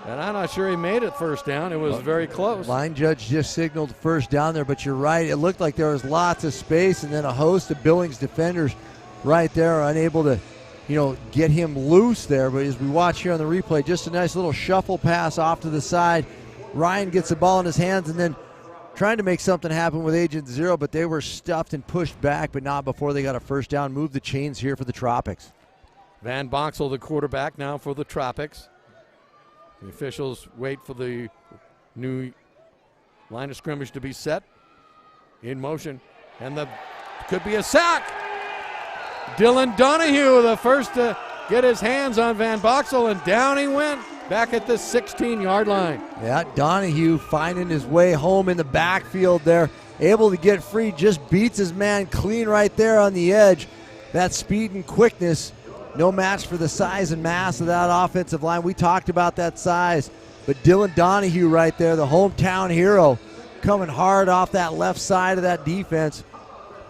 And I'm not sure he made it first down. It was very close. Line judge just signaled first down there, but you're right. It looked like there was lots of space, and then a host of Billings defenders right there unable to get him loose there. But as we watch here on the replay, just a nice little shuffle pass off to the side. Ryan gets the ball in his hands and then trying to make something happen with Agent Zero, but they were stuffed and pushed back, but not before they got a first down. Move the chains here for the Tropics. Van Boxel, the quarterback now for the Tropics. The officials wait for the new line of scrimmage to be set. In motion, and could be a sack. Dylan Donahue, the first to get his hands on Van Boxel, and down he went back at the 16-yard line. Yeah, Donahue finding his way home in the backfield there, able to get free, just beats his man clean right there on the edge. That speed and quickness, no match for the size and mass of that offensive line. We talked about that size, but Dylan Donahue right there, the hometown hero, coming hard off that left side of that defense.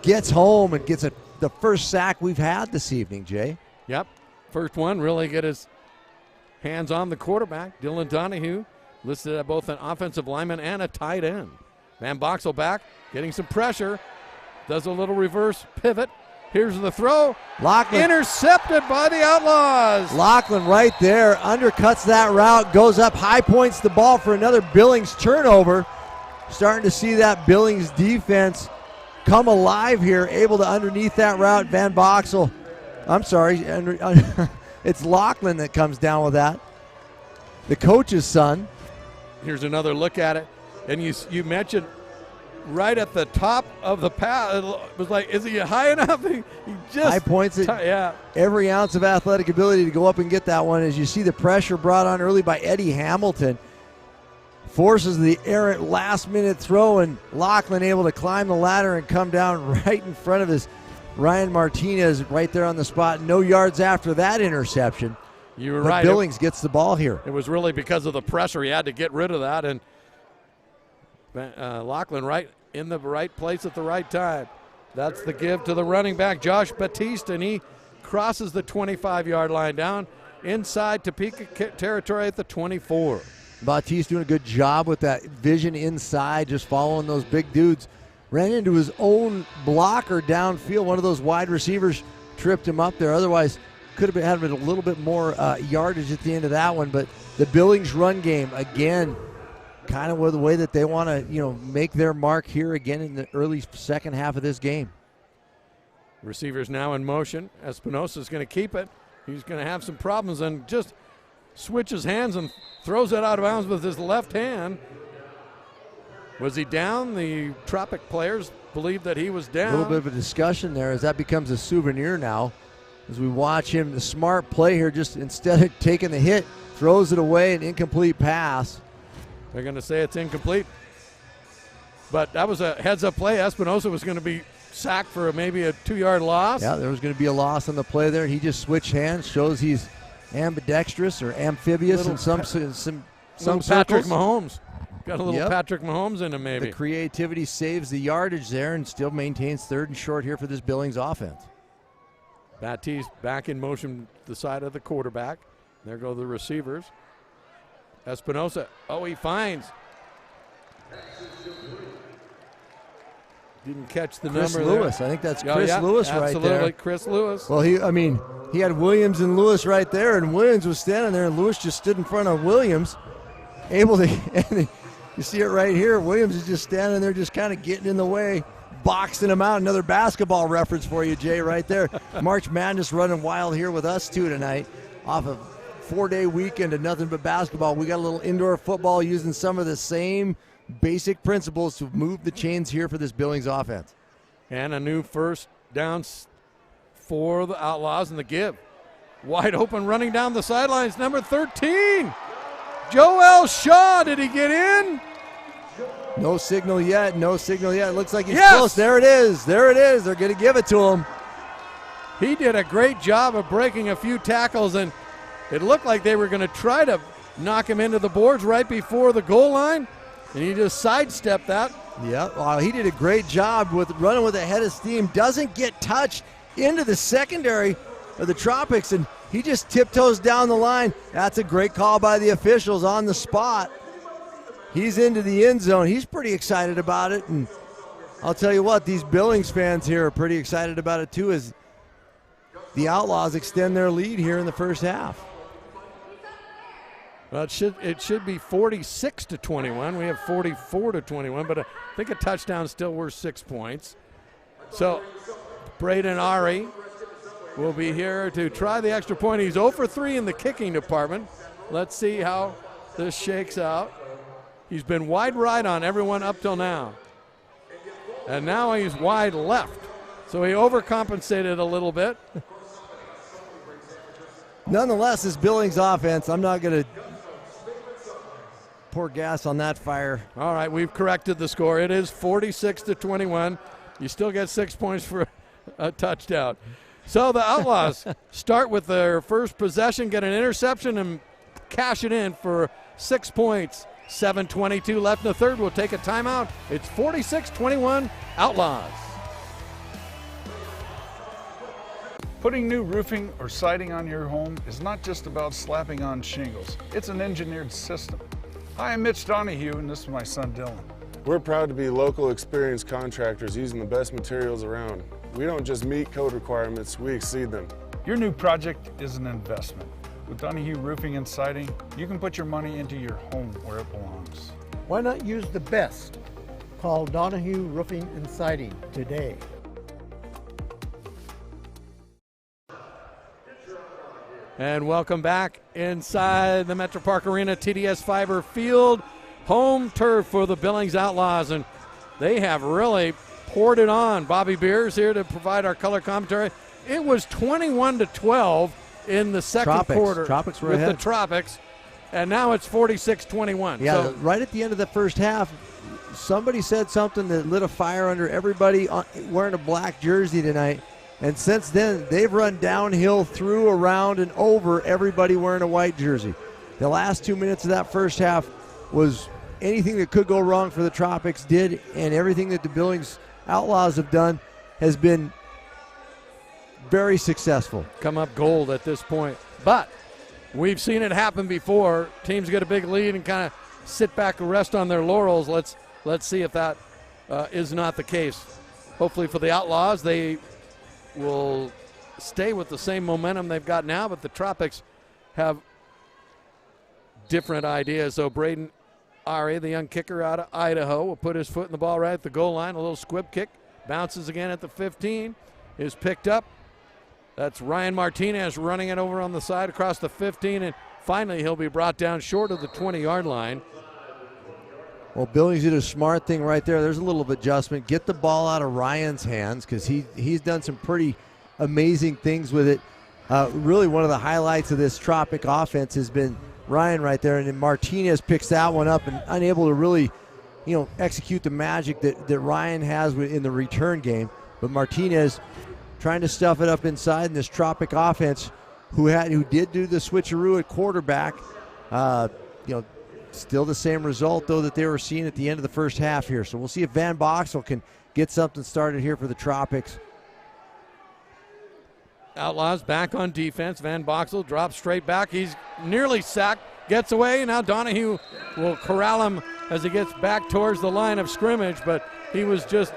gets home and gets the first sack we've had this evening, Jay. Yep. First one really get his hands on the quarterback. Dylan Donahue listed at both an offensive lineman and a tight end. Van Boxel back, getting some pressure. Does a little reverse pivot. Here's the throw. Lachlan. Intercepted by the Outlaws. Lachlan right there undercuts that route, goes up, high points the ball for another Billings turnover. Starting to see that Billings defense come alive here, able to underneath that route. Van Boxel, I'm sorry, it's Lachlan that comes down with that. The coach's son. Here's another look at it. And you mentioned right at the top of the pass, it was like, is he high enough? He just high points it. Yeah. Every ounce of athletic ability to go up and get that one. As you see the pressure brought on early by Eddie Hamilton. Forces the errant last-minute throw, and Lachlan able to climb the ladder and come down right in front of his Ryan Martinez right there on the spot. No yards after that interception. You were but right. Billings gets the ball here. It was really because of the pressure. He had to get rid of that, and Lachlan right in the right place at the right time. That's the give to the running back, Josh Batiste, and he crosses the 25-yard line down inside Topeka territory at the 24. Batiste doing a good job with that vision inside, just following those big dudes. Ran into his own blocker downfield. One of those wide receivers tripped him up there. Otherwise, could have had a little bit more yardage at the end of that one. But the Billings run game, again, kind of with the way that they want to, make their mark here again in the early second half of this game. Receivers now in motion. Espinosa's going to keep it. He's going to have some problems and just switches hands and throws it out of bounds with his left hand. Was he down? The Tropic players believe that he was down. A little bit of a discussion there as that becomes a souvenir now. As we watch him, the smart play here, just instead of taking the hit, throws it away, an incomplete pass. They're going to say it's incomplete. But that was a heads-up play. Espinosa was going to be sacked for maybe a 2-yard loss. Yeah, there was going to be a loss on the play there. He just switched hands, shows he's ambidextrous or amphibious in some Patrick circles. Mahomes. Got a little Patrick Mahomes in him maybe. The creativity saves the yardage there and still maintains third and short here for this Billings offense. Batiste back in motion to the side of the quarterback. There go the receivers. Espinosa, he finds. Didn't catch the Chris number Lewis. there. I think that's Chris Lewis right there. Absolutely, Chris Lewis. Well, he had Williams and Lewis right there, and Williams was standing there, and Lewis just stood in front of Williams, able to, and you see it right here. Williams is just standing there, just kind of getting in the way, boxing him out. Another basketball reference for you, Jay, right there. March Madness running wild here with us, too, tonight. Off of 4-day weekend of nothing but basketball. We got a little indoor football using some of the same basic principles to move the chains here for this Billings offense. And a new first down for the Outlaws in the give. Wide open running down the sidelines, number 13. Joel Shaw, did he get in? No signal yet, It looks like he's close. There it is. They're going to give it to him. He did a great job of breaking a few tackles, and it looked like they were going to try to knock him into the boards right before the goal line, and he just sidestepped that. Yeah, he did a great job with running with a head of steam. Doesn't get touched into the secondary of the Tropics, and he just tiptoes down the line. That's a great call by the officials on the spot. He's into the end zone. He's pretty excited about it, and I'll tell you what, these Billings fans here are pretty excited about it too, as the Outlaws extend their lead here in the first half. Well, it should be 46-21. We have 44-21, but I think a touchdown still worth 6 points. So Braden Ari will be here to try the extra point. He's 0 for 3 in the kicking department. Let's see how this shakes out. He's been wide right on everyone up till now. And now he's wide left. So he overcompensated a little bit. Nonetheless, this Billings offense, I'm not going to pour gas on that fire. All right, we've corrected the score. It is 46-21. You still get 6 points for a touchdown. So the Outlaws start with their first possession, get an interception, and cash it in for 6 points. 7:22 left in the third. We'll take a timeout. It's 46-21 Outlaws. Putting new roofing or siding on your home is not just about slapping on shingles. It's an engineered system. Hi, I'm Mitch Donahue, and this is my son Dylan. We're proud to be local experienced contractors using the best materials around. We don't just meet code requirements, we exceed them. Your new project is an investment. With Donahue Roofing and Siding, you can put your money into your home where it belongs. Why not use the best? Call Donahue Roofing and Siding today. And welcome back inside the Metro Park Arena, TDS Fiber Field, home turf for the Billings Outlaws, and they have really poured it on. Bobby Beers here to provide our color commentary. It was 21-12 in the second quarter Tropics were with ahead. the Tropics, and now it's 46-21. Yeah, so, right at the end of the first half, somebody said something that lit a fire under everybody wearing a black jersey tonight. And since then, they've run downhill, through, around, and over everybody wearing a white jersey. The last 2 minutes of that first half was anything that could go wrong for the Tropics did, and everything that the Billings Outlaws have done has been very successful. come up gold at this point. But we've seen it happen before. Teams get a big lead and kind of sit back and rest on their laurels. Let's see if that is not the case. Hopefully for the Outlaws, they will stay with the same momentum they've got now, but the Tropics have different ideas. So Braden Ari, the young kicker out of Idaho, will put his foot in the ball right at the goal line. A little squib kick, bounces again at the 15, is picked up. That's Ryan Martinez running it over on the side across the 15, and finally he'll be brought down short of the 20-yard line. Well, Billings did a smart thing right there. There's a little adjustment. Get the ball out of Ryan's hands because he's done some pretty amazing things with it. Really one of the highlights of this Tropic offense has been Ryan right there, and then Martinez picks that one up and unable to really, execute the magic that Ryan has in the return game. But Martinez trying to stuff it up inside in this Tropic offense, who did do the switcheroo at quarterback. Still the same result, though, that they were seeing at the end of the first half here. So we'll see if Van Boxel can get something started here for the Tropics. Outlaws back on defense. Van Boxel drops straight back. He's nearly sacked, gets away. Now Donahue will corral him as he gets back towards the line of scrimmage, but he was just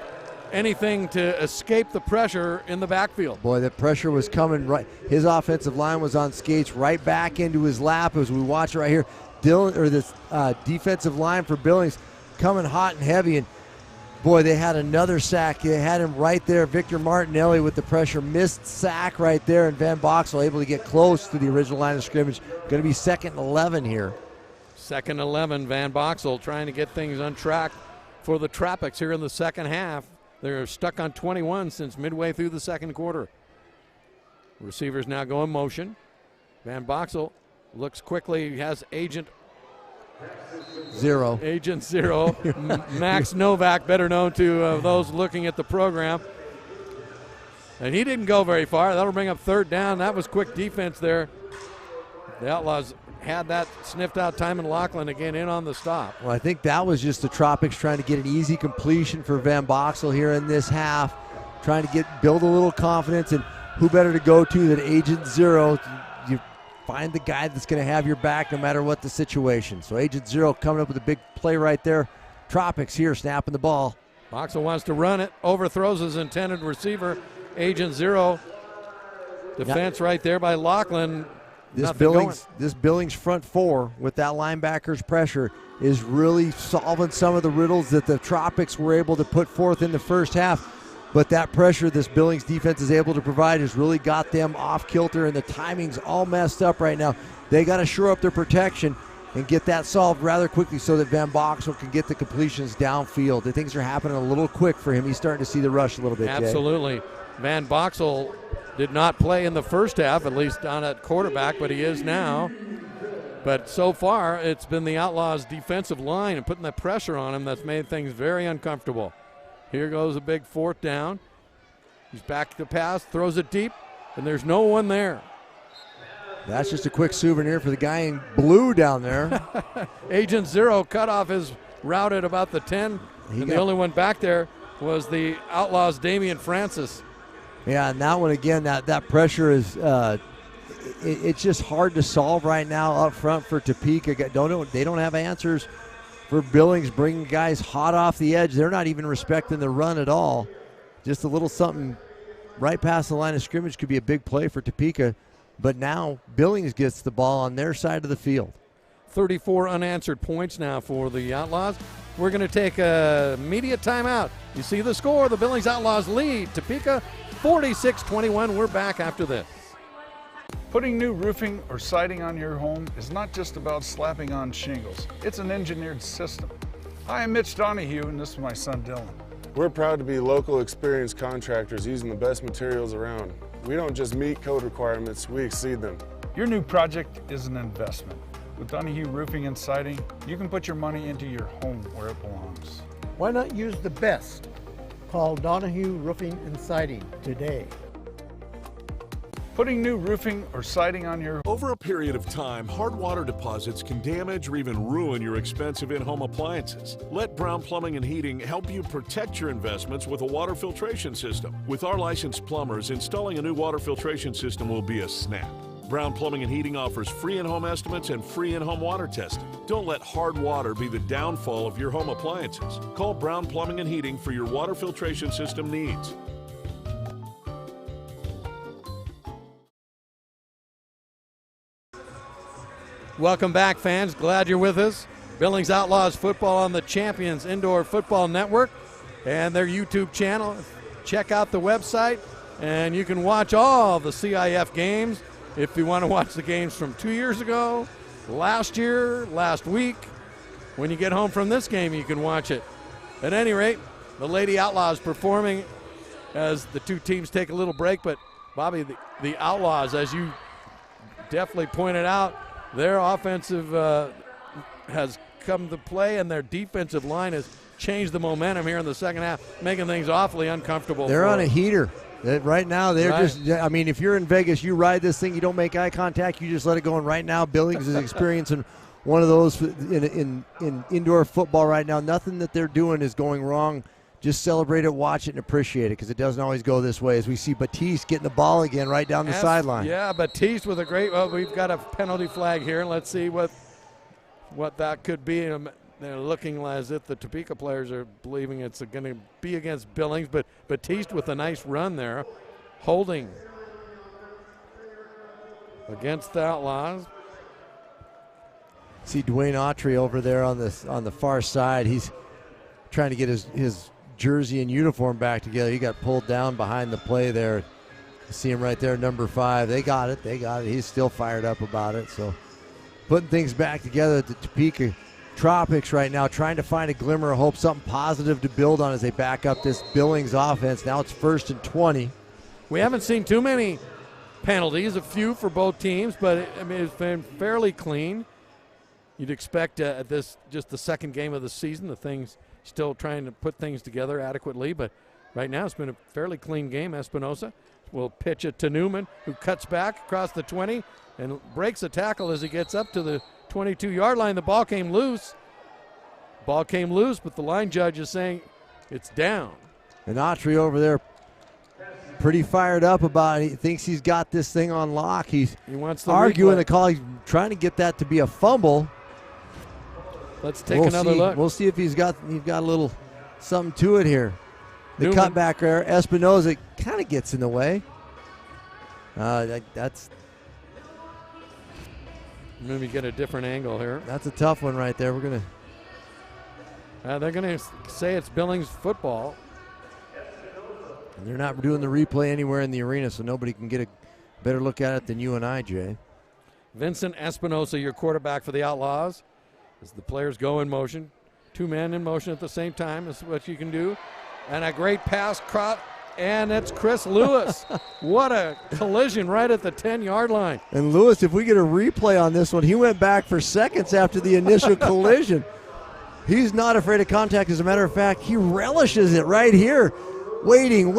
anything to escape the pressure in the backfield. Boy, the pressure was coming right. His offensive line was on skates right back into his lap as we watch it right here. This defensive line for Billings coming hot and heavy, and boy, they had another sack. They had him right there. Victor Martinelli with the pressure, missed sack right there, and Van Boxel able to get close to the original line of scrimmage. Going to be 2nd and 11 here. 2nd and 11, Van Boxel trying to get things on track for the Tropics here in the second half. They're stuck on 21 since midway through the second quarter. Receivers now go in motion. Van Boxel looks quickly, has Agent Zero. Max Novak, better known to those looking at the program. And he didn't go very far. That'll bring up 3rd down. That was quick defense there. The Outlaws had that sniffed out. Timon Laughlin again in on the stop. Well, I think that was just the Tropics trying to get an easy completion for Van Boxel here in this half, trying to build a little confidence, and who better to go to than Agent Zero. You find the guy that's going to have your back no matter what the situation. So Agent Zero coming up with a big play right there. Tropics here snapping the ball. Boxel wants to run it, overthrows his intended receiver. Agent Zero, defense right there by Laughlin. This Billings front four with that linebacker's pressure is really solving some of the riddles that the Tropics were able to put forth in the first half. But that pressure this Billings defense is able to provide has really got them off kilter, and the timing's all messed up right now. They got to shore up their protection and get that solved rather quickly so that Van Boxel can get the completions downfield. The things are happening a little quick for him. He's starting to see the rush a little bit, Absolutely. Jay. Van Boxel did not play in the first half, at least on at quarterback, but he is now. But so far, it's been the Outlaws' defensive line and putting that pressure on him that's made things very uncomfortable. Here goes a big 4th down. He's back to pass, throws it deep, and there's no one there. That's just a quick souvenir for the guy in blue down there. Agent Zero cut off his route at about the 10, and the only one back there was the Outlaws' Damian Francis. Yeah, and that one again, that pressure is it's just hard to solve right now up front for Topeka. They don't have answers for Billings, bringing guys hot off the edge. They're not even respecting the run at all. Just a little something right past the line of scrimmage could be a big play for Topeka. But now Billings gets the ball on their side of the field. 34 unanswered points now for the Outlaws. We're going to take a media timeout. You see the score. The Billings Outlaws lead Topeka 46-21. We're back after this. Putting new roofing or siding on your home is not just about slapping on shingles. It's an engineered system. Hi, I'm Mitch Donahue, and this is my son Dylan. We're proud to be local experienced contractors using the best materials around. We don't just meet code requirements, we exceed them. Your new project is an investment. With Donahue Roofing and Siding, you can put your money into your home where it belongs. Why not use the best? Call Donahue Roofing and Siding today. Putting new roofing or siding on your Over a period of time, hard water deposits can damage or even ruin your expensive in-home appliances. Let Brown Plumbing and Heating help you protect your investments with a water filtration system. With our licensed plumbers, installing a new water filtration system will be a snap. Brown Plumbing and Heating offers free in-home estimates and free in-home water testing. Don't let hard water be the downfall of your home appliances. Call Brown Plumbing and Heating for your water filtration system needs. Welcome back, fans. Glad you're with us. Billings Outlaws football on the Champions Indoor Football Network and their YouTube channel. Check out the website, and you can watch all the CIF games. If you want to watch the games from 2 years ago, last year, last week, when you get home from this game, you can watch it. At any rate, the Lady Outlaws performing as the two teams take a little break. But, Bobby, the Outlaws, as you definitely pointed out, their offensive has come to play, and their defensive line has changed the momentum here in the second half, making things awfully uncomfortable. They're on a heater. Right now, they're I mean, if you're in Vegas, you ride this thing, you don't make eye contact, you just let it go. And right now, Billings is experiencing one of those in indoor football right now. Nothing that they're doing is going wrong. Just celebrate it, watch it, and appreciate it, because it doesn't always go this way. As we see Batiste getting the ball again right down the sideline. Yeah, Batiste with a great, well, we've got a penalty flag here. Let's see what that could be. They're looking as if the Topeka players are believing it's going to be against Billings, but Batiste with a nice run there, holding against the Outlaws. See Dwayne Autry over there on the far side. He's trying to get his jersey and uniform back together. He got pulled down behind the play there. You see him right there, number 5. They got it. He's still fired up about it. So putting things back together at the Topeka Tropics right now, trying to find a glimmer of hope, something positive to build on as they back up this Billings offense. Now it's 1st and 20. We haven't seen too many penalties, a few for both teams, but it's been fairly clean. You'd expect at this just the second game of the season, the things still trying to put things together adequately, but right now it's been a fairly clean game. Espinosa will pitch it to Newman, who cuts back across the 20 and breaks a tackle as he gets up to the 22-yard line. The ball came loose. But the line judge is saying it's down. And Autry over there pretty fired up about it. He thinks he's got this thing on lock. He wants to arguing the call. He's trying to get that to be a fumble. Let's take another look. We'll see if he's got a little something to it here. The Newman. cutback there, Espinosa kind of gets in the way. That's maybe get a different angle here. That's a tough one right there. They're gonna say it's Billings football. And they're not doing the replay anywhere in the arena, so nobody can get a better look at it than you and I, Jay. Vincent Espinosa, your quarterback for the Outlaws. As the players go in motion, 2 men in motion at the same time is what you can do. And a great pass caught, and it's Chris Lewis. What a collision right at the 10-yard line. And Lewis, if we get a replay on this one, he went back for seconds after the initial collision. He's not afraid of contact. As a matter of fact, he relishes it right here. Waiting.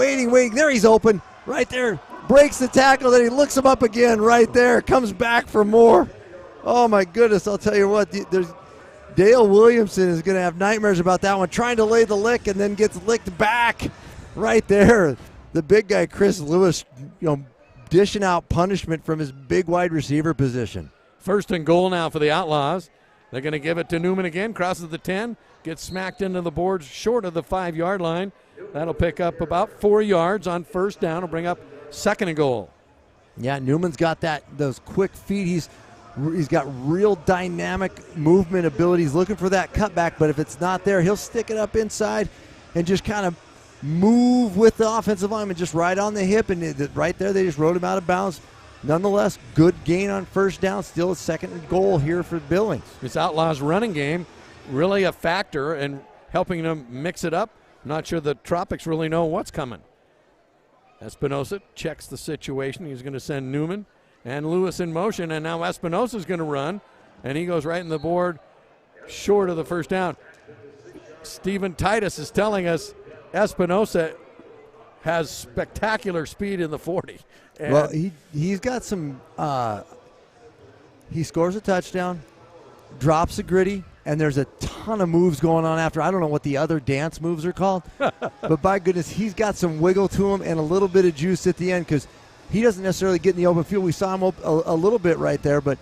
There he's open. Right there. Breaks the tackle. Then he looks him up again right there. Comes back for more. Oh, my goodness. I'll tell you what. Dale Williamson is going to have nightmares about that one. Trying to lay the lick and then gets licked back right there. the big guy, Chris Lewis, dishing out punishment from his big wide receiver position. 1st and goal now for the Outlaws. They're going to give it to Newman again, crosses the 10, gets smacked into the boards short of the 5-yard line. That'll pick up about 4 yards on 1st down. Will bring up 2nd and goal. Yeah, Newman's got those quick feet. He's got real dynamic movement ability. He's looking for that cutback, but if it's not there, he'll stick it up inside and just kind of move with the offensive lineman just right on the hip, and right there they just rode him out of bounds. Nonetheless, good gain on 1st down. Still a 2nd and goal here for Billings. This Outlaws running game really a factor in helping them mix it up. Not sure the Tropics really know what's coming. Espinosa checks the situation. He's going to send Newman and Lewis in motion, and now Espinosa's going to run, and he goes right in the board short of the 1st down. Stephen Titus is telling us Espinosa has spectacular speed in the 40. And well, he's got some he scores a touchdown, drops a gritty, and there's a ton of moves going on after. I don't know what the other dance moves are called, but by goodness, he's got some wiggle to him and a little bit of juice at the end because he doesn't necessarily get in the open field. We saw him a little bit right there, but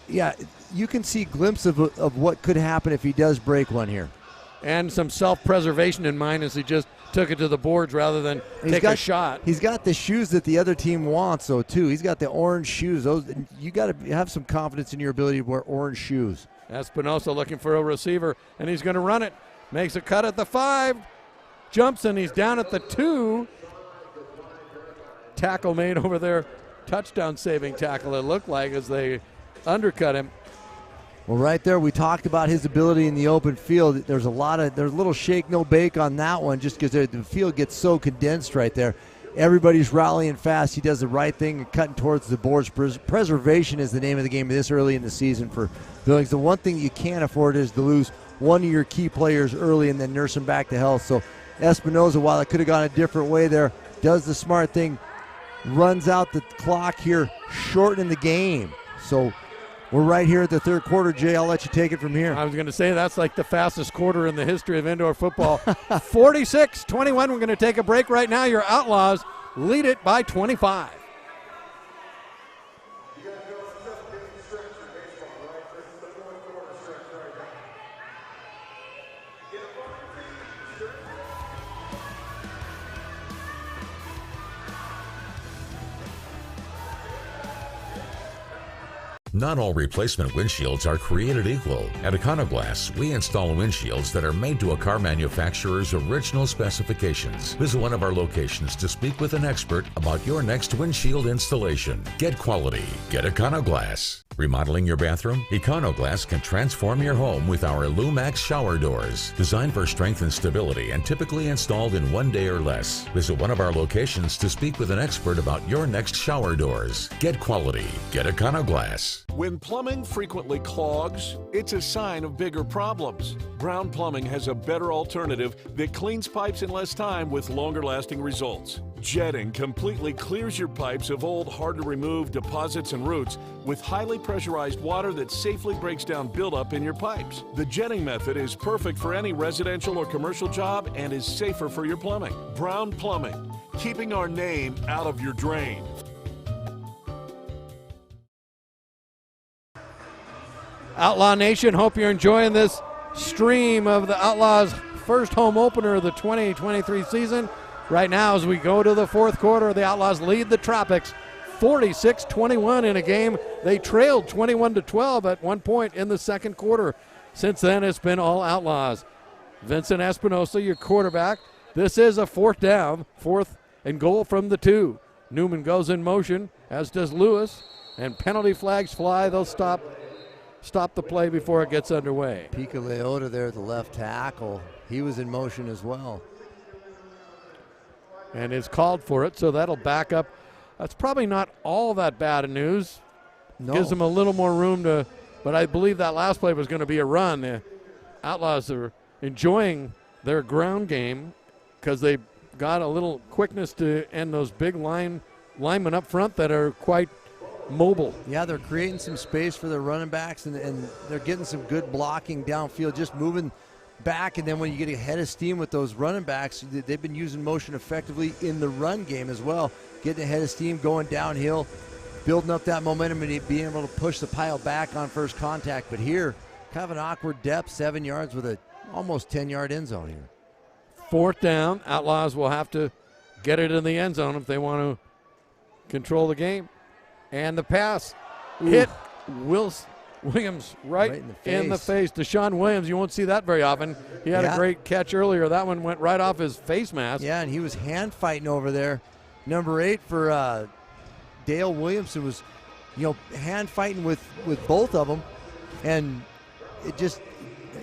yeah, you can see a glimpse of what could happen if he does break one here. And some self-preservation in mind as he just took it to the boards rather than take a shot. He's got the shoes that the other team wants, though, too. He's got the orange shoes. You got to have some confidence in your ability to wear orange shoes. Espinosa looking for a receiver, and he's going to run it. Makes a cut at the 5, jumps, and he's down at the 2. Tackle made over there, touchdown-saving tackle, it looked like, as they undercut him. Well, right there, we talked about his ability in the open field. There's a little shake, no bake on that one just because the field gets so condensed right there. Everybody's rallying fast. He does the right thing and cutting towards the boards. Preservation is the name of the game this early in the season for Billings. The one thing you can't afford is to lose one of your key players early and then nurse him back to health. So Espinosa, while it could have gone a different way there, does the smart thing, runs out the clock here, shortening the game. So we're right here at the 3rd quarter, Jay. I'll let you take it from here. I was going to say that's like the fastest quarter in the history of indoor football. 46-21. We're going to take a break right now. Your Outlaws lead it by 25. Not all replacement windshields are created equal. At Econoglass, we install windshields that are made to a car manufacturer's original specifications. Visit one of our locations to speak with an expert about your next windshield installation. Get quality. Get Econoglass. Remodeling your bathroom? Econoglass can transform your home with our Lumax shower doors. Designed for strength and stability and typically installed in 1 day or less. Visit one of our locations to speak with an expert about your next shower doors. Get quality. Get Econoglass. When plumbing frequently clogs, it's a sign of bigger problems. Brown Plumbing has a better alternative that cleans pipes in less time with longer-lasting results. Jetting completely clears your pipes of old, hard-to-remove deposits and roots with highly pressurized water that safely breaks down buildup in your pipes. The jetting method is perfect for any residential or commercial job and is safer for your plumbing. Brown Plumbing, keeping our name out of your drain. Outlaw Nation, hope you're enjoying this stream of the Outlaws' first home opener of the 2023 season. Right now, as we go to the 4th quarter, the Outlaws lead the Tropics 46-21 in a game they trailed 21-12 at one point in the 2nd quarter. Since then, it's been all Outlaws. Vincent Espinosa, your quarterback. This is a 4th down, 4th and goal from the 2. Newman goes in motion, as does Lewis, and penalty flags fly. They'll stop the play before it gets underway. Pika Leota there, the left tackle. He was in motion as well. And is called for it, so that'll back up. That's probably not all that bad of news. No. Gives them a little more room to, but I believe that last play was going to be a run. The Outlaws are enjoying their ground game because they got a little quickness to end those big linemen up front that are quite mobile. Yeah, they're creating some space for their running backs, and they're getting some good blocking downfield, just moving back, and then when you get ahead of steam with those running backs, they've been using motion effectively in the run game as well, getting ahead of steam, going downhill, building up that momentum, and being able to push the pile back on first contact. But here, kind of an awkward depth, 7 yards with a almost 10-yard end zone here. 4th down. Outlaws will have to get it in the end zone if they want to control the game. And the pass hit Williams right in the face. Deshaun Williams, you won't see that very often. He had a great catch earlier. That one went right off his face mask. Yeah, and he was hand fighting over there. Number 8 for Dale Williamson was, hand fighting with both of them, and it just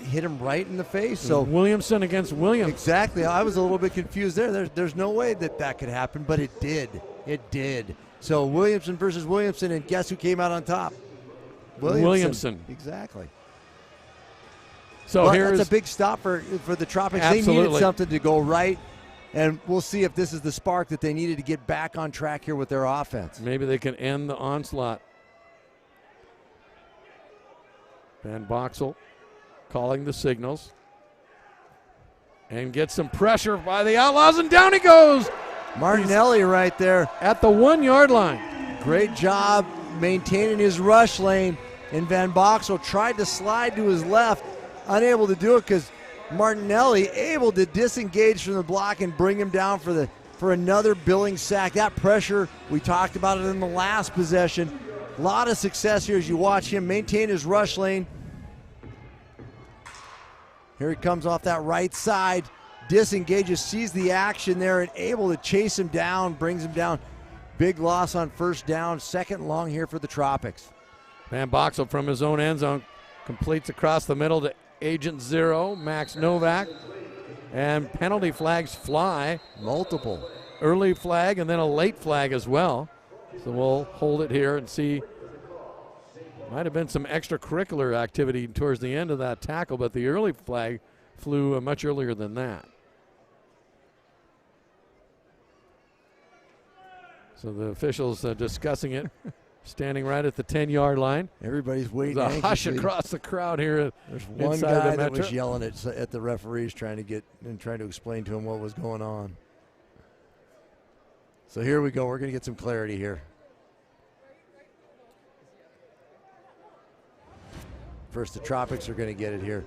hit him right in the face. So Williamson against Williams. Exactly. I was a little bit confused there. There's no way that could happen, but it did. It did. So Williamson versus Williamson, and guess who came out on top? Williamson. Exactly. So that's a big stop for the Tropics. Absolutely. They needed something to go right, and we'll see if this is the spark that they needed to get back on track here with their offense. Maybe they can end the onslaught. Van Boxel calling the signals and gets some pressure by the Outlaws, and down he goes. Martinelli right there at the 1-yard line. Great job maintaining his rush lane, and Van Boxel tried to slide to his left, unable to do it because Martinelli able to disengage from the block and bring him down for another Billings sack. That pressure, we talked about it in the last possession. A lot of success here as you watch him maintain his rush lane. Here he comes off that right side, disengages, sees the action there, and able to chase him down, brings him down. Big loss on 1st down, 2nd and long here for the Tropics. Van Boxel from his own end zone completes across the middle to Agent Zero, Max Novak, and penalty flags fly. Multiple. Early flag and then a late flag as well. So we'll hold it here and see. Might have been some extracurricular activity towards the end of that tackle, but the early flag flew much earlier than that. So the officials discussing it, standing right at the 10-yard line. Everybody's waiting. There's a hush across the crowd here. There's one guy that was yelling at the referees, trying to explain to him what was going on. So here we go. We're going to get some clarity here. First, the Tropics are going to get it here.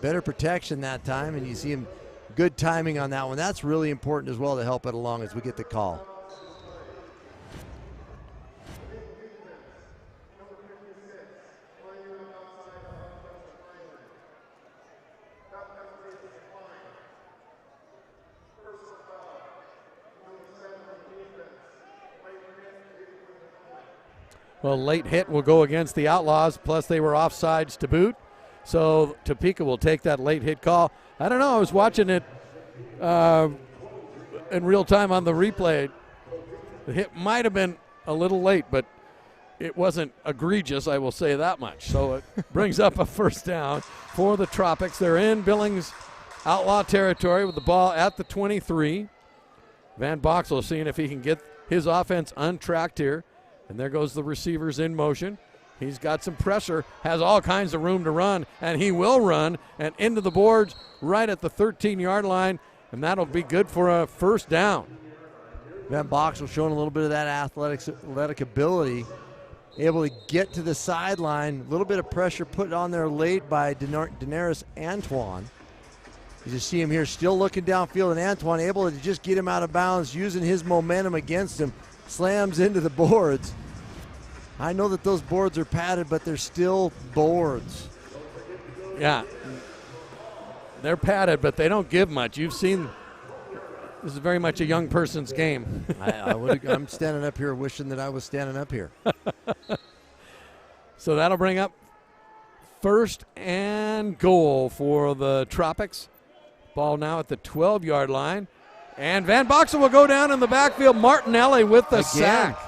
Better protection that time, and you see him, good timing on that one. That's really important as well to help it along as we get the call. Well, late hit will go against the Outlaws, plus they were offsides to boot. So Topeka will take that late hit call. I don't know, I was watching it in real time on the replay. The hit might have been a little late, but it wasn't egregious, I will say that much. So it brings up a 1st down for the Tropics. They're in Billings Outlaw territory with the ball at the 23. Van Boxel seeing if he can get his offense untracked here. And there goes the receivers in motion. He's got some pressure, has all kinds of room to run, and he will run and into the boards right at the 13-yard line, and that'll be good for a 1st down. Van Boxel showing a little bit of that athletic ability, able to get to the sideline. A little bit of pressure put on there late by Daenerys Antoine. You just see him here still looking downfield, and Antoine able to just get him out of bounds, using his momentum against him. Slams into the boards. I know that those boards are padded, but they're still boards. Yeah. They're padded, but they don't give much. You've seen, this is very much a young person's game. I'm standing up here wishing that I was standing up here. So that'll bring up 1st and goal for the Tropics. Ball now at the 12-yard line. And Van Boxel will go down in the backfield. Martinelli with the sack.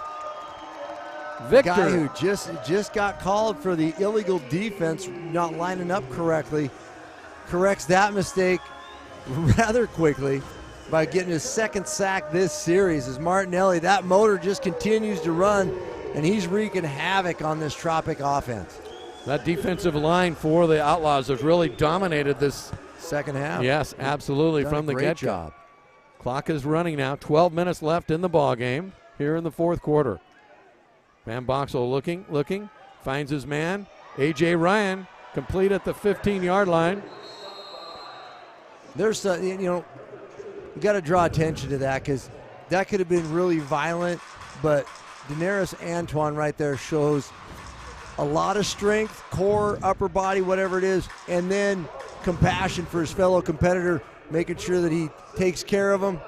Victor. Guy who just got called for the illegal defense, not lining up correctly, corrects that mistake rather quickly by getting his 2nd sack this series. As Martinelli, that motor just continues to run, and he's wreaking havoc on this Tropic offense. That defensive line for the Outlaws has really dominated this second half. Yes, absolutely, Done from the a great get-go. job. Clock is running now. 12 minutes left in the ball game here in the fourth quarter. Van Boxel looking, finds his man. A.J. Ryan complete at the 15-yard line. There's, you got to draw attention to that because that could have been really violent, but Daenerys Antoine right there shows a lot of strength, core, upper body, whatever it is, and then compassion for his fellow competitor, making sure that he takes care of him.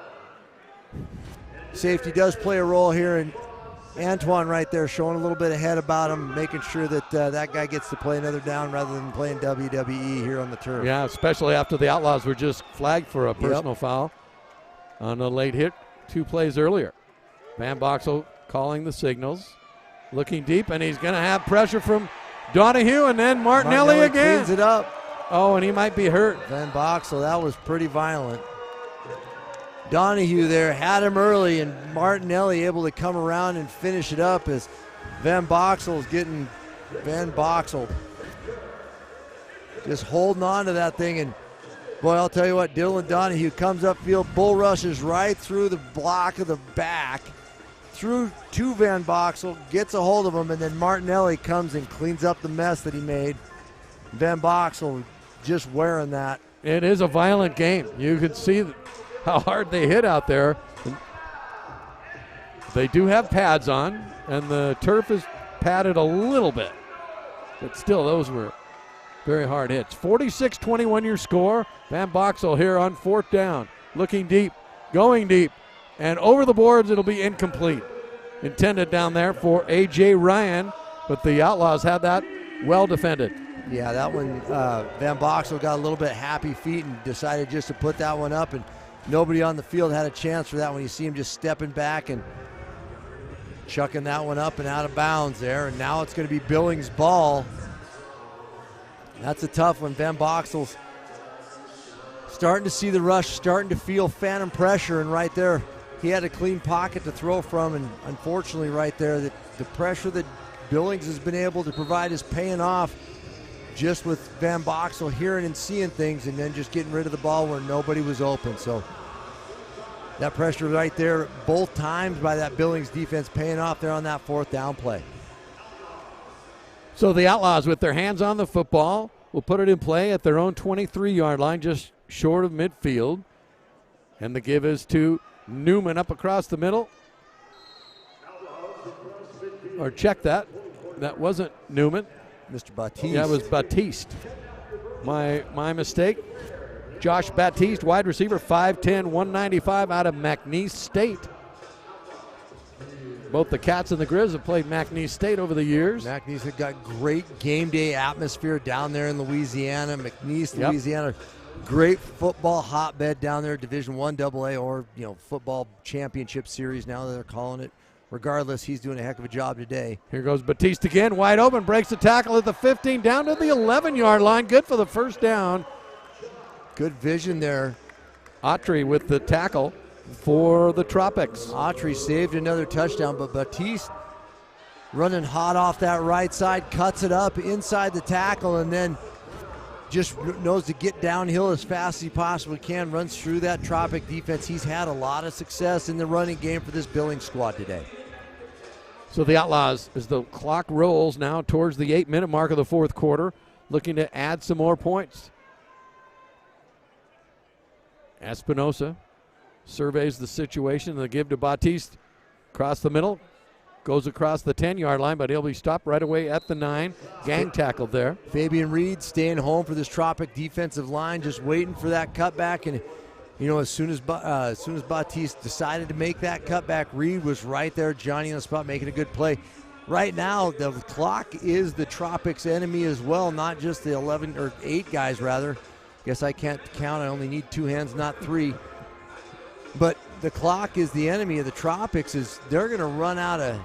Safety does play a role here, and Antoine right there showing a little bit of head about him, making sure that that guy gets to play another down rather than playing WWE here on the turf. Yeah, especially after the Outlaws were just flagged for a personal foul on a late hit 2 plays earlier. Van Boxel calling the signals, looking deep, and he's going to have pressure from Donahue, and then Martinelli again. Cleans it up. Oh, and he might be hurt. Van Boxel, that was pretty violent. Donahue there had him early, and Martinelli able to come around and finish it up as Van Boxel just holding on to that thing. And boy, I'll tell you what, Dylan Donahue comes upfield, bull rushes right through the block of the back, through to Van Boxel, gets a hold of him, and then Martinelli comes and cleans up the mess that he made. Van Boxel just wearing that. It is a violent game. You can see how hard they hit out there. They do have pads on, and the turf is padded a little bit. But still, those were very hard hits. 46-21 your score. Van Boxel here on 4th down. Looking deep, going deep, and over the boards it'll be incomplete. Intended down there for A.J. Ryan, but the Outlaws had that well defended. Yeah, that one, Van Boxel got a little bit happy feet and decided just to put that one up, and nobody on the field had a chance for that when you see him just stepping back and chucking that one up and out of bounds there. And now it's going to be Billings' ball. That's a tough one. Van Boxel's starting to see the rush, starting to feel phantom pressure, and right there he had a clean pocket to throw from, and unfortunately right there the pressure that Billings has been able to provide is paying off just with Van Boxel hearing and seeing things and then just getting rid of the ball where nobody was open. So that pressure right there both times by that Billings defense paying off there on that 4th down play. So the Outlaws with their hands on the football will put it in play at their own 23-yard line, just short of midfield. And the give is to Newman up across the middle. Or check that. That wasn't Newman. Mr. Batiste. Yeah, it was Batiste. My mistake. Josh Batiste, wide receiver, 5'10", 195 out of McNeese State. Both the Cats and the Grizz have played McNeese State over the years. McNeese have got great game day atmosphere down there in Louisiana. McNeese, Louisiana, great football hotbed down there, Division I AA, or football championship series now that they're calling it. Regardless, he's doing a heck of a job today. Here goes Batiste again, wide open, breaks the tackle at the 15, down to the 11-yard line. Good for the first down. Good vision there. Autry with the tackle for the Tropics. Autry saved another touchdown, but Batiste running hot off that right side, cuts it up inside the tackle, and then just knows to get downhill as fast as he possibly can, runs through that Tropic defense. He's had a lot of success in the running game for this Billings squad today. So the Outlaws, as the clock rolls now towards the 8-minute mark of the fourth quarter, looking to add some more points. Espinosa surveys the situation. The give to Batiste across the middle. Goes across the 10-yard line, but he'll be stopped right away at the 9. Gang tackled there. Fabian Reed staying home for this Tropic defensive line, just waiting for that cutback. And, as soon as Batiste decided to make that cutback, Reed was right there, Johnny on the spot, making a good play. Right now, the clock is the Tropics' enemy as well, not just the 11 or 8 guys, rather. Guess I can't count. I only need 2 hands, not 3. But the clock is the enemy of the Tropics. They're going to run out of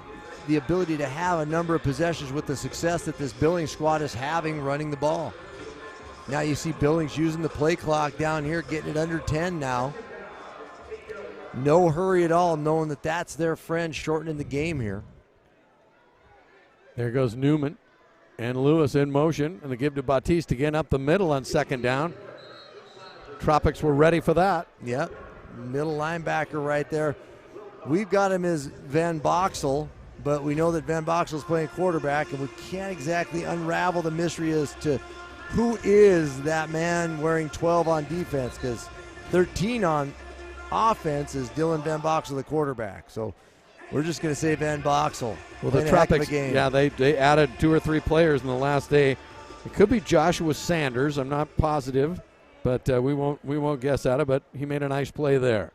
the ability to have a number of possessions with the success that this Billings squad is having running the ball. Now you see Billings using the play clock down here, getting it under 10 now. No hurry at all, knowing that that's their friend shortening the game here. There goes Newman. And Lewis in motion, and the give to Batiste again up the middle on second down. Tropics were ready for that. Yep, middle linebacker right there. We've got him as Van Boxel, but we know that Van Boxel's playing quarterback, and we can't exactly unravel the mystery as to who is that man wearing 12 on defense, because 13 on offense is Dylan Van Boxel, the quarterback. So we're just going to say Van Boxel. Well, the Tropics, yeah, they added 2 or 3 players in the last day. It could be Joshua Sanders. I'm not positive, but we won't guess at it. But he made a nice play there.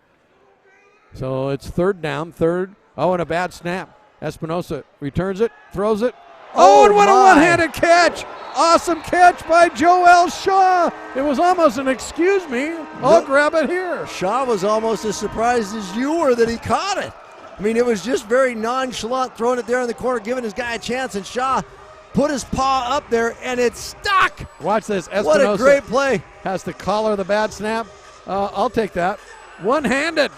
So it's third down, third. Oh, and a bad snap. Espinosa returns it, throws it. Oh, and what a one-handed catch! Awesome catch by Joel Shaw. It was almost an excuse me. I'll grab it here. Shaw was almost as surprised as you were that he caught it. I mean, it was just very nonchalant, throwing it there in the corner, giving his guy a chance, and Shaw put his paw up there, and it stuck. Watch this. Espinosa what a great play. Has to collar the bad snap. I'll take that. One-handed.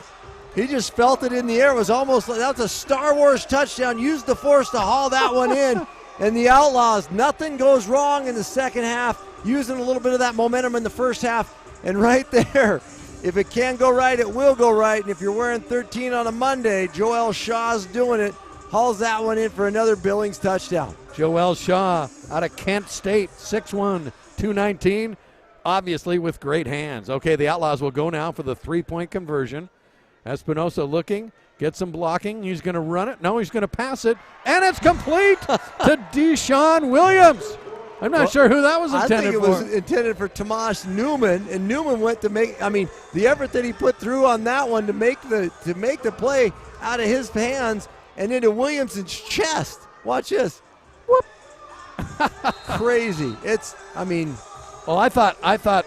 He just felt it in the air. It was almost like that was a Star Wars touchdown. Used the force to haul that one in. And the Outlaws, nothing goes wrong in the second half, using a little bit of that momentum in the first half. And right there, if it can go right, it will go right. And if you're wearing 13 on a Monday, Joel Shaw's doing it. Hauls that one in for another Billings touchdown. Joel Shaw out of Kent State, 6'1", 219, obviously with great hands. Okay, the Outlaws will go now for the three-point conversion. Espinosa looking, gets some blocking. He's going to run it. No, he's going to pass it. And it's complete to Deshaun Williams. I'm not sure who that was intended for. I think it was intended for Tomas Newman, and Newman went to make, I mean, the effort that he put through on that one to make the play out of his hands and into Williamson's chest. Watch this. Whoop. Crazy. Well, I thought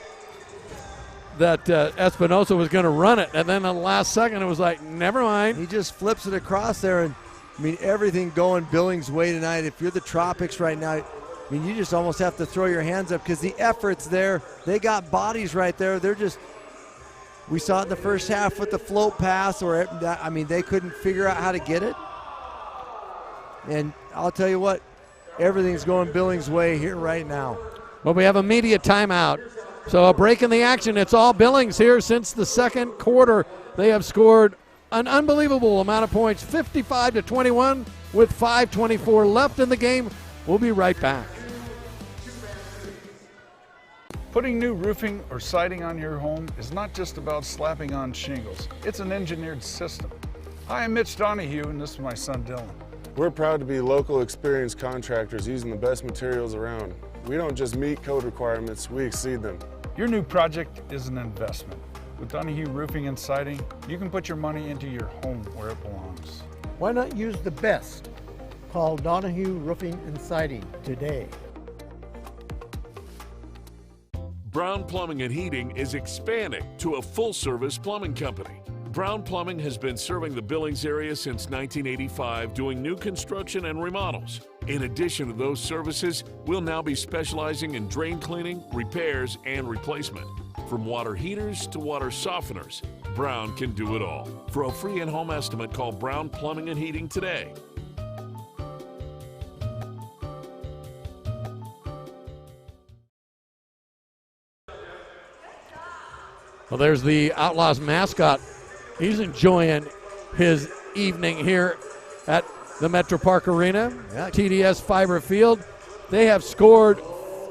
that Espinosa was going to run it, and then in the last second it was like, never mind. He just flips it across there, and I mean, everything going Billings' way tonight. If you're the Tropics right now, I mean, you just almost have to throw your hands up because the effort's there. They got bodies right there. They're just, we saw it in the first half with the float pass, or I mean, they couldn't figure out how to get it. And I'll tell you what, everything's going Billings' way here right now. Well, we have a media timeout. So a break in the action. It's all Billings here since the second quarter. They have scored an unbelievable amount of points, 55-21 with 5:24 left in the game. We'll be right back. Putting new roofing or siding on your home is not just about slapping on shingles. It's an engineered system. Hi, I'm Mitch Donahue, and this is my son Dylan. We're proud to be local experienced contractors using the best materials around. We don't just meet code requirements, we exceed them. Your new project is an investment. With Donahue Roofing and Siding, you can put your money into your home where it belongs. Why not use the best? Call Donahue Roofing and Siding today. Brown Plumbing and Heating is expanding to a full-service plumbing company. Brown Plumbing has been serving the Billings area since 1985, doing new construction and remodels. In addition to those services, we'll now be specializing in drain cleaning, repairs, and replacement. From water heaters to water softeners, Brown can do it all. For a free in-home estimate, call Brown Plumbing and Heating today. Well, there's the Outlaws mascot. He's enjoying his evening here at the Metro Park Arena, TDS Fiber Field. They have scored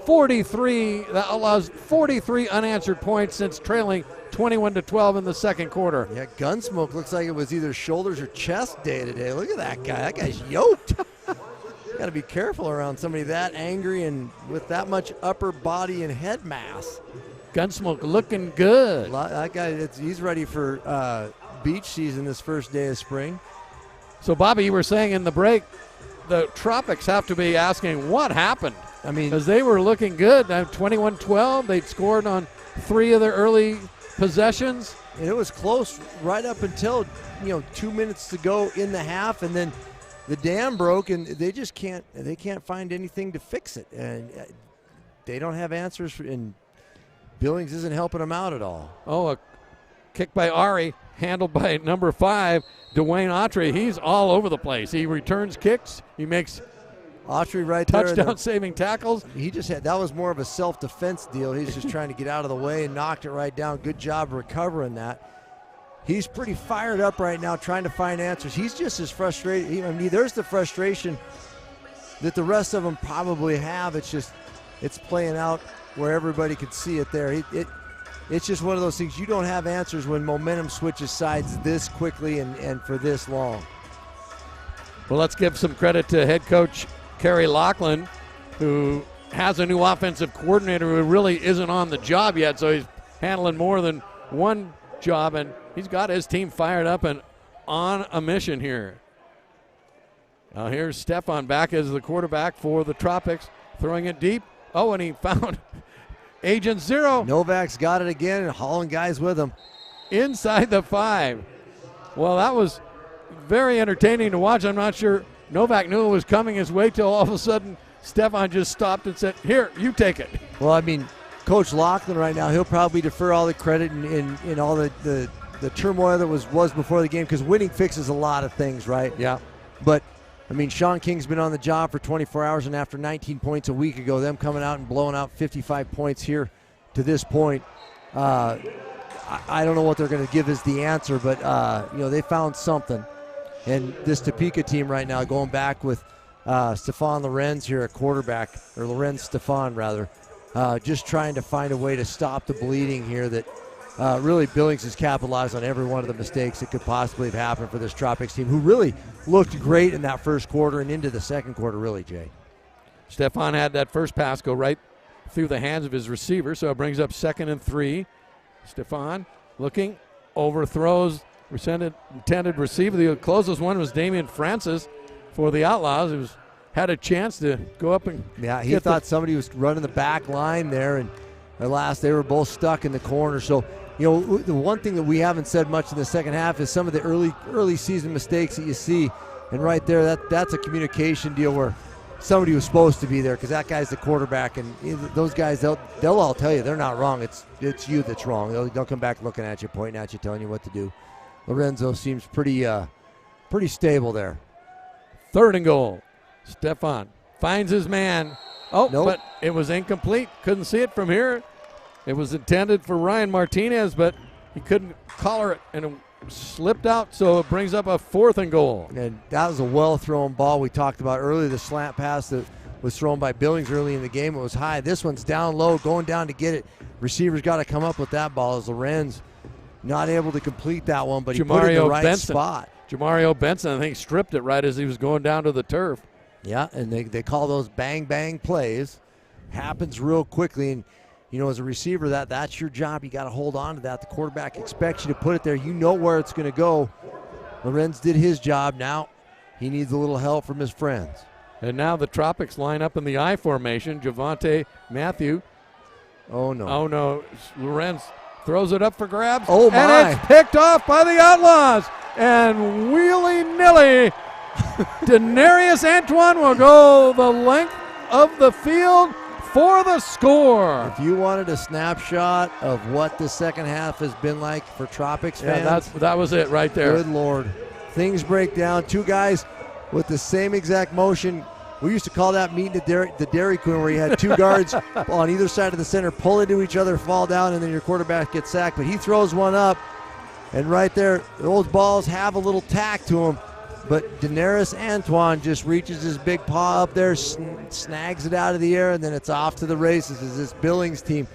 43, the Outlaws 43 unanswered points since trailing 21-12 in the second quarter. Yeah, Gunsmoke looks like it was either shoulders or chest day today. Look at that guy. That guy's yoked. Got to be careful around somebody that angry and with that much upper body and head mass. Gunsmoke looking good. That guy, he's ready for beach season this first day of spring. So, Bobby, you were saying in the break, the Tropics have to be asking what happened. I mean, because they were looking good. 21-12, they'd scored on 3 of their early possessions. And it was close right up until 2 minutes to go in the half, and then the dam broke, and they just can't find anything to fix it, and they don't have answers. And Billings isn't helping them out at all. Oh, a kick by Ari, handled by number 5, Dwayne Autry. He's all over the place. He returns kicks. He makes Autry right there. Touchdown saving tackles. He just had, that was more of a self-defense deal. He's just trying to get out of the way and knocked it right down. Good job recovering that. He's pretty fired up right now trying to find answers. He's just as frustrated. I mean, there's the frustration that the rest of them probably have. It's just, it's playing out where everybody can see it there. It's just one of those things. You don't have answers when momentum switches sides this quickly and for this long. Well, let's give some credit to head coach Kerry Laughlin, who has a new offensive coordinator who really isn't on the job yet, so he's handling more than one job, and he's got his team fired up and on a mission here. Now here's Stefan back as the quarterback for the Tropics, throwing it deep. Oh, and he found Agent Zero. Novak's got it again and hauling guys with him. Inside the 5. Well, that was very entertaining to watch. I'm not sure Novak knew it was coming his way till all of a sudden Stefan just stopped and said, here, you take it. Well, I mean, Coach Laughlin right now, he'll probably defer all the credit in all the turmoil that was before the game, because winning fixes a lot of things, right? Yeah. But, I mean, Sean King's been on the job for 24 hours, and after 19 points a week ago, them coming out and blowing out 55 points here to this point, I don't know what they're going to give as the answer, but, they found something. And this Topeka team right now going back with Stefan Lorenz here at quarterback, or Lorenz Stefan rather, just trying to find a way to stop the bleeding here that really Billings has capitalized on every one of the mistakes that could possibly have happened for this Tropics team, who really looked great in that first quarter and into the second quarter, really, Jay. Stefan had that first pass go right through the hands of his receiver, so it brings up 2nd and 3. Stefan looking, overthrows intended receiver. The closest one was Damian Francis for the Outlaws, who had a chance to go up and he thought somebody was running the back line there, and at last they were both stuck in the corner. So, the one thing that we haven't said much in the second half is some of the early season mistakes that you see, and right there, that's a communication deal where somebody was supposed to be there, because that guy's the quarterback, and those guys, they'll all tell you they're not wrong. It's you that's wrong. They'll come back looking at you, pointing at you, telling you what to do. Lorenzo seems pretty stable there. 3rd and goal. Stefan finds his man. Oh, nope. But it was incomplete. Couldn't see it from here. It was intended for Ryan Martinez, but he couldn't collar it, and it slipped out, so it brings up a 4th and goal. And that was a well-thrown ball we talked about earlier, the slant pass that was thrown by Billings early in the game. It was high. This one's down low, going down to get it. Receivers got to come up with that ball as Lorenz not able to complete that one, but he put it in the right spot. Jamario Benson, I think, stripped it right as he was going down to the turf. Yeah, and they call those bang-bang plays. Happens real quickly, and, as a receiver, that's your job. You got to hold on to that. The quarterback expects you to put it there. You know where it's going to go. Lorenz did his job. Now he needs a little help from his friends. And now the Tropics line up in the I formation. Javante Matthew. Oh, no. Oh, no. Lorenz throws it up for grabs. Oh, my. And it's picked off by the Outlaws. And willy-nilly, Denarius Antoine will go the length of the field for the score. If you wanted a snapshot of what the second half has been like for Tropics fans. That was it right there. Good Lord. Things break down. Two guys with the same exact motion. We used to call that meeting the Dairy Queen, where you had two guards on either side of the center pull into each other, fall down, and then your quarterback gets sacked. But he throws one up, and right there, those balls have a little tack to them. But Denarius Antoine just reaches his big paw up there, snags it out of the air, and then it's off to the races as this Billings team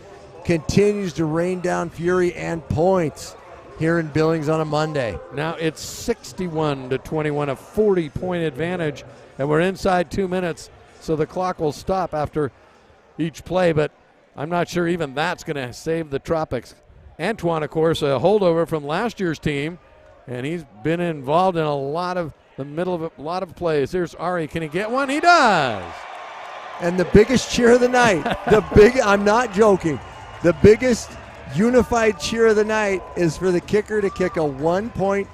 continues to rain down fury and points here in Billings on a Monday. Now it's 61-21, a 40-point advantage, and we're inside 2 minutes, so the clock will stop after each play, but I'm not sure even that's going to save the Tropics. Antoine, of course, a holdover from last year's team, and he's been involved in a lot of plays. Here's Ari. Can he get one? He does. And the biggest cheer of the night, I'm not joking, the biggest unified cheer of the night is for the kicker to kick a 1-point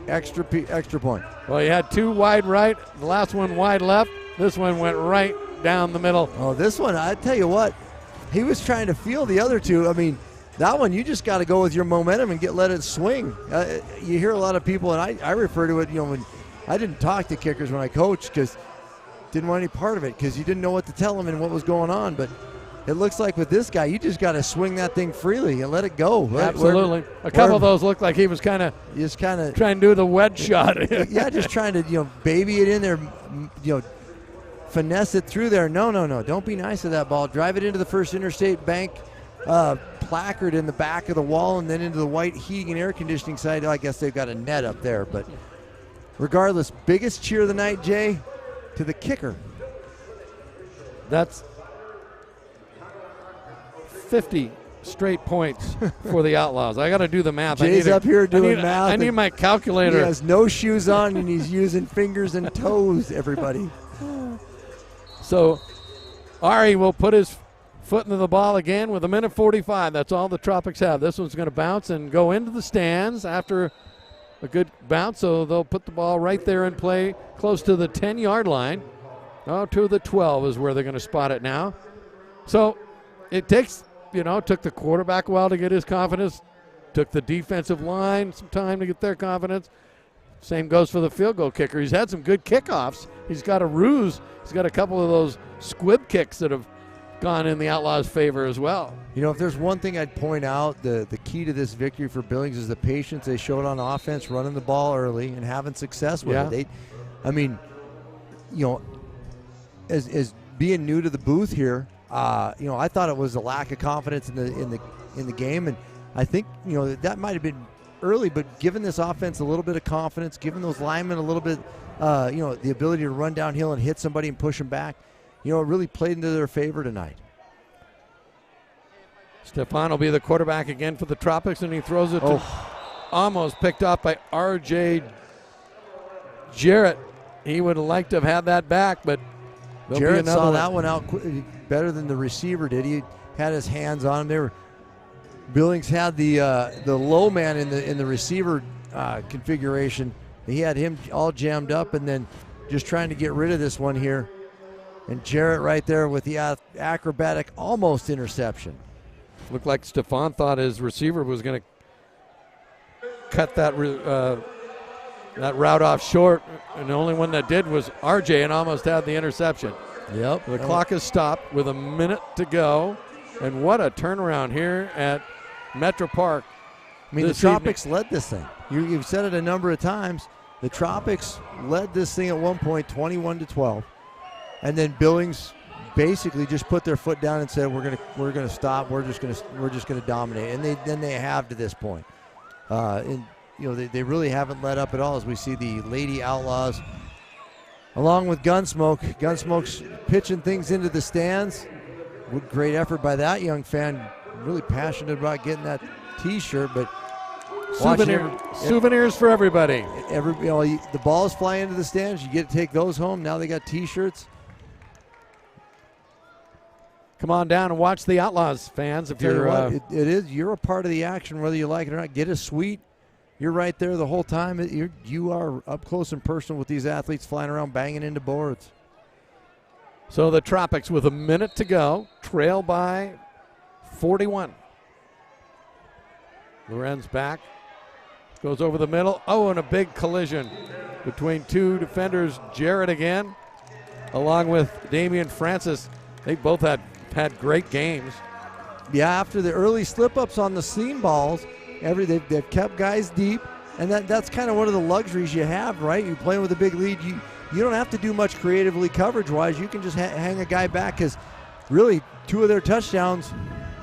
extra point. Well, he had two wide right, the last one wide left. This one went right down the middle. Oh, this one, I tell you what, he was trying to feel the other two. I mean, that one, you just got to go with your momentum and let it swing. You hear a lot of people, and I refer to it, when I didn't talk to kickers when I coached, because didn't want any part of it because you didn't know what to tell him and what was going on. But it looks like with this guy, you just got to swing that thing freely and let it go. Absolutely. A couple of those looked like he was kind of trying to do the wedge shot. Yeah, just trying to baby it in there, finesse it through there. No. Don't be nice to that ball. Drive it into the First Interstate Bank placard in the back of the wall and then into the white heating and air conditioning side. I guess they've got a net up there. But regardless, biggest cheer of the night, Jay, to the kicker. That's 50 straight points for the Outlaws. I got to do the math. Jay's up here doing math. I need my calculator. He has no shoes on and he's using fingers and toes, everybody. So Ari will put his foot into the ball again with 1:45. That's all the Tropics have. This one's going to bounce and go into the stands after a good bounce, so they'll put the ball right there in play close to the 10-yard line. Oh, to the 12 is where they're going to spot it now. So it takes, took the quarterback a while to get his confidence, took the defensive line some time to get their confidence. Same goes for the field goal kicker. He's had some good kickoffs. He's got a ruse. He's got a couple of those squib kicks that have gone in the Outlaws' favor as well. If there's one thing I'd point out, the key to this victory for Billings is the patience they showed on offense, running the ball early and having success with it. As being new to the booth here, I thought it was a lack of confidence in the game, and I think that might have been early, but giving this offense a little bit of confidence, giving those linemen a little bit, the ability to run downhill and hit somebody and push them back, it really played into their favor tonight. Stefan will be the quarterback again for the Tropics, and he throws it to almost picked off by R.J. Jarrett. He would have liked to have had that back, but Jarrett saw that one out better than the receiver did. He had his hands on him. Billings had the low man in the receiver configuration. He had him all jammed up, and then just trying to get rid of this one here. And Jarrett right there with the acrobatic almost interception. Looked like Stefan thought his receiver was going to cut that route off short, and the only one that did was RJ and almost had the interception. Yep. The clock is stopped with 1 minute to go, and what a turnaround here at Metro Park. The Tropics led this thing. You've said it a number of times. The Tropics led this thing at one point 21-12, and then Billings basically just put their foot down and said, "We're gonna stop. We're just gonna dominate." And then they have to this point. They really haven't let up at all, as we see the Lady Outlaws along with Gunsmoke. Gunsmoke's pitching things into the stands. Great effort by that young fan. Really passionate about getting that T-shirt, but souvenirs for everybody. The balls fly into the stands. You get to take those home. Now they got T-shirts. Come on down and watch the Outlaws, fans. If you're, you're a part of the action, whether you like it or not. Get a suite. You're right there the whole time. You are up close and personal with these athletes flying around, banging into boards. So the Tropics, with 1 minute to go, trail by 41. Lorenz back, goes over the middle. Oh, and a big collision between two defenders. Jarrett again, along with Damian Francis. They both had great games. Yeah, after the early slip-ups on the seam balls, they've kept guys deep, and that's kind of one of the luxuries you have, right? You're playing with a big lead. You don't have to do much creatively coverage-wise. You can just hang a guy back, because really 2 of their touchdowns,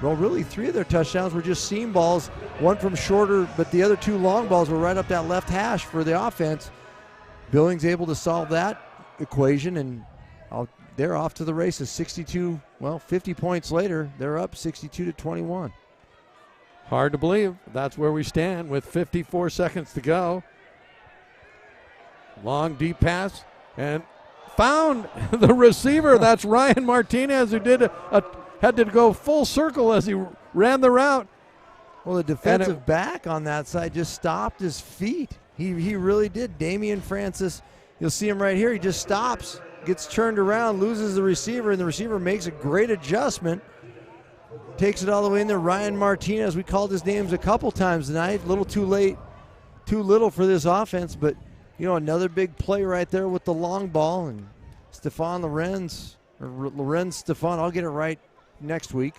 well, really 3 of their touchdowns were just seam balls, one from shorter, but the other 2 long balls were right up that left hash for the offense. Billings able to solve that equation, and they're off to the races. 50 points later, they're up 62-21. Hard to believe. That's where we stand with 54 seconds to go. Long deep pass and found the receiver. That's Ryan Martinez, who had to go full circle as he ran the route. Well, the defensive back on that side just stopped his feet. He really did. Damian Francis, you'll see him right here. He just stops, gets turned around, loses the receiver, and the receiver makes a great adjustment. Takes it all the way in there. Ryan Martinez, we called his names a couple times tonight. A little too late, too little for this offense, but another big play right there with the long ball, and Stefan Lorenz, or Lorenz Stefan, I'll get it right next week,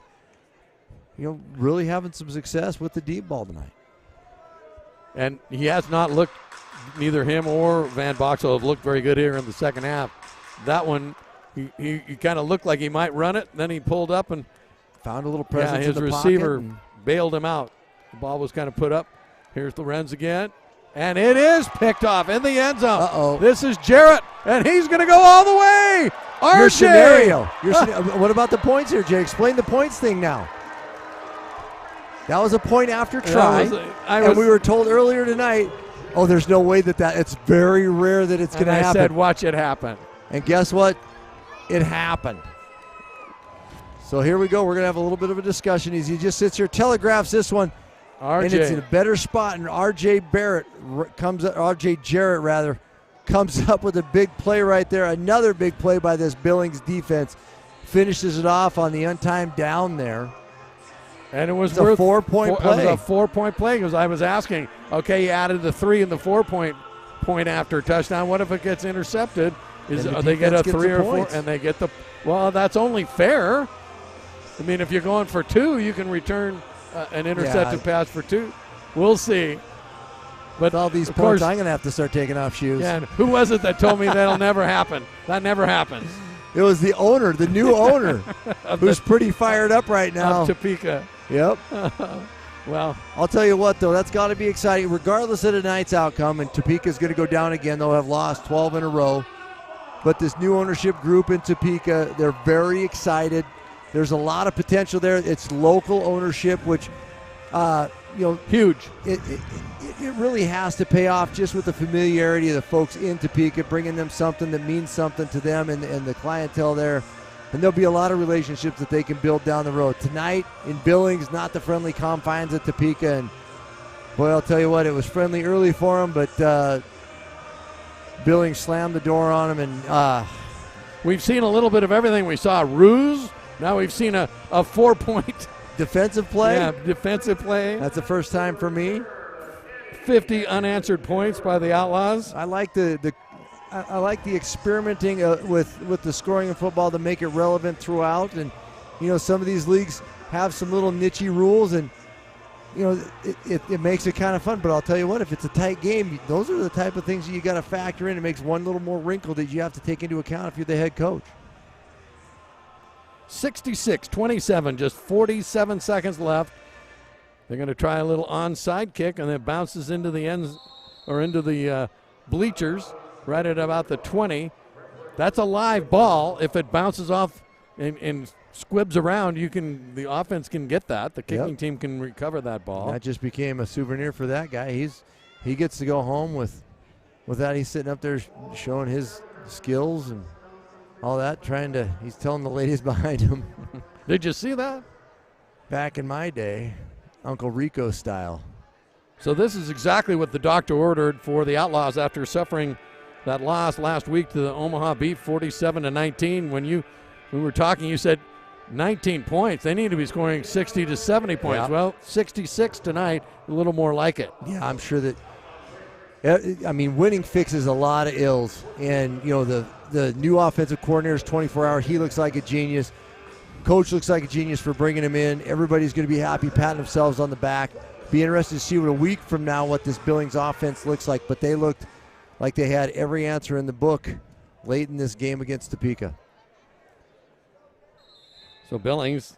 really having some success with the deep ball tonight. And he has not looked, neither him or Van Boxel have looked very good here in the second half. That one, he kind of looked like he might run it, then he pulled up and found a little presence his in the receiver pocket bailed him out. The ball was kind of put up. Here's Lorenz again. And it is picked off in the end zone. Uh-oh. This is Jarrett, and he's going to go all the way. Your RJ. scenario. What about the points here, Jay? Explain the points thing now. That was a point after try. And we were told earlier tonight, there's no way that it's very rare that it's going to happen. I said, watch it happen. And guess what? It happened. So here we go. We're going to have a little bit of a discussion as he just sits here, telegraphs this one. RJ. And it's in a better spot, and RJ Jarrett comes up with a big play right there. Another big play by this Billings defense. Finishes it off on the untimed down there. And it was a 4-point play. It was a 4-point play because I was asking, okay, you added the 3 and the 4-point after touchdown. What if it gets intercepted? They get a 3 or 4 and they get that's only fair. I mean, if you're going for 2, you can return an intercepted pass for 2. We'll see. But with all these points, I'm going to have to start taking off shoes. Yeah, and who was it that told me that'll never happen? That never happens. It was the owner, the new owner, who's pretty fired up right now. Of Topeka. Yep. Well, I'll tell you what, though, that's got to be exciting. Regardless of tonight's outcome, and Topeka's going to go down again. They'll have lost 12 in a row. But this new ownership group in Topeka, they're very excited. There's a lot of potential there. It's local ownership, which, huge. It really has to pay off just with the familiarity of the folks in Topeka, bringing them something that means something to them and the clientele there. And there'll be a lot of relationships that they can build down the road. Tonight in Billings, not the friendly confines of Topeka. And, boy, I'll tell you what, it was friendly early for them, but Billings slammed the door on them. And we've seen a little bit of everything. We saw a ruse. Now we've seen a 4-point defensive play. Yeah, defensive play. That's the first time for me. 50 unanswered points by the Outlaws. I like the experimenting with the scoring in football to make it relevant throughout. And some of these leagues have some little niche rules, and it makes it kind of fun. But I'll tell you what, if it's a tight game, those are the type of things that you got to factor in. It makes one little more wrinkle that you have to take into account if you're the head coach. 66-27, just 47 seconds left. They're going to try a little onside kick, and it bounces into the ends or into the bleachers right at about the 20. That's a live ball. If it bounces off and squibs around, the offense can get that. The kicking team can recover that ball. That just became a souvenir for that guy. He gets to go home with that. He's sitting up there showing his skills and all that, he's telling the ladies behind him. Did you see that? Back in my day, Uncle Rico style. So this is exactly what the doctor ordered for the Outlaws after suffering that loss last week to the Omaha Beef, 47-19. When we were talking, you said 19 points. They need to be scoring 60 to 70 points. Yeah. Well, 66 tonight, a little more like it. Yeah, I'm sure that. Winning fixes a lot of ills, and the new offensive coordinator is 24 hours. He looks like a genius. Coach looks like a genius for bringing him in. Everybody's going to be happy, patting themselves on the back. Be interested to see what a week from now what this Billings offense looks like. But they looked like they had every answer in the book late in this game against Topeka. So Billings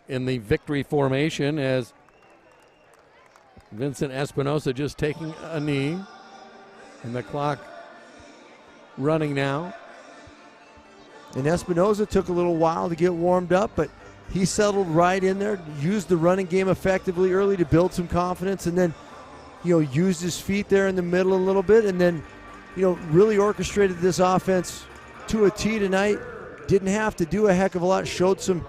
in the victory formation as Vincent Espinosa just taking a knee. And the clock running now. And Espinosa took a little while to get warmed up, but he settled right in there, used the running game effectively early to build some confidence, and then, used his feet there in the middle a little bit, and then, really orchestrated this offense to a T tonight. Didn't have to do a heck of a lot, showed some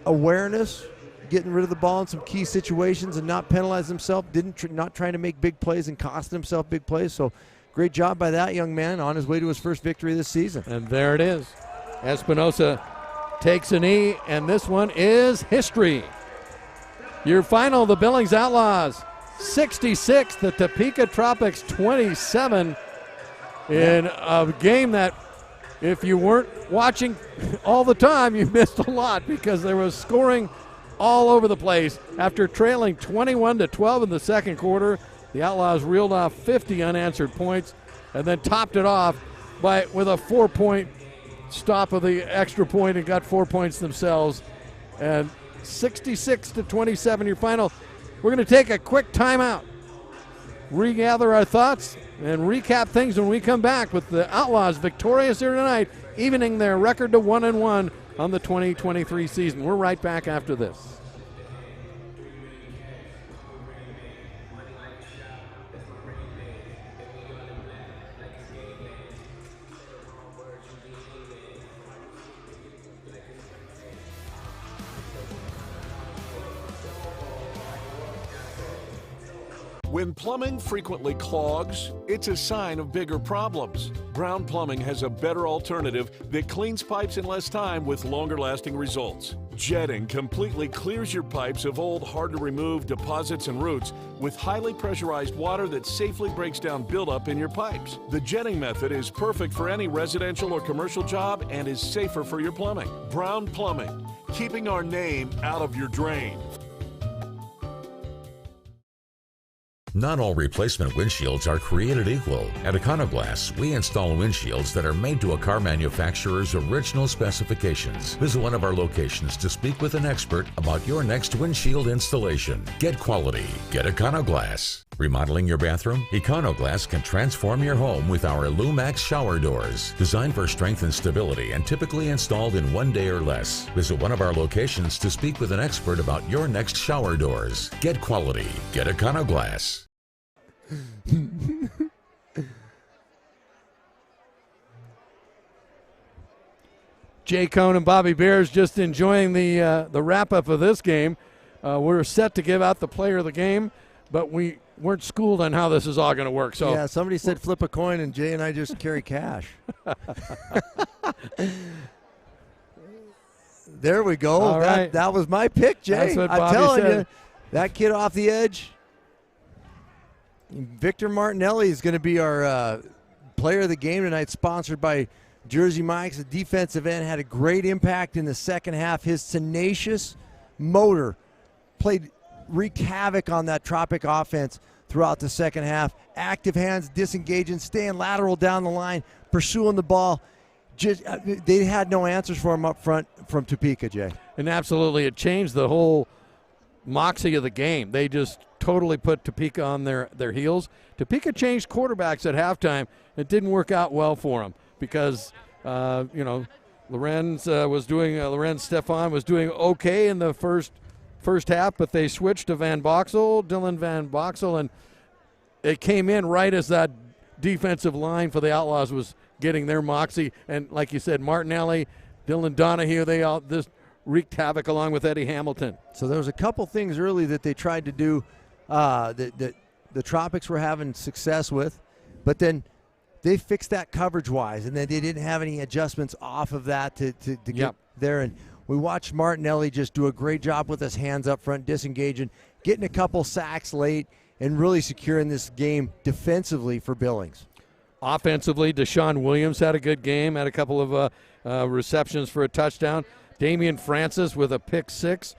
awareness, getting rid of the ball in some key situations and not penalize himself, not trying to make big plays and costing himself big plays. So great job by that young man on his way to his first victory this season. And there it is. Espinosa takes a knee, and this one is history. Your final, the Billings Outlaws 66, the Topeka Tropics 27 in a game that if you weren't watching all the time, you missed a lot because there was scoring all over the place. After trailing 21-12 in the second quarter, the Outlaws reeled off 50 unanswered points and then topped it off with a 4-point stop of the extra point and got 4 points themselves. And 66-27 your final. We're going to take a quick timeout, regather our thoughts, and recap things when we come back with the Outlaws victorious here tonight, evening their record to 1-1 on the 2023 season. We're right back after this. When plumbing frequently clogs, it's a sign of bigger problems. Brown Plumbing has a better alternative that cleans pipes in less time with longer-lasting results. Jetting completely clears your pipes of old, hard-to-remove deposits and roots with highly pressurized water that safely breaks down buildup in your pipes. The jetting method is perfect for any residential or commercial job and is safer for your plumbing. Brown Plumbing, keeping our name out of your drain. Not all replacement windshields are created equal. At Econoglass, we install windshields that are made to a car manufacturer's original specifications. Visit one of our locations to speak with an expert about your next windshield installation. Get quality. Get Econoglass. Remodeling your bathroom? Econoglass can transform your home with our Lumax shower doors. Designed for strength and stability and typically installed in 1 day or less. Visit one of our locations to speak with an expert about your next shower doors. Get quality. Get Econoglass. Jay Cone and Bobby Bears just enjoying the wrap-up of this game. We're set to give out the player of the game, but we weren't schooled on how this is all going to work. So yeah, somebody said flip a coin, and Jay and I just carry cash. There we go. All right. That was my pick, Jay. That's what I'm Bobby telling said. you, that kid off the edge. Victor Martinelli is going to be our player of the game tonight, sponsored by Jersey Mike's. The defensive end had a great impact in the second half. His tenacious motor wreaked havoc on that Tropic offense throughout the second half. Active hands, disengaging, staying lateral down the line, pursuing the ball. Just they had no answers for him up front from Topeka, Jay. And absolutely, it changed the whole moxie of the game. They just totally put Topeka on their heels. Topeka changed quarterbacks at halftime. It didn't work out well for them because, Lorenz Stefan was doing okay in the first half, but they switched to Dylan Van Boxel, and it came in right as that defensive line for the Outlaws was getting their moxie. And like you said, Martinelli, Dylan Donahue, they all this wreaked havoc along with Eddie Hamilton. So there was a couple things early that they tried to do that the Tropics were having success with, but then they fixed that coverage-wise, and then they didn't have any adjustments off of that to get there. And we watched Martinelli just do a great job with his hands up front, disengaging, getting a couple sacks late, and really securing this game defensively for Billings. Offensively, Deshaun Williams had a good game, had a couple of receptions for a touchdown. Damian Francis with a pick six.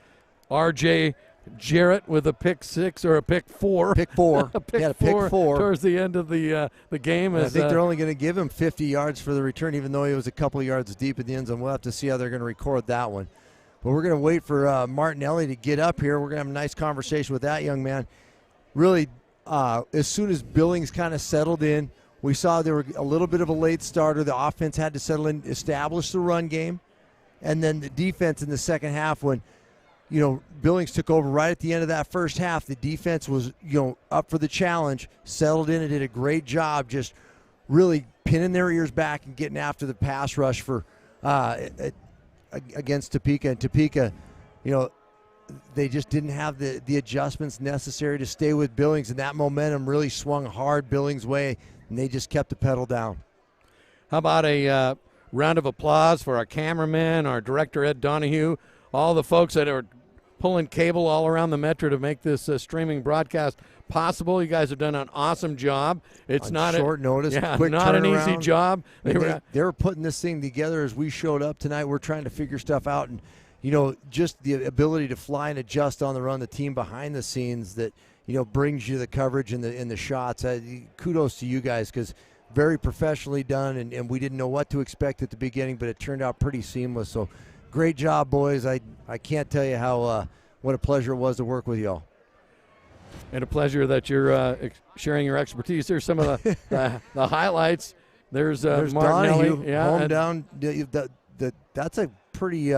R.J. Jarrett with a pick six or a pick four. Pick four. a pick four towards the end of the game. I think they're only going to give him 50 yards for the return, even though he was a couple of yards deep in the end zone. We'll have to see how they're going to record that one. But we're going to wait for Martinelli to get up here. We're going to have a nice conversation with that young man. Really, as soon as Billings kind of settled in, we saw there were a little bit of a late starter. The offense had to settle in, establish the run game, and then the defense in the second half when, Billings took over right at the end of that first half. The defense was, up for the challenge, settled in and did a great job just really pinning their ears back and getting after the pass rush for against Topeka. And Topeka, they just didn't have the adjustments necessary to stay with Billings, and that momentum really swung hard Billings' way, and they just kept the pedal down. How about a round of applause for our cameraman, our director, Ed Donahue, all the folks that are pulling cable all around the Metro to make this streaming broadcast possible. You guys have done an awesome job. It's On not short notice, quick not an easy turnaround. job. They were putting this thing together as we showed up tonight. We're trying to figure stuff out, and just the ability to fly and adjust on the run. The team behind the scenes that brings you the coverage and the shots. Kudos to you guys, because very professionally done, and we didn't know what to expect at the beginning, but it turned out pretty seamless. So great job, boys. I can't tell you how what a pleasure it was to work with y'all. And a pleasure that you're sharing your expertise. There's some of the highlights. There's Martinelli. Donahue, Yeah, home down. That's a pretty.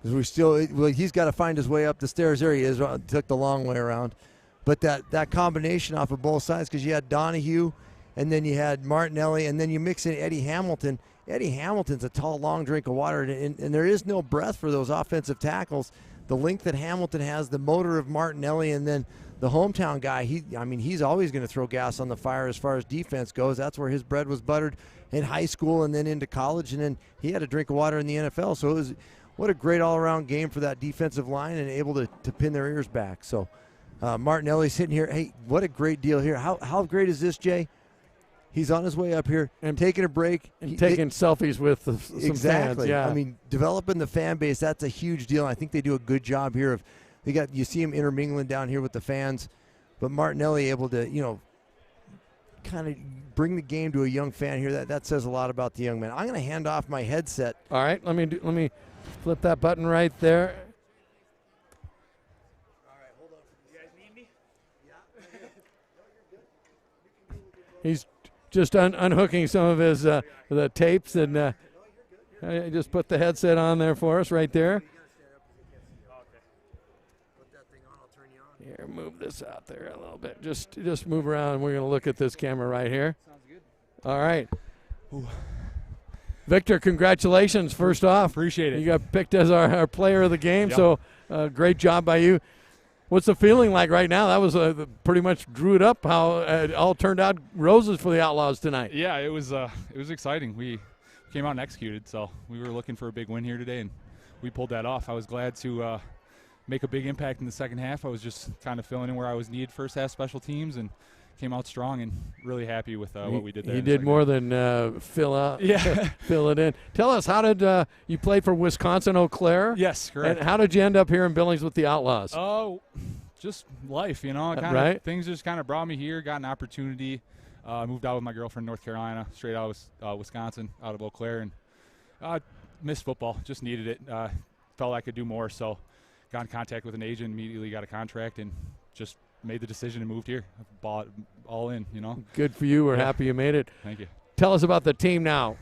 He's got to find his way up the stairs. There he is. Took the long way around, but that combination off of both sides, because you had Donahue, and then you had Martinelli, and then you mix in Eddie Hamilton. Eddie Hamilton's a tall, long drink of water, and there is no breath for those offensive tackles. The length that Hamilton has, the motor of Martinelli, and then the hometown guy, he's always going to throw gas on the fire as far as defense goes. That's where his bread was buttered in high school and then into college, and then he had a drink of water in the NFL. So what a great all-around game for that defensive line, and able to pin their ears back. So Martinelli's sitting here. Hey, what a great deal here. How great is this, Jay? He's on his way up here and taking a break. And taking selfies with some exactly. fans. Yeah. I mean, developing the fan base, that's a huge deal. I think they do a good job here. You see him intermingling down here with the fans, but Martinelli able to, kind of bring the game to a young fan here. That says a lot about the young man. I'm going to hand off my headset. All right, let me flip that button right there. He's just unhooking some of his the tapes, and just put the headset on there for us right there. Here, move this out there a little bit. Just move around. We're going to look at this camera right here. Sounds good. All right. Ooh. Victor, congratulations, first off. Appreciate it. You got picked as our player of the game, Yep. so great job by you. What's the feeling like right now? That was pretty much drew it up how it all turned out roses for the Outlaws tonight. Yeah, it was exciting. We came out and executed, so we were looking for a big win here today, and we pulled that off. I was glad to make a big impact in the second half. I was just kind of filling in where I was needed first half special teams, and came out strong, and really happy with what we did there. You did more than fill it in. Tell us, how did you play for Wisconsin Eau Claire? Yes, correct. And how did you end up here in Billings with the Outlaws? Oh, just life, right? Things just kind of brought me here, got an opportunity. Moved out with my girlfriend in North Carolina, straight out of Wisconsin, out of Eau Claire, and missed football, just needed it. Felt I could do more, so got in contact with an agent, immediately got a contract, and just made the decision and moved here. Bought all in, Good for you. We're happy you made it. Thank you. Tell us about the team now.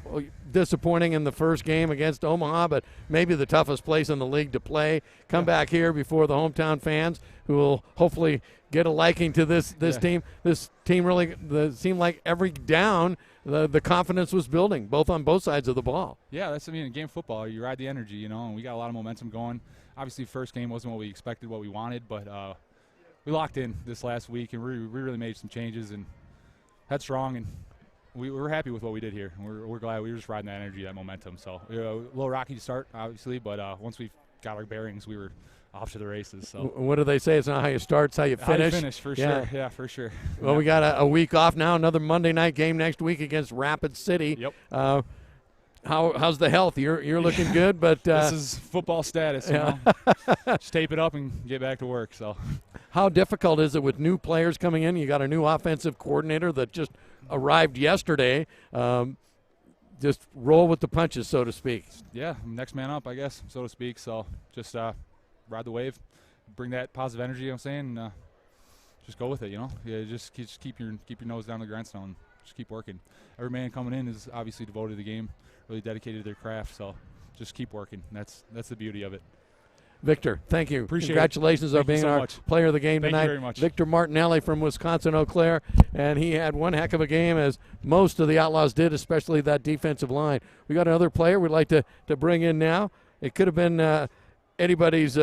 Disappointing in the first game against Omaha, but maybe the toughest place in the league to play. Come back here before the hometown fans, who will hopefully get a liking to this team. This team really seemed like every down, the confidence was building, on both sides of the ball. Yeah, in game football, you ride the energy, and we got a lot of momentum going. Obviously, first game wasn't what we expected, what we wanted, but we locked in this last week, and we really made some changes and had strong, and we were happy with what we did here. We're glad we were just riding that energy, that momentum. So a little rocky to start, obviously, but once we got our bearings, we were off to the races. So what do they say? It's not how you start, it's how you finish. How you finish, for sure. Yeah, for sure. Well, we got a week off now. Another Monday night game next week against Rapid City. Yep. How's the health? You're looking good, but this is football status. Just tape it up and get back to work. So, how difficult is it with new players coming in? You got a new offensive coordinator that just arrived yesterday. Just roll with the punches, so to speak. Yeah, next man up, I guess, so to speak. So just ride the wave, bring that positive energy. I'm saying, just go with it. Yeah, just keep your nose down the grindstone. Just keep working. Every man coming in is obviously devoted to the game, really dedicated to their craft. So just keep working. That's the beauty of it. Victor, thank you. Appreciate Congratulations on being our player of the game tonight. Thank you very much. Victor Martinelli from Wisconsin Eau Claire, and he had one heck of a game, as most of the Outlaws did, especially that defensive line. We got another player we'd like to bring in now. It could have been anybody's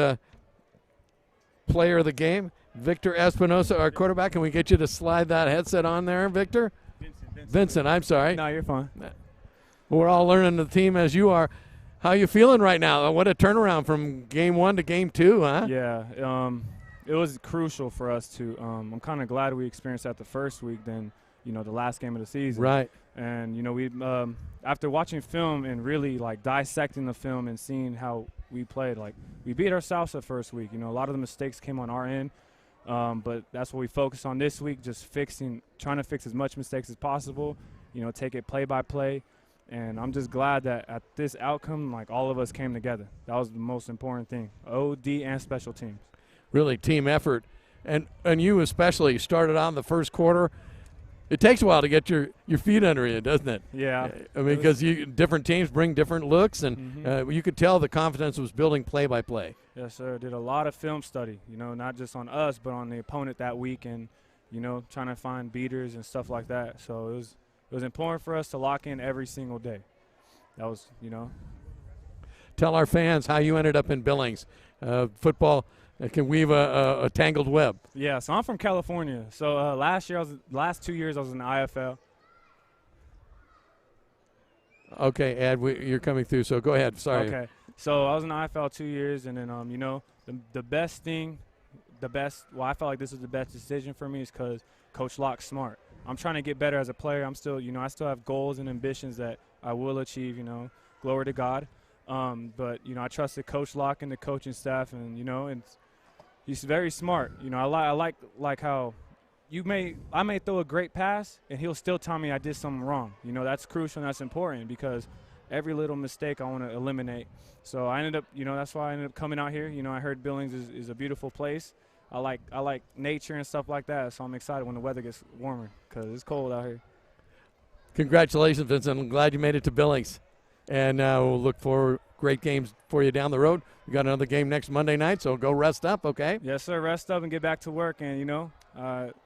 player of the game. Victor Espinosa, our quarterback. Can we get you to slide that headset on there, Victor? Vincent, I'm sorry. No, you're fine. We're all learning the team as you are. How you feeling right now? What a turnaround from game 1 to game 2, huh? Yeah, it was crucial for us to. I'm kind of glad we experienced that the first week than, the last game of the season. Right. And, we after watching film and really, like, dissecting the film and seeing how we played, like, we beat ourselves the first week. A lot of the mistakes came on our end, but that's what we focused on this week, just trying to fix as much mistakes as possible, take it play by play. And I'm just glad that at this outcome, like, all of us came together. That was the most important thing, OD and special teams. Really team effort. And you especially started out in the first quarter. It takes a while to get your feet under you, doesn't it? Yeah. I mean, because different teams bring different looks, and you could tell the confidence was building play by play. Yes, sir. Did a lot of film study, not just on us, but on the opponent that week, and, trying to find beaters and stuff like that. So it was important for us to lock in every single day. That was, Tell our fans how you ended up in Billings. Football can weave a tangled web. Yeah, so I'm from California. So last 2 years I was in the IFL. Okay, Ed, you're coming through, so go ahead. Sorry. Okay, so I was in the IFL 2 years, and then, the best thing, well, I felt like this was the best decision for me is because Coach Locke's smart. I'm trying to get better as a player. I'm still, I still have goals and ambitions that I will achieve, glory to God. But, I trusted Coach Locke and the coaching staff, and, and he's very smart. I like how I may throw a great pass, and he'll still tell me I did something wrong. That's crucial and that's important because every little mistake I want to eliminate. So I ended up, that's why I ended up coming out here. I heard Billings is a beautiful place. I like nature and stuff like that, so I'm excited when the weather gets warmer because it's cold out here. Congratulations, Vincent. I'm glad you made it to Billings. And we'll look for great games for you down the road. We got another game next Monday night, so go rest up, okay? Yes, sir. Rest up and get back to work. And,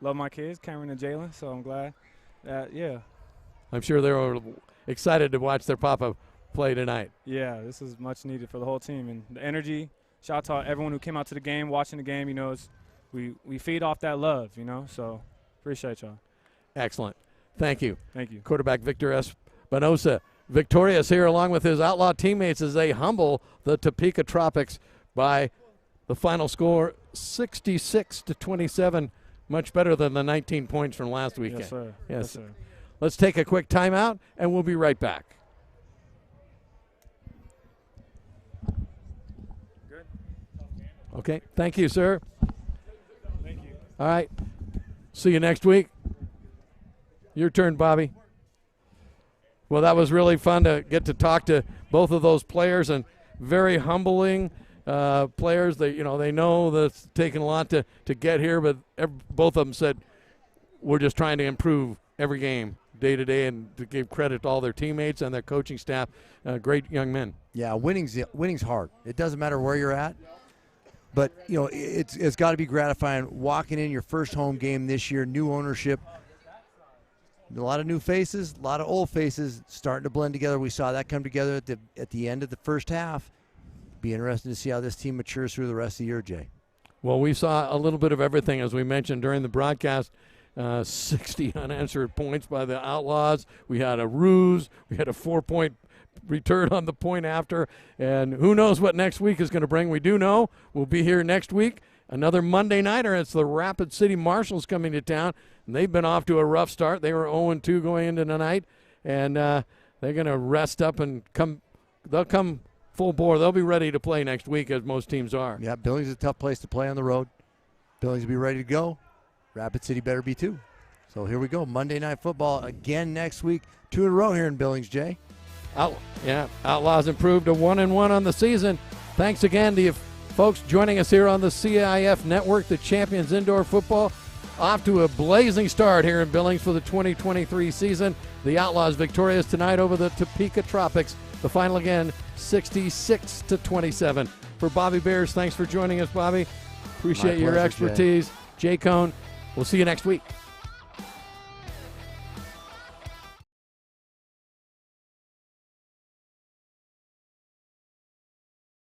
love my kids, Cameron and Jalen, so I'm glad. Yeah. I'm sure they're excited to watch their papa play tonight. Yeah, this is much needed for the whole team. And the energy, shout out to everyone who came out to the game, watching the game. We feed off that love, so appreciate y'all. Excellent. Thank you. Thank you. Quarterback Victor Espinosa. Victorious here along with his Outlaw teammates as they humble the Topeka Tropics by the final score 66-27, much better than the 19 points from last weekend. Yes, sir. Yes. Yes, sir. Let's take a quick timeout, and we'll be right back. Good. Okay. Thank you, sir. Thank you. All right. See you next week. Your turn, Bobby. Well, that was really fun to get to talk to both of those players, and very humbling players. They know that it's taken a lot to get here, but both of them said we're just trying to improve every game, day to day, and to give credit to all their teammates and their coaching staff. Great young men. Yeah, winning's hard. It doesn't matter where you're at, but it's got to be gratifying walking in your first home game this year, new ownership. A lot of new faces, a lot of old faces starting to blend together. We saw that come together at the end of the first half. Be interesting to see how this team matures through the rest of the year, Jay. Well, we saw a little bit of everything, as we mentioned during the broadcast. 60 unanswered points by the Outlaws. We had a ruse. We had a 4-point return on the point after. And who knows what next week is going to bring. We do know we'll be here next week. Another Monday nighter. It's the Rapid City Marshals coming to town. And they've been off to a rough start. They were 0-2 going into tonight. And they're going to rest up and come. They'll come full bore. They'll be ready to play next week, as most teams are. Yeah, Billings is a tough place to play on the road. Billings will be ready to go. Rapid City better be too. So here we go. Monday Night Football again next week. 2 in a row here in Billings, Jay. Outlaws improved to 1-1 on the season. Thanks again to you folks joining us here on the CIF Network, the Champions Indoor Football. Off to a blazing start here in Billings for the 2023 season. The Outlaws victorious tonight over the Topeka Tropics. The final again, 66-27. For Bobby Bears, thanks for joining us, Bobby. Appreciate your expertise. Jay Cone, we'll see you next week.